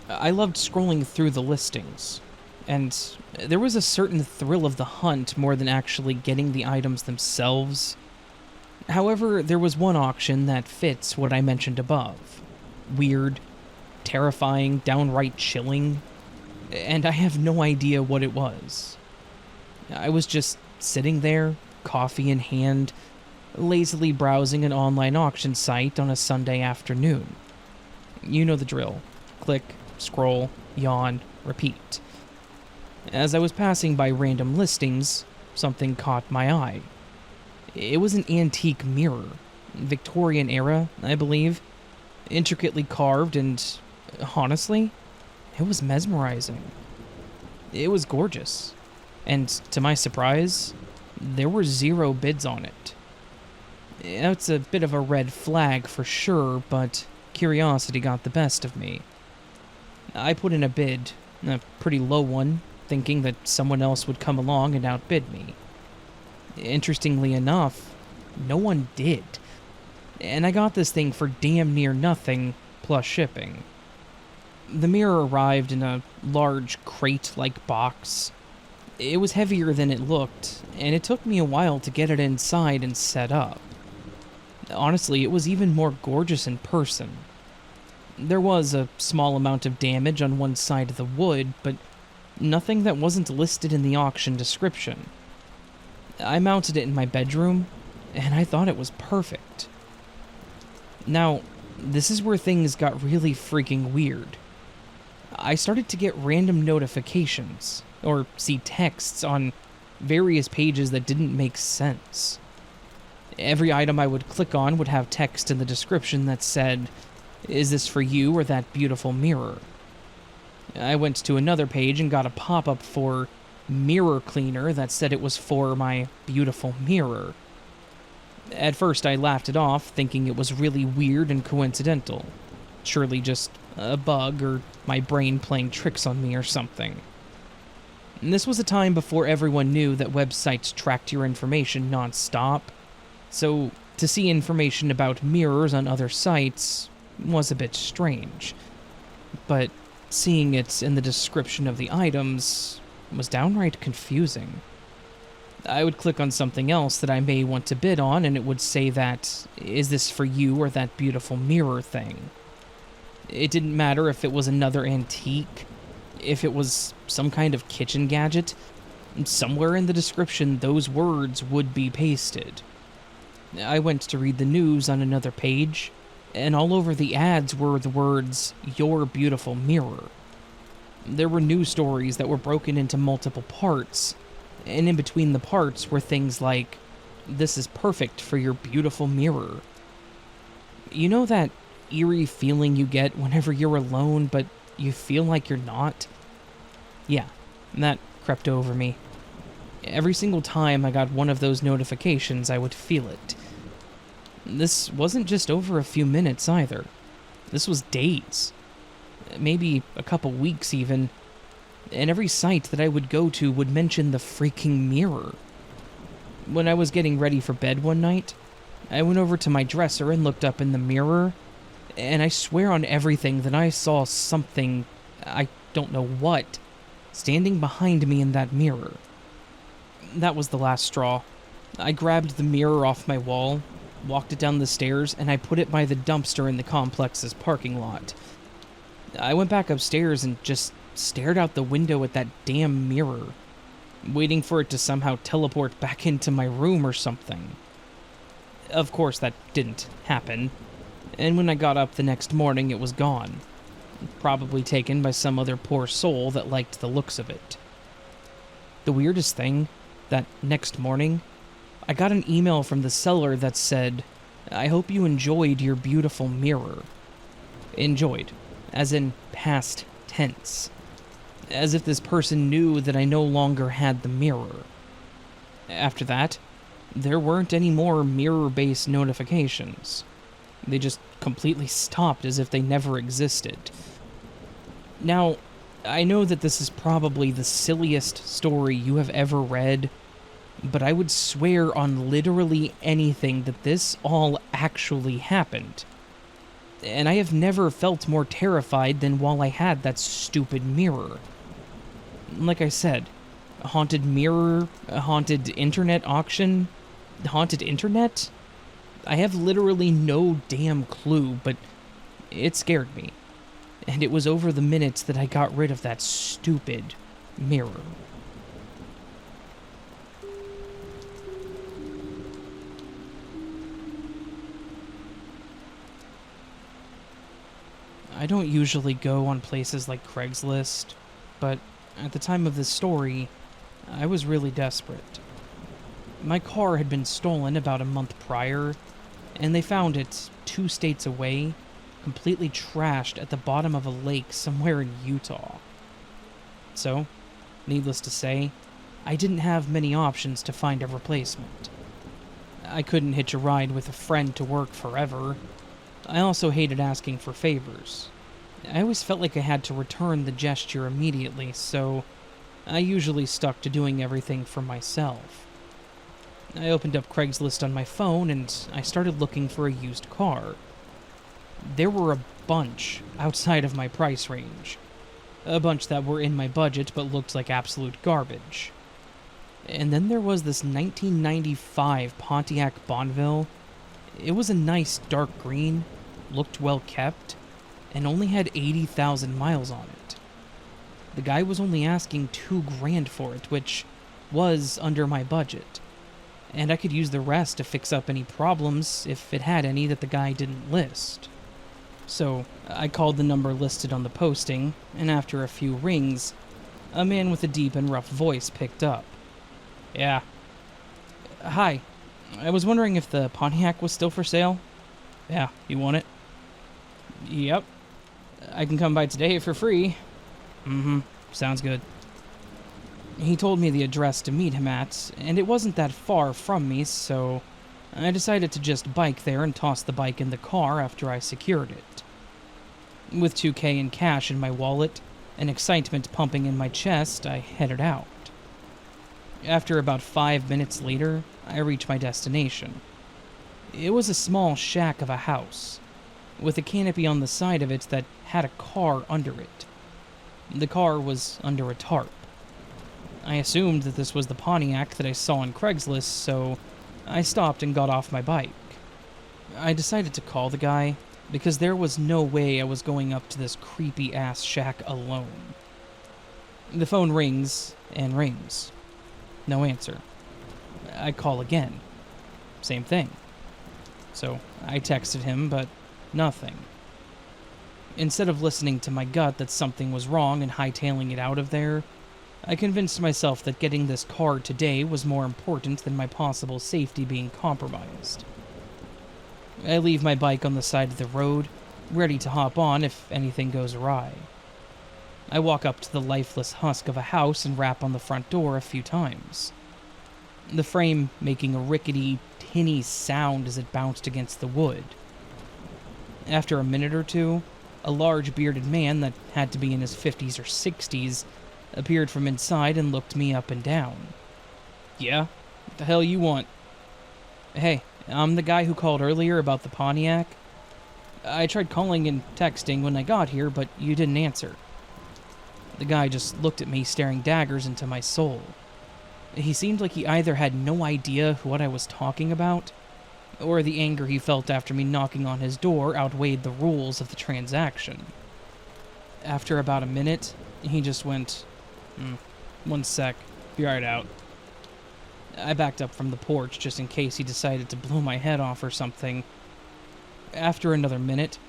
Speaker 1: I loved scrolling through the listings, and there was a certain thrill of the hunt more than actually getting the items themselves. However, there was one auction that fits what I mentioned above. Weird, terrifying, downright chilling, and I have no idea what it was. I was just sitting there, coffee in hand, lazily browsing an online auction site on a Sunday afternoon. You know the drill. Click, scroll, yawn, repeat. As I was passing by random listings, something caught my eye. It was an antique mirror, Victorian era, I believe, intricately carved, and honestly, it was mesmerizing. It was gorgeous, and to my surprise, there were 0 bids on it. It's a bit of a red flag for sure, but curiosity got the best of me. I put in a bid, a pretty low one, thinking that someone else would come along and outbid me. Interestingly enough, no one did, and I got this thing for damn near nothing, plus shipping. The mirror arrived in a large crate-like box. It was heavier than it looked, and it took me a while to get it inside and set up. Honestly, it was even more gorgeous in person. There was a small amount of damage on one side of the wood, but nothing that wasn't listed in the auction description. I mounted it in my bedroom, and I thought it was perfect. Now, this is where things got really freaking weird. I started to get random notifications, or see texts on various pages that didn't make sense. Every item I would click on would have text in the description that said, "Is this for you or that beautiful mirror?" I went to another page and got a pop-up for mirror cleaner that said it was for my beautiful mirror. At first I laughed it off, thinking it was really weird and coincidental. Surely just a bug or my brain playing tricks on me or something. And this was a time before everyone knew that websites tracked your information non-stop, so To see information about mirrors on other sites was a bit strange, but seeing it in the description of the items was downright confusing. I would click on something else that I may want to bid on, and it would say that, is this for you or that beautiful mirror thing? It didn't matter if it was another antique, if it was some kind of kitchen gadget. Somewhere in the description, those words would be pasted. I went to read the news on another page, and all over the ads were the words, "Your beautiful mirror." There were news stories that were broken into multiple parts, and in between the parts were things like, "This is perfect for your beautiful mirror." You know that eerie feeling you get whenever you're alone, but you feel like you're not? Yeah, that crept over me. Every single time I got one of those notifications, I would feel it. This wasn't just over a few minutes either. This was days. Maybe a couple weeks even. And every site that I would go to would mention the freaking mirror. When I was getting ready for bed one night, I went over to my dresser and looked up in the mirror, and I swear on everything that I saw something, I don't know what, standing behind me in that mirror. That was the last straw. I grabbed the mirror off my wall, walked it down the stairs, and I put it by the dumpster in the complex's parking lot. I went back upstairs and just stared out the window at that damn mirror, waiting for it to somehow teleport back into my room or something. Of course, that didn't happen, and when I got up the next morning, it was gone. Probably taken by some other poor soul that liked the looks of it. The weirdest thing, that next morning, I got an email from the seller that said, "I hope you enjoyed your beautiful mirror." Enjoyed, as in past tense. As if this person knew that I no longer had the mirror. After that, there weren't any more mirror-based notifications. They just completely stopped as if they never existed. Now, I know that this is probably the silliest story you have ever read, but I would swear on literally anything that this all actually happened. And I have never felt more terrified than while I had that stupid mirror. Like I said, a haunted mirror, a haunted internet auction, haunted internet? I have literally no damn clue, but it scared me. And it was over the minutes that I got rid of that stupid mirror. I don't usually go on places like Craigslist, but at the time of this story, I was really desperate. My car had been stolen about a month prior, and they found it 2 states away, completely trashed at the bottom of a lake somewhere in Utah. So, needless to say, I didn't have many options to find a replacement. I couldn't hitch a ride with a friend to work forever. I also hated asking for favors. I always felt like I had to return the gesture immediately, so I usually stuck to doing everything for myself. I opened up Craigslist on my phone and I started looking for a used car. There were a bunch outside of my price range. A bunch that were in my budget but looked like absolute garbage. And then there was this 1995 Pontiac Bonneville. It was a nice dark green, looked well kept, and only had 80,000 miles on it. The guy was only asking $2,000 for it, which was under my budget. And I could use the rest to fix up any problems, if it had any, that the guy didn't list. So, I called the number listed on the posting, and after a few rings, a man with a deep and rough voice picked up. "Yeah. Hi. I was wondering if the Pontiac was still for sale." "Yeah, you want it?" "Yep. I can come by today for free." "Mm-hmm. Sounds good." He told me the address to meet him at, and it wasn't that far from me, so I decided to just bike there and toss the bike in the car after I secured it. With $2,000 in cash in my wallet and excitement pumping in my chest, I headed out. After about 5 minutes later, I reached my destination. It was a small shack of a house, with a canopy on the side of it that had a car under it. The car was under a tarp. I assumed that this was the Pontiac that I saw on Craigslist, so I stopped and got off my bike. I decided to call the guy, because there was no way I was going up to this creepy-ass shack alone. The phone rings and rings. No answer. I call again. Same thing. So I texted him, but nothing. Instead of listening to my gut that something was wrong and hightailing it out of there, I convinced myself that getting this car today was more important than my possible safety being compromised. I leave my bike on the side of the road, ready to hop on if anything goes awry. I walk up to the lifeless husk of a house and rap on the front door a few times, the frame making a rickety, tinny sound as it bounced against the wood. After a minute or two, a large bearded man that had to be in his 50s or 60s appeared from inside and looked me up and down. "Yeah? What the hell you want?" "Hey, I'm the guy who called earlier about the Pontiac. I tried calling and texting when I got here, but you didn't answer." The guy just looked at me, staring daggers into my soul. He seemed like he either had no idea what I was talking about, or the anger he felt after me knocking on his door outweighed the rules of the transaction. After about a minute, he just went, "One sec, be right out." I backed up from the porch just in case he decided to blow my head off or something. After another minute,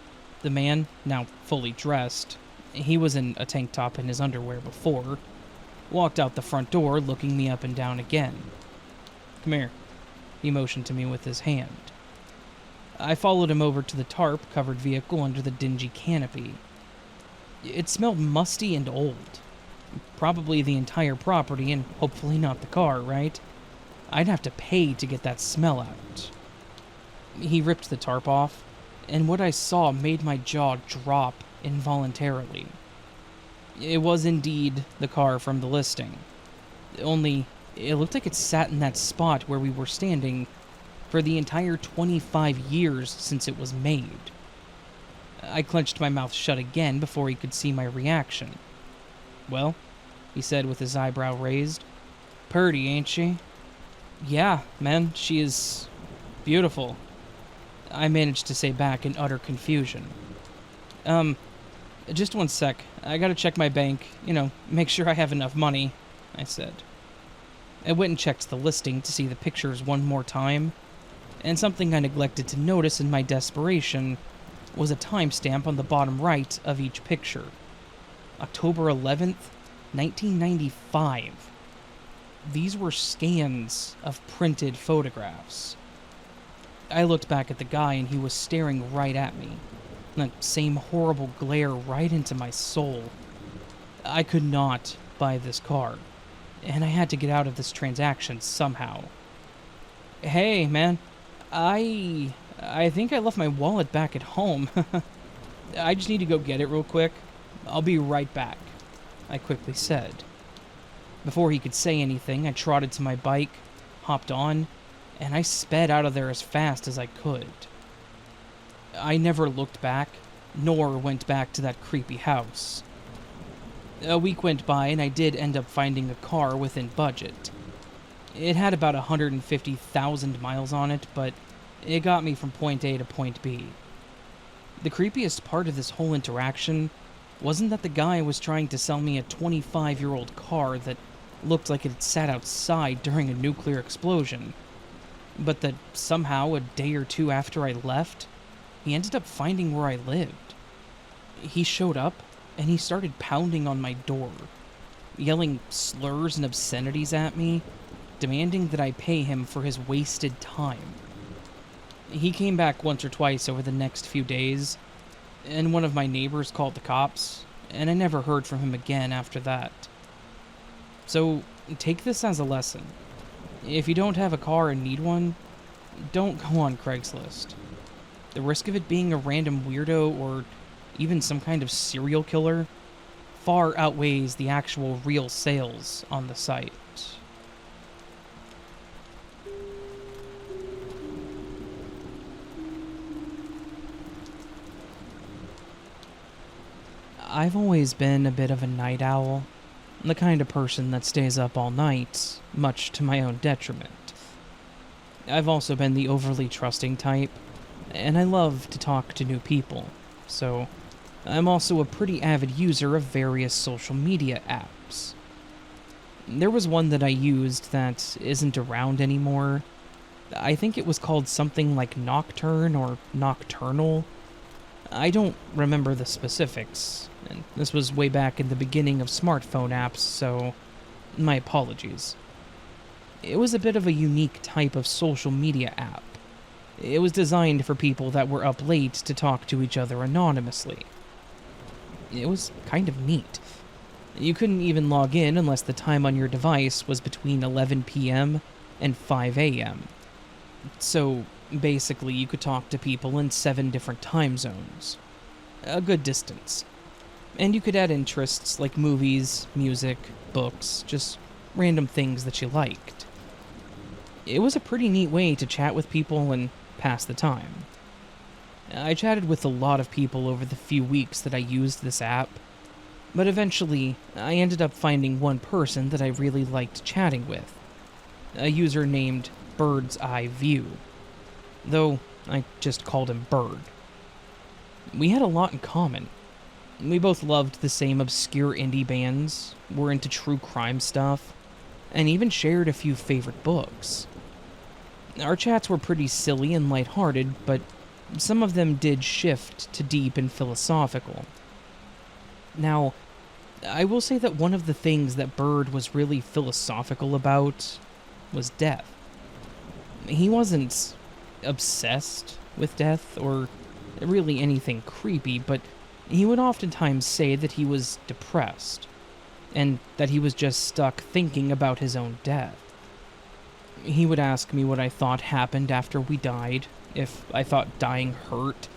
Speaker 1: the man, now fully dressed, he was in a tank top and his underwear before, walked out the front door looking me up and down again. "Come here." He motioned to me with his hand. I followed him over to the tarp-covered vehicle under the dingy canopy. It smelled musty and old. Probably the entire property and hopefully not the car, right? I'd have to pay to get that smell out. He ripped the tarp off, and what I saw made my jaw drop involuntarily. It was indeed the car from the listing. Only, it looked like it sat in that spot where we were standing for the entire 25 years since it was made. I clenched my mouth shut again before he could see my reaction. "Well," he said with his eyebrow raised. "Purty, ain't she?" "Yeah, man, she is beautiful," I managed to say back in utter confusion. Just one sec. I gotta check my bank, make sure I have enough money," I said. I went and checked the listing to see the pictures one more time, and something I neglected to notice in my desperation was a timestamp on the bottom right of each picture. October 11th, 1995. These were scans of printed photographs. I looked back at the guy and he was staring right at me. That same horrible glare right into my soul. I could not buy this car, and I had to get out of this transaction somehow. "Hey, man, I think I left my wallet back at home. I just need to go get it real quick. I'll be right back," I quickly said. Before he could say anything, I trotted to my bike, hopped on, and I sped out of there as fast as I could. I never looked back, nor went back to that creepy house. A week went by and I did end up finding a car within budget. It had about 150,000 miles on it, but it got me from point A to point B. The creepiest part of this whole interaction wasn't that the guy was trying to sell me a 25-year-old car that looked like it had sat outside during a nuclear explosion, but that somehow a day or two after I left, he ended up finding where I lived. He showed up, and he started pounding on my door, yelling slurs and obscenities at me, demanding that I pay him for his wasted time. He came back once or twice over the next few days, and one of my neighbors called the cops, and I never heard from him again after that. So, take this as a lesson. If you don't have a car and need one, don't go on Craigslist. The risk of it being a random weirdo or even some kind of serial killer far outweighs the actual real sales on the site. I've always been a bit of a night owl, the kind of person that stays up all night, much to my own detriment. I've also been the overly trusting type, and I love to talk to new people, so I'm also a pretty avid user of various social media apps. There was one that I used that isn't around anymore. I think it was called something like Nocturne or Nocturnal. I don't remember the specifics, and this was way back in the beginning of smartphone apps, so my apologies. It was a bit of a unique type of social media app. It was designed for people that were up late to talk to each other anonymously. It was kind of neat. You couldn't even log in unless the time on your device was between 11 p.m. and 5 a.m. So, basically, you could talk to people in 7 different time zones. A good distance. And you could add interests like movies, music, books, just random things that you liked. It was a pretty neat way to chat with people and pass the time. I chatted with a lot of people over the few weeks that I used this app, but eventually I ended up finding one person that I really liked chatting with, a user named Bird's Eye View, though I just called him Bird. We had a lot in common. We both loved the same obscure indie bands, were into true crime stuff, and even shared a few favorite books. Our chats were pretty silly and lighthearted, but some of them did shift to deep and philosophical. Now, I will say that one of the things that Bird was really philosophical about was death. He wasn't obsessed with death or really anything creepy, but he would oftentimes say that he was depressed, and that he was just stuck thinking about his own death. He would ask me what I thought happened after we died, if I thought dying hurt,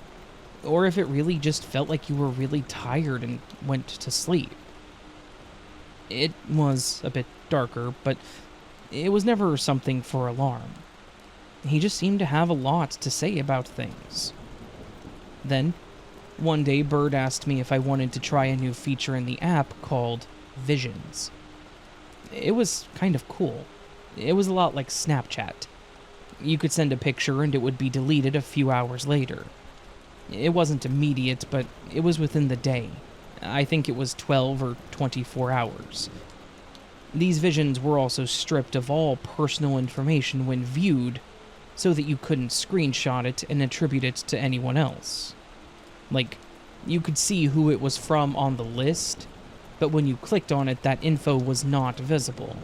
Speaker 1: or if it really just felt like you were really tired and went to sleep. It was a bit darker, but it was never something for alarm. He just seemed to have a lot to say about things. Then, one day Bird asked me if I wanted to try a new feature in the app called Visions. It was kind of cool. It was a lot like Snapchat. You could send a picture and it would be deleted a few hours later. It wasn't immediate, but it was within the day. I think it was 12 or 24 hours. These visions were also stripped of all personal information when viewed, so that you couldn't screenshot it and attribute it to anyone else. Like, you could see who it was from on the list, but when you clicked on it, that info was not visible.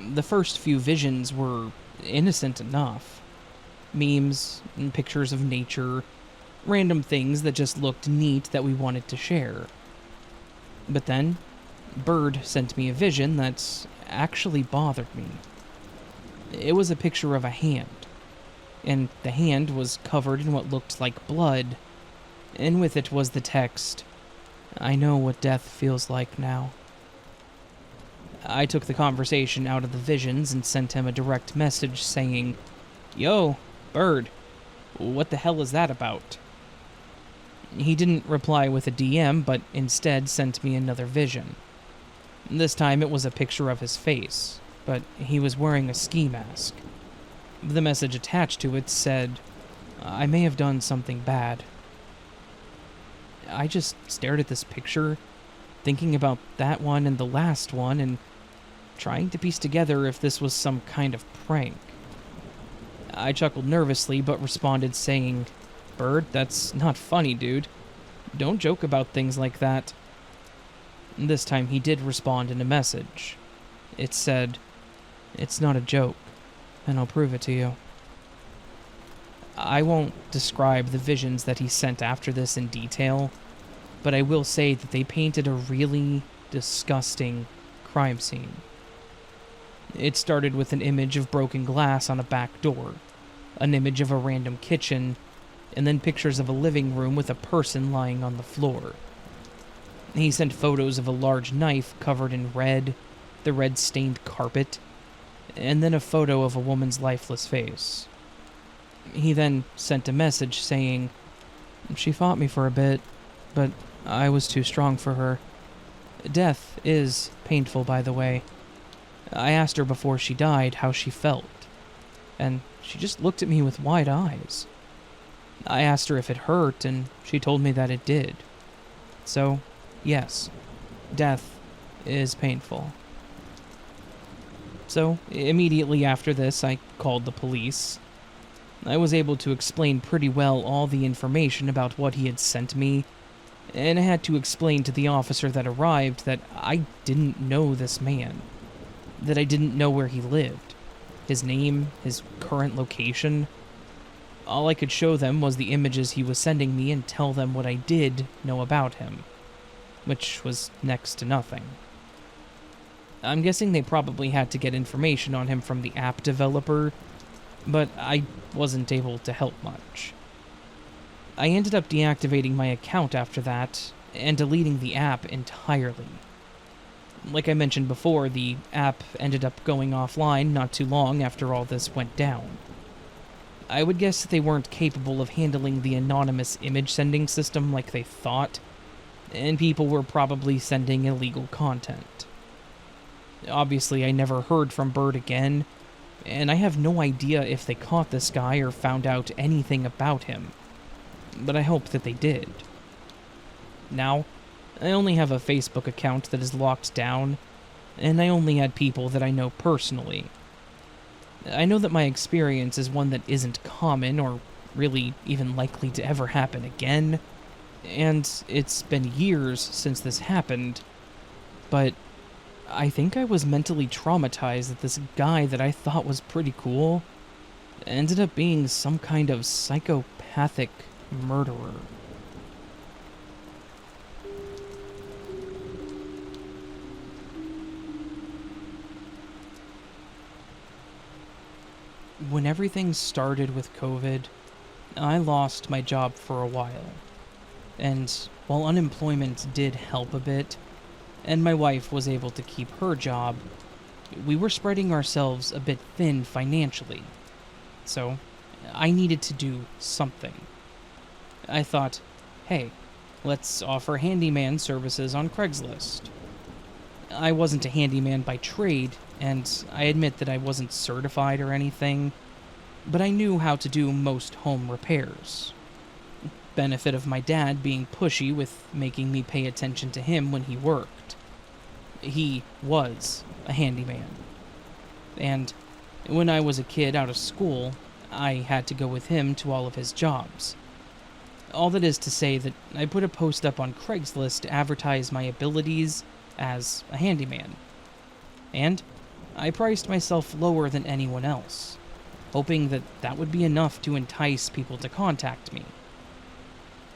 Speaker 1: The first few visions were innocent enough. Memes and pictures of nature, random things that just looked neat that we wanted to share. But then, Bird sent me a vision that actually bothered me. It was a picture of a hand, and the hand was covered in what looked like blood, and with it was the text, "I know what death feels like now." I took the conversation out of the visions and sent him a direct message saying, "Yo, Bird, what the hell is that about?" He didn't reply with a DM, but instead sent me another vision. This time it was a picture of his face, but he was wearing a ski mask. The message attached to it said, "I may have done something bad." I just stared at this picture, thinking about that one and the last one, and trying to piece together if this was some kind of prank. I chuckled nervously, but responded saying, "Bird, that's not funny, dude. Don't joke about things like that." This time he did respond in a message. It said, "It's not a joke, and I'll prove it to you." I won't describe the visions that he sent after this in detail, but I will say that they painted a really disgusting crime scene. It started with an image of broken glass on a back door, an image of a random kitchen, and then pictures of a living room with a person lying on the floor. He sent photos of a large knife covered in red, the red-stained carpet, and then a photo of a woman's lifeless face. He then sent a message saying, "She fought me for a bit, but I was too strong for her. Death is painful, by the way. I asked her before she died how she felt, and she just looked at me with wide eyes. I asked her if it hurt, and she told me that it did. So, yes, death is painful. So, immediately after this, I called the police. I was able to explain pretty well all the information about what he had sent me, and I had to explain to the officer that arrived that I didn't know this man, that I didn't know where he lived, his name, his current location. All I could show them was the images he was sending me and tell them what I did know about him, which was next to nothing. I'm guessing they probably had to get information on him from the app developer, but I wasn't able to help much. I ended up deactivating my account after that, and deleting the app entirely. Like I mentioned before, the app ended up going offline not too long after all this went down. I would guess that they weren't capable of handling the anonymous image sending system like they thought, and people were probably sending illegal content. Obviously, I never heard from Bird again, and I have no idea if they caught this guy or found out anything about him, but I hope that they did. Now, I only have a Facebook account that is locked down, and I only add people that I know personally. I know that my experience is one that isn't common or really even likely to ever happen again, and it's been years since this happened, but I think I was mentally traumatized that this guy that I thought was pretty cool ended up being some kind of psychopathic murderer. When everything started with COVID, I lost my job for a while. And while unemployment did help a bit, and my wife was able to keep her job, we were spreading ourselves a bit thin financially. So, I needed to do something. I thought, hey, let's offer handyman services on Craigslist. I wasn't a handyman by trade, and I admit that I wasn't certified or anything, but I knew how to do most home repairs. Benefit of my dad being pushy with making me pay attention to him when he worked. He was a handyman. And when I was a kid out of school, I had to go with him to all of his jobs. All that is to say that I put a post up on Craigslist to advertise my abilities as a handyman. And I priced myself lower than anyone else, hoping that that would be enough to entice people to contact me.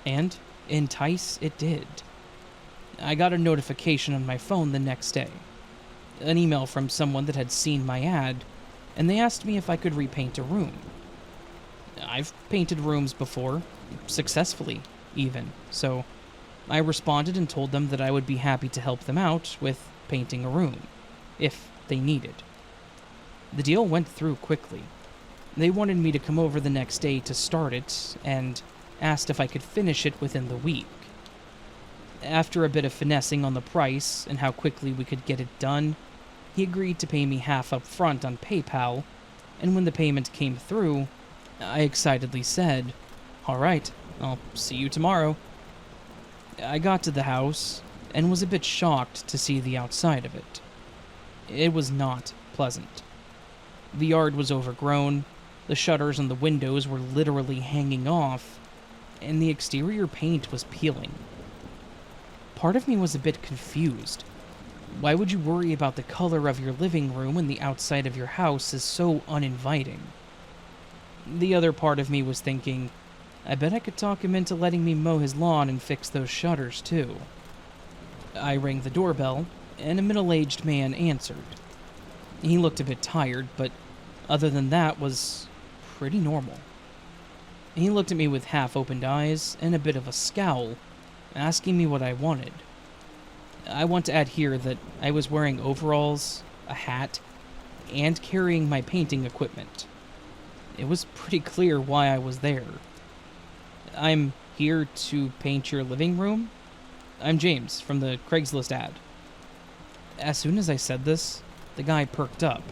Speaker 1: And entice it did. I got a notification on my phone the next day. An email from someone that had seen my ad, and they asked me if I could repaint a room. I've painted rooms before, successfully, even, so I responded and told them that I would be happy to help them out with painting a room, if they needed. The deal went through quickly. They wanted me to come over the next day to start it, and asked if I could finish it within the week. After a bit of finessing on the price and how quickly we could get it done, he agreed to pay me half up front on PayPal, and when the payment came through, I excitedly said, "All right, I'll see you tomorrow." I got to the house and was a bit shocked to see the outside of it. It was not pleasant. The yard was overgrown, the shutters on the windows were literally hanging off, and the exterior paint was peeling. Part of me was a bit confused. Why would you worry about the color of your living room when the outside of your house is so uninviting? The other part of me was thinking, I bet I could talk him into letting me mow his lawn and fix those shutters too. I rang the doorbell, and a middle-aged man answered. He looked a bit tired, but other than that was pretty normal. He looked at me with half-opened eyes and a bit of a scowl, asking me what I wanted. I want to add here that I was wearing overalls, a hat, and carrying my painting equipment. It was pretty clear why I was there. "I'm here to paint your living room?" I'm James from the Craigslist ad. As soon as I said this, the guy perked up.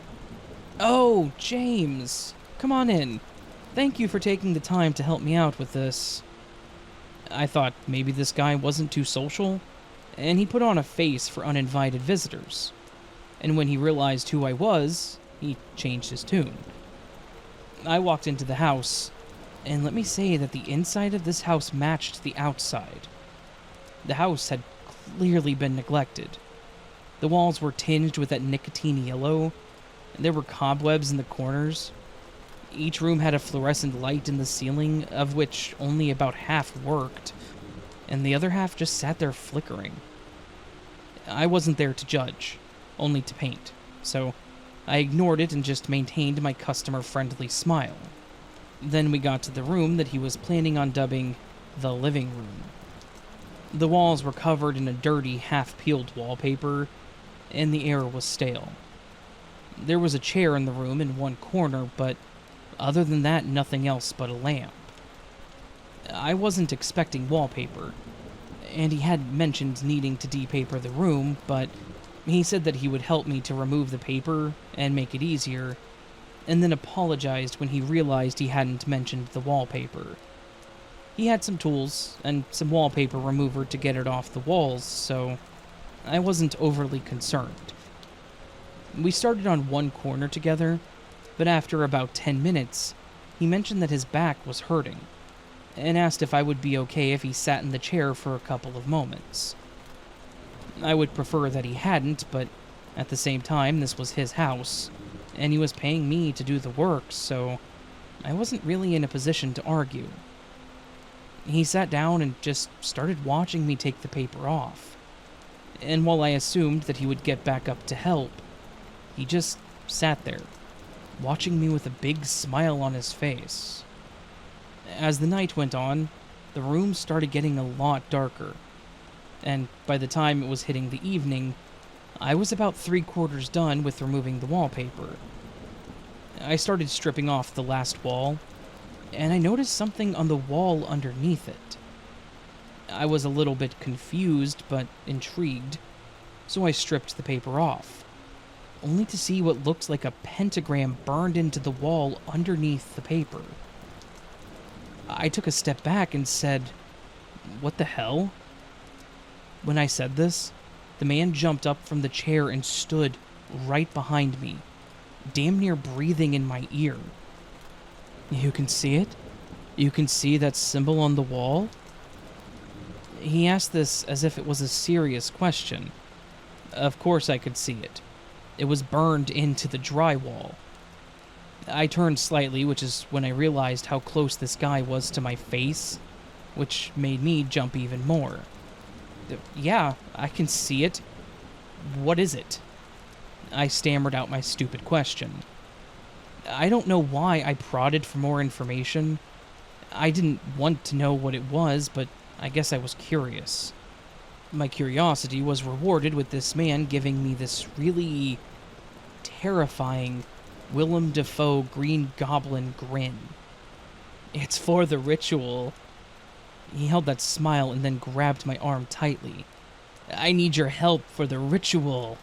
Speaker 1: Oh, James! Come on in. Thank you for taking the time to help me out with this. I thought maybe this guy wasn't too social, and he put on a face for uninvited visitors. And when he realized who I was, he changed his tune. I walked into the house, and let me say that the inside of this house matched the outside. The house had clearly been neglected. The walls were tinged with that nicotine yellow, and there were cobwebs in the corners. Each room had a fluorescent light in the ceiling, of which only about half worked, and the other half just sat there flickering. I wasn't there to judge, only to paint, so I ignored it and just maintained my customer-friendly smile. Then we got to the room that he was planning on dubbing the living room. The walls were covered in a dirty, half-peeled wallpaper, and the air was stale. There was a chair in the room in one corner, but other than that, nothing else but a lamp. I wasn't expecting wallpaper, and he had mentioned needing to depaper the room, but he said that he would help me to remove the paper and make it easier, and then apologized when he realized he hadn't mentioned the wallpaper. He had some tools and some wallpaper remover to get it off the walls, so I wasn't overly concerned. We started on one corner together, but after about 10 minutes, he mentioned that his back was hurting, and asked if I would be okay if he sat in the chair for a couple of moments. I would prefer that he hadn't, but at the same time, this was his house, and he was paying me to do the work, so I wasn't really in a position to argue. He sat down and just started watching me take the paper off. And while I assumed that he would get back up to help, he just sat there, watching me with a big smile on his face. As the night went on, the room started getting a lot darker, and by the time it was hitting the evening, I was about 3/4 done with removing the wallpaper. I started stripping off the last wall, and I noticed something on the wall underneath it. I was a little bit confused, but intrigued, so I stripped the paper off, only to see what looked like a pentagram burned into the wall underneath the paper. I took a step back and said, "What the hell?" When I said this, the man jumped up from the chair and stood right behind me, damn near breathing in my ear. "You can see it? You can see that symbol on the wall?" He asked this as if it was a serious question. Of course I could see it. It was burned into the drywall. I turned slightly, which is when I realized how close this guy was to my face, which made me jump even more. "Yeah, I can see it. What is it?" I stammered out my stupid question. I don't know why I prodded for more information. I didn't want to know what it was, but I guess I was curious. My curiosity was rewarded with this man giving me this really terrifying Willem Dafoe Green Goblin grin. "It's for the ritual." He held that smile and then grabbed my arm tightly. "I need your help for the ritual."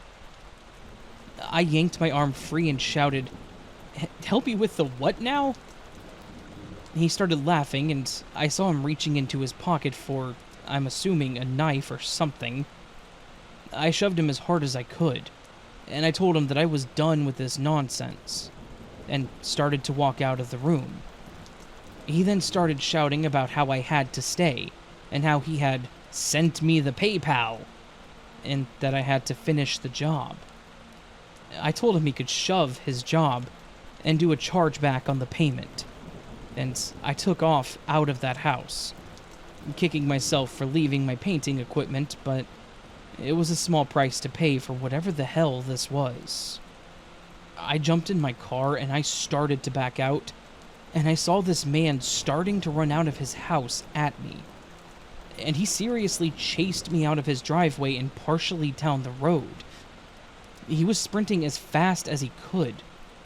Speaker 1: I yanked my arm free and shouted, "Help you with the what now?" He started laughing, and I saw him reaching into his pocket for, I'm assuming, a knife or something. I shoved him as hard as I could, and I told him that I was done with this nonsense, and started to walk out of the room. He then started shouting about how I had to stay, and how he had sent me the PayPal, and that I had to finish the job. I told him he could shove his job and do a chargeback on the payment, and I took off out of that house, kicking myself for leaving my painting equipment, but it was a small price to pay for whatever the hell this was. I jumped in my car and I started to back out, and I saw this man starting to run out of his house at me. And he seriously chased me out of his driveway and partially down the road. He was sprinting as fast as he could,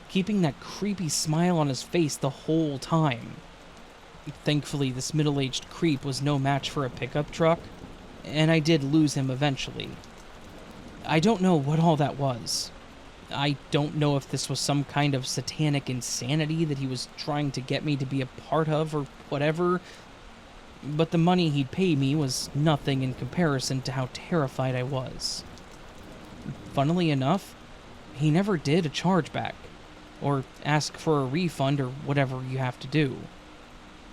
Speaker 1: keeping that creepy smile on his face the whole time. Thankfully, this middle-aged creep was no match for a pickup truck, and I did lose him eventually. I don't know what all that was. I don't know if this was some kind of satanic insanity that he was trying to get me to be a part of or whatever, but the money he'd pay me was nothing in comparison to how terrified I was. Funnily enough, he never did a chargeback, or ask for a refund or whatever you have to do.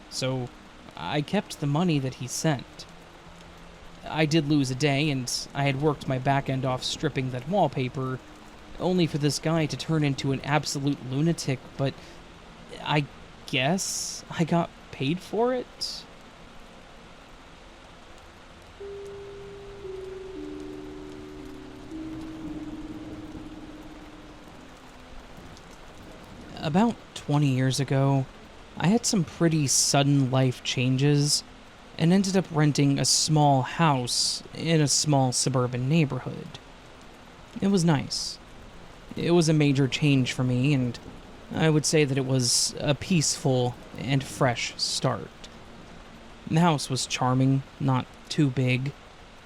Speaker 1: So, I kept the money that he sent. I did lose a day, and I had worked my back end off stripping that wallpaper, only for this guy to turn into an absolute lunatic, but I guess I got paid for it? About 20 years ago, I had some pretty sudden life changes and ended up renting a small house in a small suburban neighborhood. It was nice. It was a major change for me, and I would say that it was a peaceful and fresh start. The house was charming, not too big,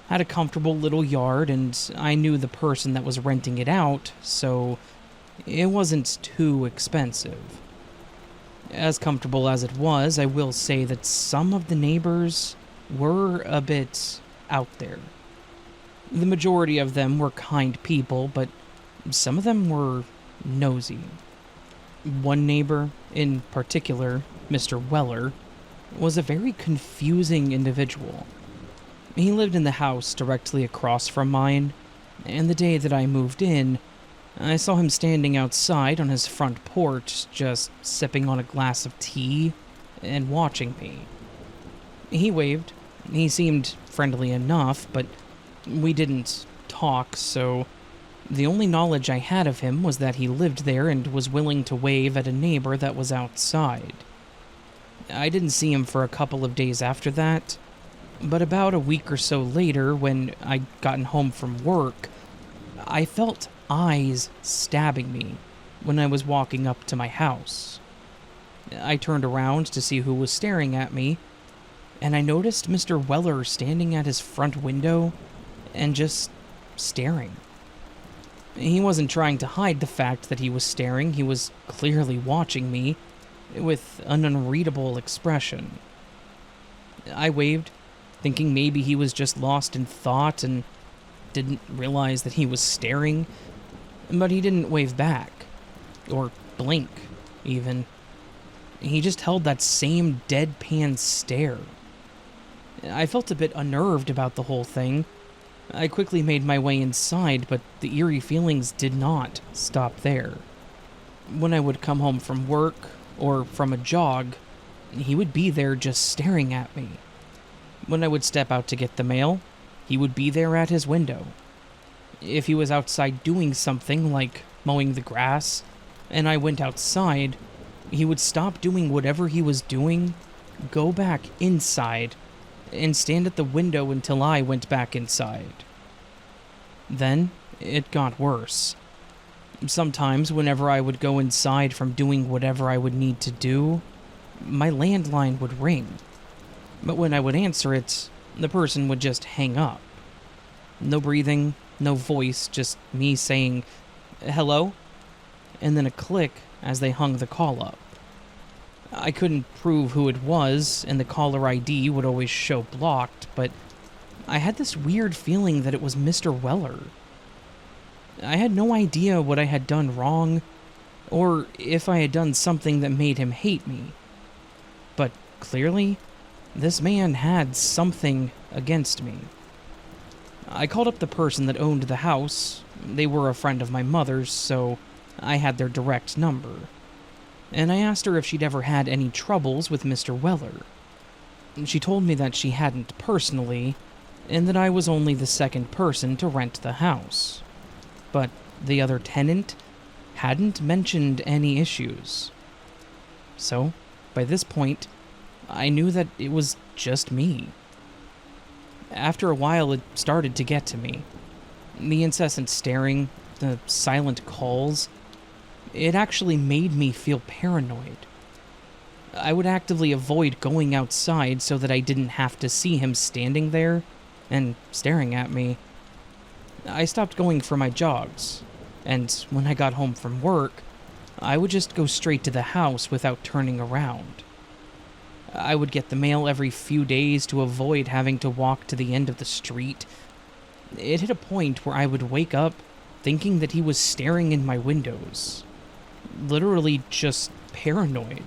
Speaker 1: had a comfortable little yard, and I knew the person that was renting it out, so it wasn't too expensive. As comfortable as it was, I will say that some of the neighbors were a bit out there. The majority of them were kind people, but some of them were nosy. One neighbor, in particular, Mr. Weller, was a very confusing individual. He lived in the house directly across from mine, and the day that I moved in, I saw him standing outside on his front porch, just sipping on a glass of tea and watching me. He waved. He seemed friendly enough, but we didn't talk, so the only knowledge I had of him was that he lived there and was willing to wave at a neighbor that was outside. I didn't see him for a couple of days after that, but about a week or so later, when I'd gotten home from work, I felt eyes stabbing me when I was walking up to my house. I turned around to see who was staring at me, and I noticed Mr. Weller standing at his front window and just staring. He wasn't trying to hide the fact that he was staring. He was clearly watching me with an unreadable expression. I waved, thinking maybe he was just lost in thought and didn't realize that he was staring, but he didn't wave back, or blink, even. He just held that same deadpan stare. I felt a bit unnerved about the whole thing. I quickly made my way inside, but the eerie feelings did not stop there. When I would come home from work, or from a jog, he would be there just staring at me. When I would step out to get the mail, he would be there at his window. If he was outside doing something like mowing the grass, and I went outside, he would stop doing whatever he was doing, go back inside, and stand at the window until I went back inside. Then, it got worse. Sometimes, whenever I would go inside from doing whatever I would need to do, my landline would ring. But when I would answer it, the person would just hang up. No breathing, no voice, just me saying, "Hello?" and then a click as they hung the call up. I couldn't prove who it was, and the caller ID would always show blocked, but I had this weird feeling that it was Mr. Weller. I had no idea what I had done wrong, or if I had done something that made him hate me. But clearly, this man had something against me. I called up the person that owned the house. They were a friend of my mother's, so I had their direct number. And I asked her if she'd ever had any troubles with Mr. Weller. She told me that she hadn't personally, and that I was only the second person to rent the house. But the other tenant hadn't mentioned any issues. So, by this point, I knew that it was just me. After a while, it started to get to me. The incessant staring, the silent calls, it actually made me feel paranoid. I would actively avoid going outside so that I didn't have to see him standing there, and staring at me. I stopped going for my jogs, and when I got home from work, I would just go straight to the house without turning around. I would get the mail every few days to avoid having to walk to the end of the street. It hit a point where I would wake up thinking that he was staring in my windows. Literally just paranoid.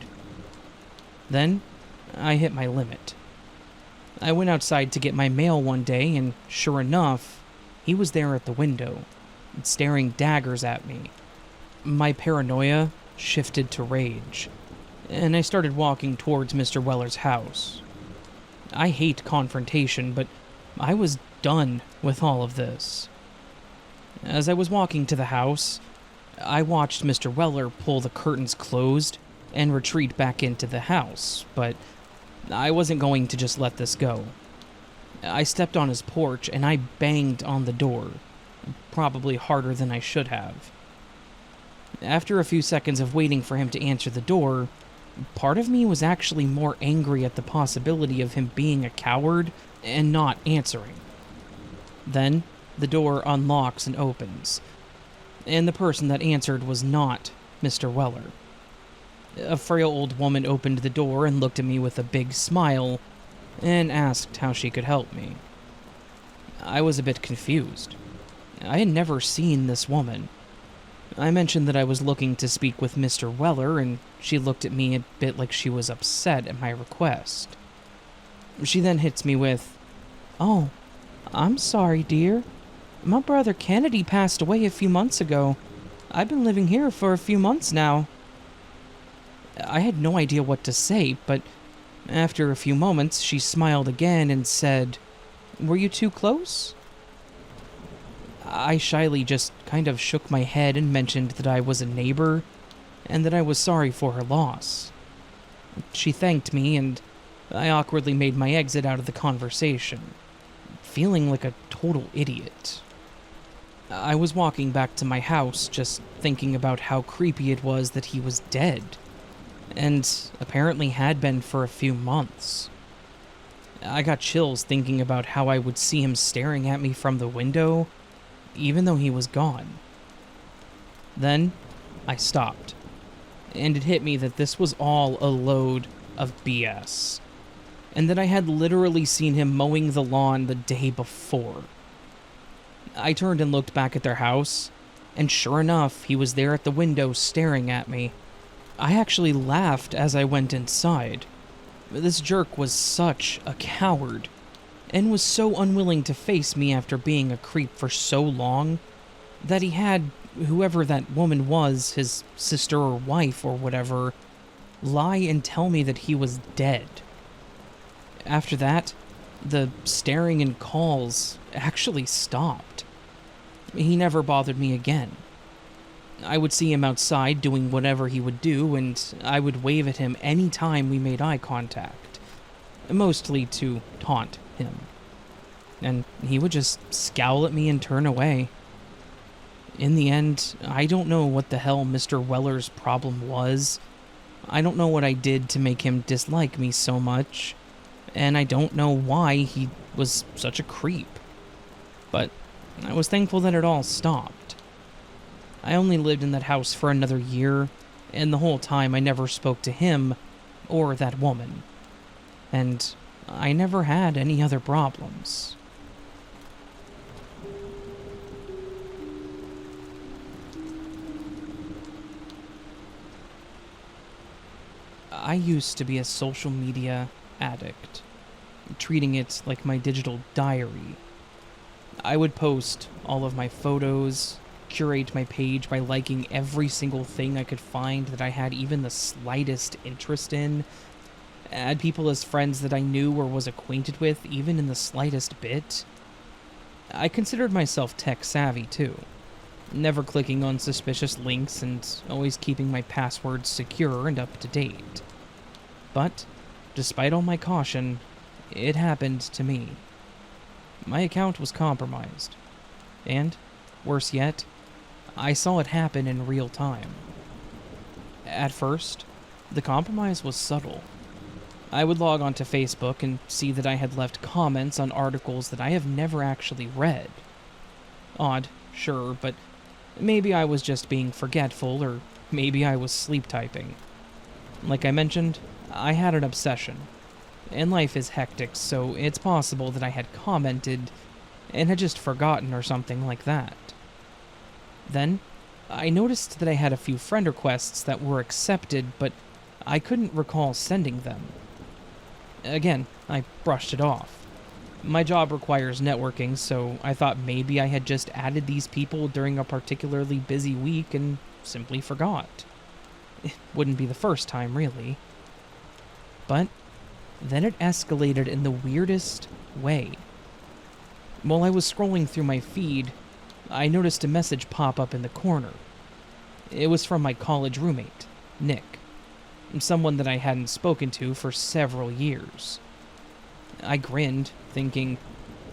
Speaker 1: Then, I hit my limit. I went outside to get my mail one day, and sure enough, he was there at the window, staring daggers at me. My paranoia shifted to rage, and I started walking towards Mr. Weller's house. I hate confrontation, but I was done with all of this. As I was walking to the house, I watched Mr. Weller pull the curtains closed and retreat back into the house, but I wasn't going to just let this go. I stepped on his porch and I banged on the door, probably harder than I should have. After a few seconds of waiting for him to answer the door, part of me was actually more angry at the possibility of him being a coward and not answering. Then, the door unlocks and opens, and the person that answered was not Mr. Weller. A frail old woman opened the door and looked at me with a big smile and asked how she could help me. I was a bit confused. I had never seen this woman. I mentioned that I was looking to speak with Mr. Weller, and she looked at me a bit like she was upset at my request. She then hits me with, "Oh, I'm sorry, dear. My brother Kennedy passed away a few months ago. I've been living here for a few months now." I had no idea what to say, but after a few moments, she smiled again and said, "Were you too close?" I shyly just kind of shook my head and mentioned that I was a neighbor and that I was sorry for her loss. She thanked me, and I awkwardly made my exit out of the conversation, feeling like a total idiot. I was walking back to my house, just thinking about how creepy it was that he was dead, and apparently had been for a few months. I got chills thinking about how I would see him staring at me from the window, even though he was gone. Then, I stopped, and it hit me that this was all a load of BS, and that I had literally seen him mowing the lawn the day before. I turned and looked back at their house, and sure enough, he was there at the window staring at me. I actually laughed as I went inside. This jerk was such a coward, and was so unwilling to face me after being a creep for so long, that he had whoever that woman was, his sister or wife or whatever, lie and tell me that he was dead. After that, the staring and calls actually stopped. He never bothered me again. I would see him outside doing whatever he would do, and I would wave at him any time we made eye contact, mostly to taunt him. And he would just scowl at me and turn away. In the end, I don't know what the hell Mr. Weller's problem was. I don't know what I did to make him dislike me so much, and I don't know why he was such a creep. But I was thankful that it all stopped. I only lived in that house for another year, and the whole time I never spoke to him or that woman. And I never had any other problems. I used to be a social media addict, treating it like my digital diary. I would post all of my photos, curate my page by liking every single thing I could find that I had even the slightest interest in, add people as friends that I knew or was acquainted with even in the slightest bit. I considered myself tech savvy too, never clicking on suspicious links and always keeping my passwords secure and up to date. But, despite all my caution, it happened to me. My account was compromised, and, worse yet, I saw it happen in real time. At first, the compromise was subtle. I would log onto Facebook and see that I had left comments on articles that I have never actually read. Odd, sure, but maybe I was just being forgetful, or maybe I was sleep typing. Like I mentioned, I had an obsession, and life is hectic, so it's possible that I had commented and had just forgotten or something like that. Then, I noticed that I had a few friend requests that were accepted, but I couldn't recall sending them. Again, I brushed it off. My job requires networking, so I thought maybe I had just added these people during a particularly busy week and simply forgot. It wouldn't be the first time, really. But then it escalated in the weirdest way. While I was scrolling through my feed, I noticed a message pop up in the corner. It was from my college roommate, Nick, someone that I hadn't spoken to for several years. I grinned, thinking,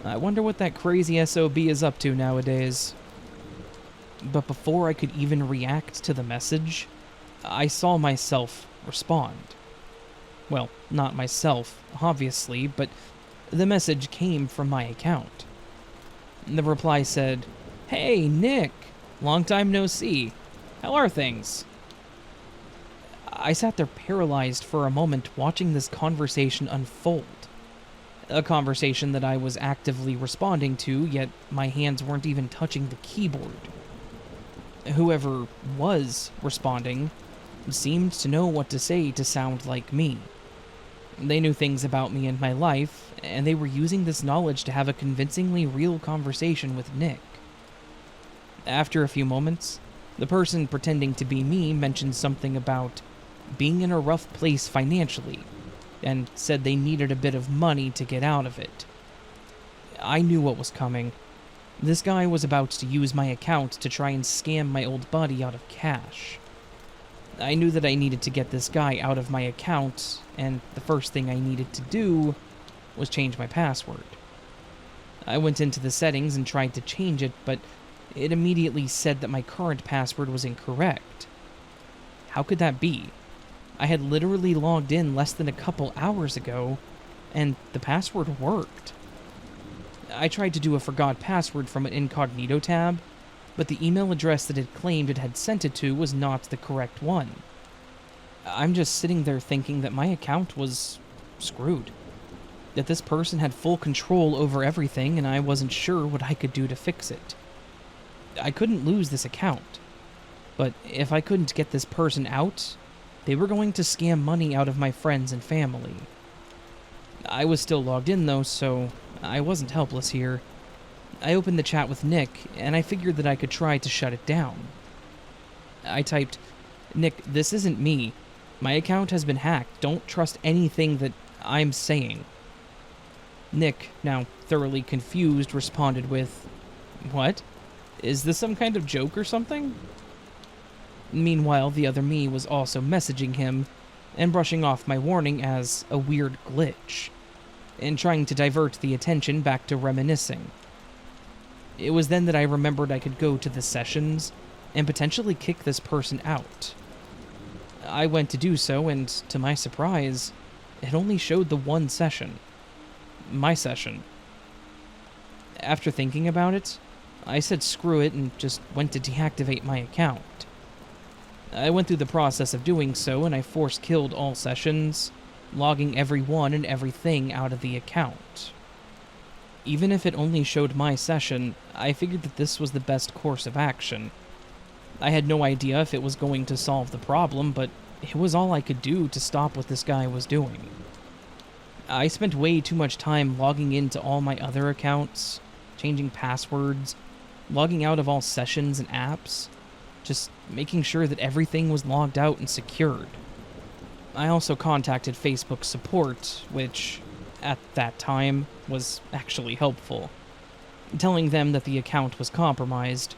Speaker 1: I wonder what that crazy SOB is up to nowadays. But before I could even react to the message, I saw myself respond. Well, not myself, obviously, but the message came from my account. The reply said, "Hey, Nick, long time no see. How are things?" I sat there paralyzed for a moment watching this conversation unfold. A conversation that I was actively responding to, yet my hands weren't even touching the keyboard. Whoever was responding seemed to know what to say to sound like me. They knew things about me and my life, and they were using this knowledge to have a convincingly real conversation with Nick. After a few moments, the person pretending to be me mentioned something about being in a rough place financially, and said they needed a bit of money to get out of it. I knew what was coming. This guy was about to use my account to try and scam my old buddy out of cash. I knew that I needed to get this guy out of my account, and the first thing I needed to do was change my password. I went into the settings and tried to change it, but it immediately said that my current password was incorrect. How could that be? I had literally logged in less than a couple hours ago, and the password worked. I tried to do a forgot password from an incognito tab, but the email address that it claimed it had sent it to was not the correct one. I'm just sitting there thinking that my account was screwed. That this person had full control over everything, and I wasn't sure what I could do to fix it. I couldn't lose this account, but if I couldn't get this person out, they were going to scam money out of my friends and family. I was still logged in though, so I wasn't helpless here. I opened the chat with Nick, and I figured that I could try to shut it down. I typed, "Nick, this isn't me. My account has been hacked. Don't trust anything that I'm saying." Nick, now thoroughly confused, responded with, "What? Is this some kind of joke or something?" Meanwhile, the other me was also messaging him and brushing off my warning as a weird glitch, and trying to divert the attention back to reminiscing. It was then that I remembered I could go to the sessions and potentially kick this person out. I went to do so, and to my surprise, it only showed the one session. My session. After thinking about it, I said screw it and just went to deactivate my account. I went through the process of doing so, and I force-killed all sessions, logging everyone and everything out of the account. Even if it only showed my session, I figured that this was the best course of action. I had no idea if it was going to solve the problem, but it was all I could do to stop what this guy was doing. I spent way too much time logging into all my other accounts, changing passwords, logging out of all sessions and apps, just making sure that everything was logged out and secured. I also contacted Facebook support, which, at that time, was actually helpful, telling them that the account was compromised,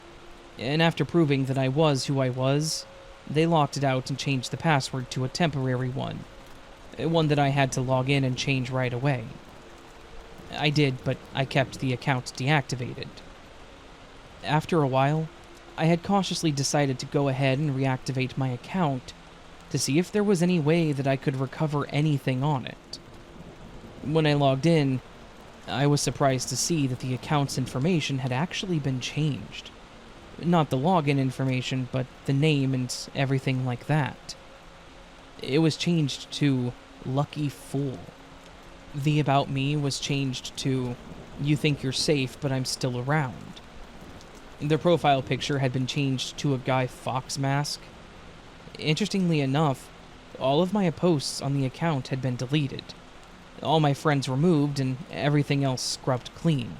Speaker 1: and after proving that I was who I was, they locked it out and changed the password to a temporary one that I had to log in and change right away. I did, but I kept the account deactivated. After a while, I had cautiously decided to go ahead and reactivate my account, to see if there was any way that I could recover anything on it. When I logged in, I was surprised to see that the account's information had actually been changed. Not the login information, but the name and everything like that. It was changed to Lucky Fool. The About Me was changed to You Think You're Safe, but I'm Still Around. Their profile picture had been changed to a Guy Fawkes mask. Interestingly enough, all of my posts on the account had been deleted. All my friends removed and everything else scrubbed clean.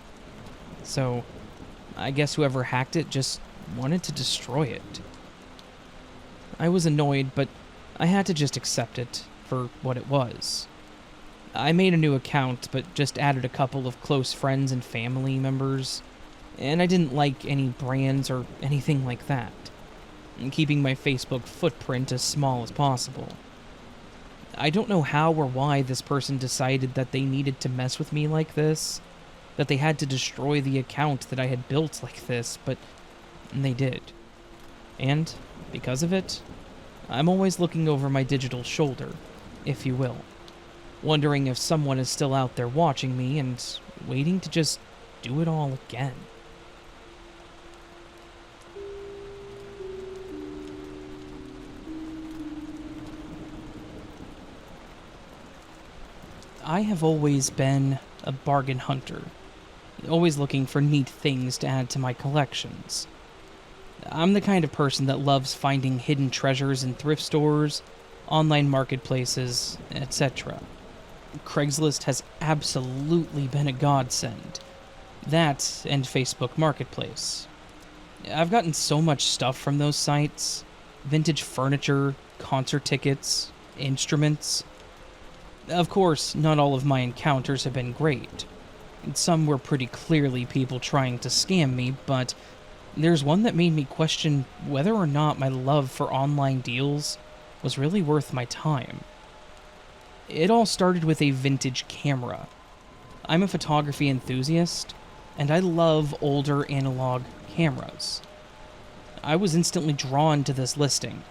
Speaker 1: So, I guess whoever hacked it just wanted to destroy it. I was annoyed, but I had to just accept it for what it was. I made a new account, but just added a couple of close friends and family members, and I didn't like any brands or anything like that, keeping my Facebook footprint as small as possible. I don't know how or why this person decided that they needed to mess with me like this, that they had to destroy the account that I had built like this, but they did. And, because of it, I'm always looking over my digital shoulder, if you will, wondering if someone is still out there watching me and waiting to just do it all again. I have always been a bargain hunter, always looking for neat things to add to my collections. I'm the kind of person that loves finding hidden treasures in thrift stores, online marketplaces, etc. Craigslist has absolutely been a godsend. That and Facebook Marketplace. I've gotten so much stuff from those sites: vintage furniture, concert tickets, instruments. Of course, not all of my encounters have been great. Some were pretty clearly people trying to scam me, but there's one that made me question whether or not my love for online deals was really worth my time. It all started with a vintage camera. I'm a photography enthusiast, and I love older analog cameras. I was instantly drawn to this listing.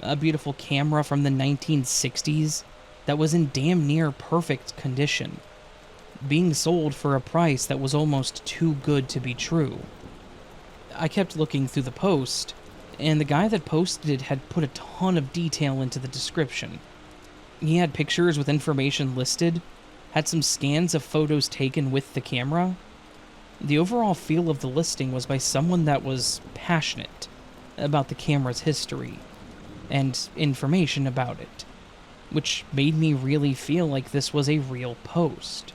Speaker 1: A beautiful camera from the 1960s that was in damn near perfect condition, being sold for a price that was almost too good to be true. I kept looking through the post, and the guy that posted it had put a ton of detail into the description. He had pictures with information listed, had some scans of photos taken with the camera. The overall feel of the listing was by someone that was passionate about the camera's history and information about it, which made me really feel like this was a real post.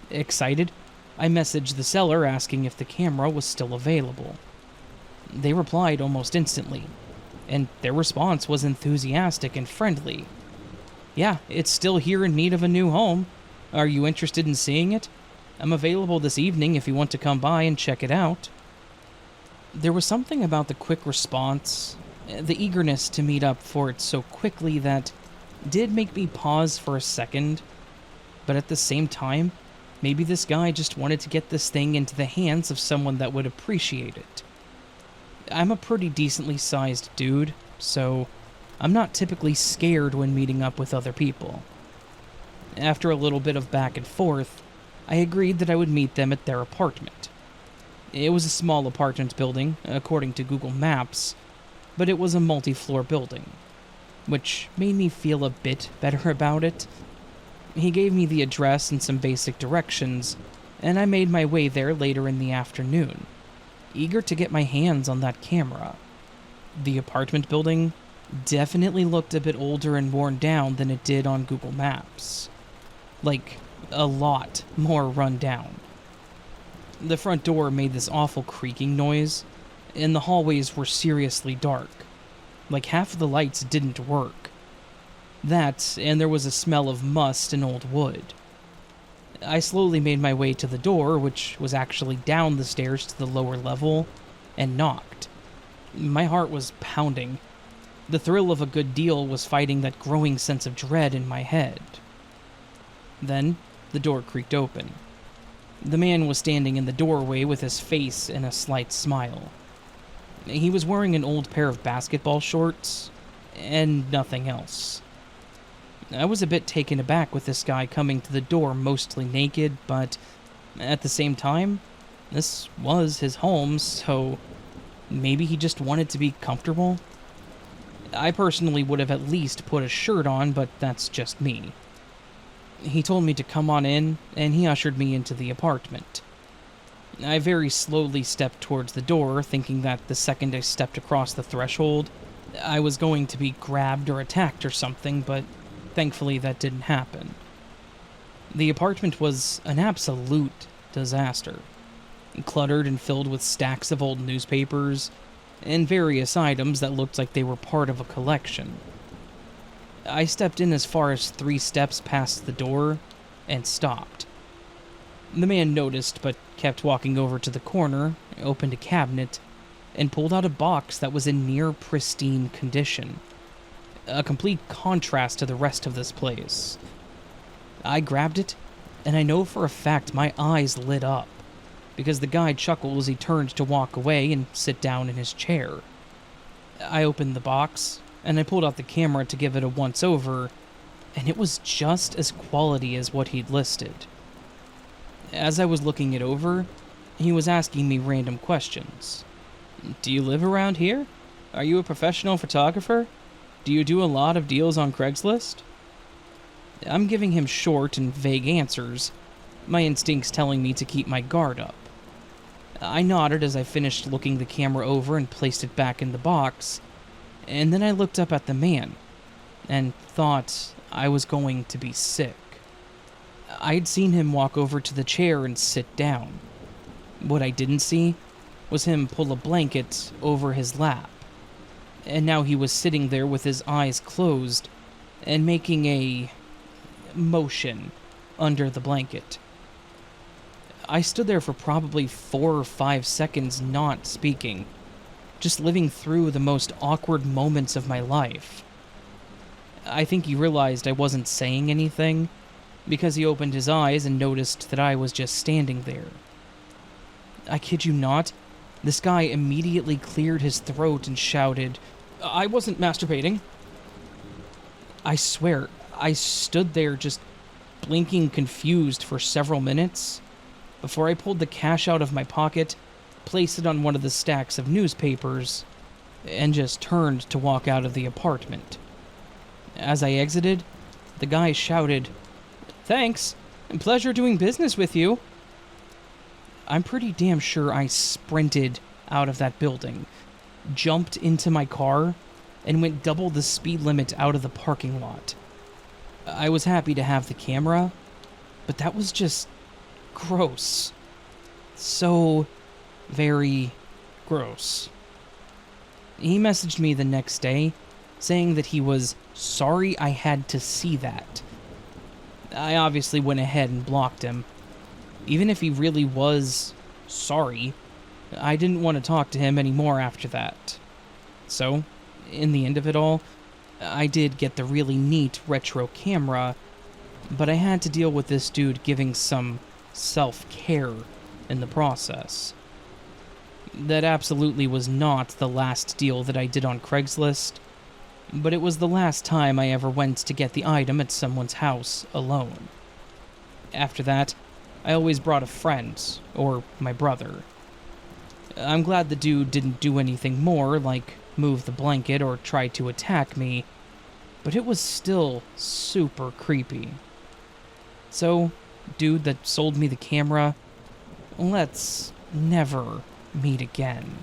Speaker 1: Excited, I messaged the seller asking if the camera was still available. They replied almost instantly, and their response was enthusiastic and friendly. "Yeah, it's still here in need of a new home. Are you interested in seeing it? I'm available this evening if you want to come by and check it out." There was something about the quick response, the eagerness to meet up for it so quickly, that did make me pause for a second, but at the same time, maybe this guy just wanted to get this thing into the hands of someone that would appreciate it. I'm a pretty decently sized dude, so I'm not typically scared when meeting up with other people. After a little bit of back and forth, I agreed that I would meet them at their apartment. It was a small apartment building, according to Google Maps, but it was a multi-floor building, which made me feel a bit better about it. He gave me the address and some basic directions, and I made my way there later in the afternoon, eager to get my hands on that camera. The apartment building definitely looked a bit older and worn down than it did on Google Maps. Like, a lot more run down. The front door made this awful creaking noise, and the hallways were seriously dark. Like half of the lights didn't work. That, and there was a smell of must and old wood. I slowly made my way to the door, which was actually down the stairs to the lower level, and knocked. My heart was pounding. The thrill of a good deal was fighting that growing sense of dread in my head. Then, the door creaked open. The man was standing in the doorway with his face in a slight smile. He was wearing an old pair of basketball shorts, and nothing else. I was a bit taken aback with this guy coming to the door mostly naked, but at the same time, this was his home, so maybe he just wanted to be comfortable. I personally would have at least put a shirt on, but that's just me. He told me to come on in, and he ushered me into the apartment. I very slowly stepped towards the door, thinking that the second I stepped across the threshold, I was going to be grabbed or attacked or something, but thankfully that didn't happen. The apartment was an absolute disaster, cluttered and filled with stacks of old newspapers and various items that looked like they were part of a collection. I stepped in as far as 3 steps past the door and stopped. The man noticed but kept walking over to the corner, opened a cabinet, and pulled out a box that was in near pristine condition. A complete contrast to the rest of this place. I grabbed it, and I know for a fact my eyes lit up, because the guy chuckled as he turned to walk away and sit down in his chair. I opened the box, and I pulled out the camera to give it a once-over, and it was just as quality as what he'd listed. As I was looking it over, he was asking me random questions. "Do you live around here? Are you a professional photographer? Do you do a lot of deals on Craigslist?" I'm giving him short and vague answers, my instincts telling me to keep my guard up. I nodded as I finished looking the camera over and placed it back in the box, and then I looked up at the man and thought I was going to be sick. I'd seen him walk over to the chair and sit down. What I didn't see was him pull a blanket over his lap, and now he was sitting there with his eyes closed and making a motion under the blanket. I stood there for probably 4 or 5 seconds not speaking, just living through the most awkward moments of my life. I think he realized I wasn't saying anything, because he opened his eyes and noticed that I was just standing there. I kid you not, this guy immediately cleared his throat and shouted, "I wasn't masturbating." I swear, I stood there just blinking confused for several minutes before I pulled the cash out of my pocket, placed it on one of the stacks of newspapers, and just turned to walk out of the apartment. As I exited, the guy shouted, "Thanks, and pleasure doing business with you." I'm pretty damn sure I sprinted out of that building, jumped into my car, and went double the speed limit out of the parking lot. I was happy to have the camera, but that was just gross. So very gross. He messaged me the next day, saying that he was sorry I had to see that. I obviously went ahead and blocked him. Even if he really was sorry, I didn't want to talk to him anymore after that. So, in the end of it all, I did get the really neat retro camera, but I had to deal with this dude giving some self-care in the process. That absolutely was not the last deal that I did on Craigslist, but it was the last time I ever went to get the item at someone's house alone. After that, I always brought a friend, or my brother. I'm glad the dude didn't do anything more, like move the blanket or try to attack me, but it was still super creepy. So, dude that sold me the camera, let's never meet again.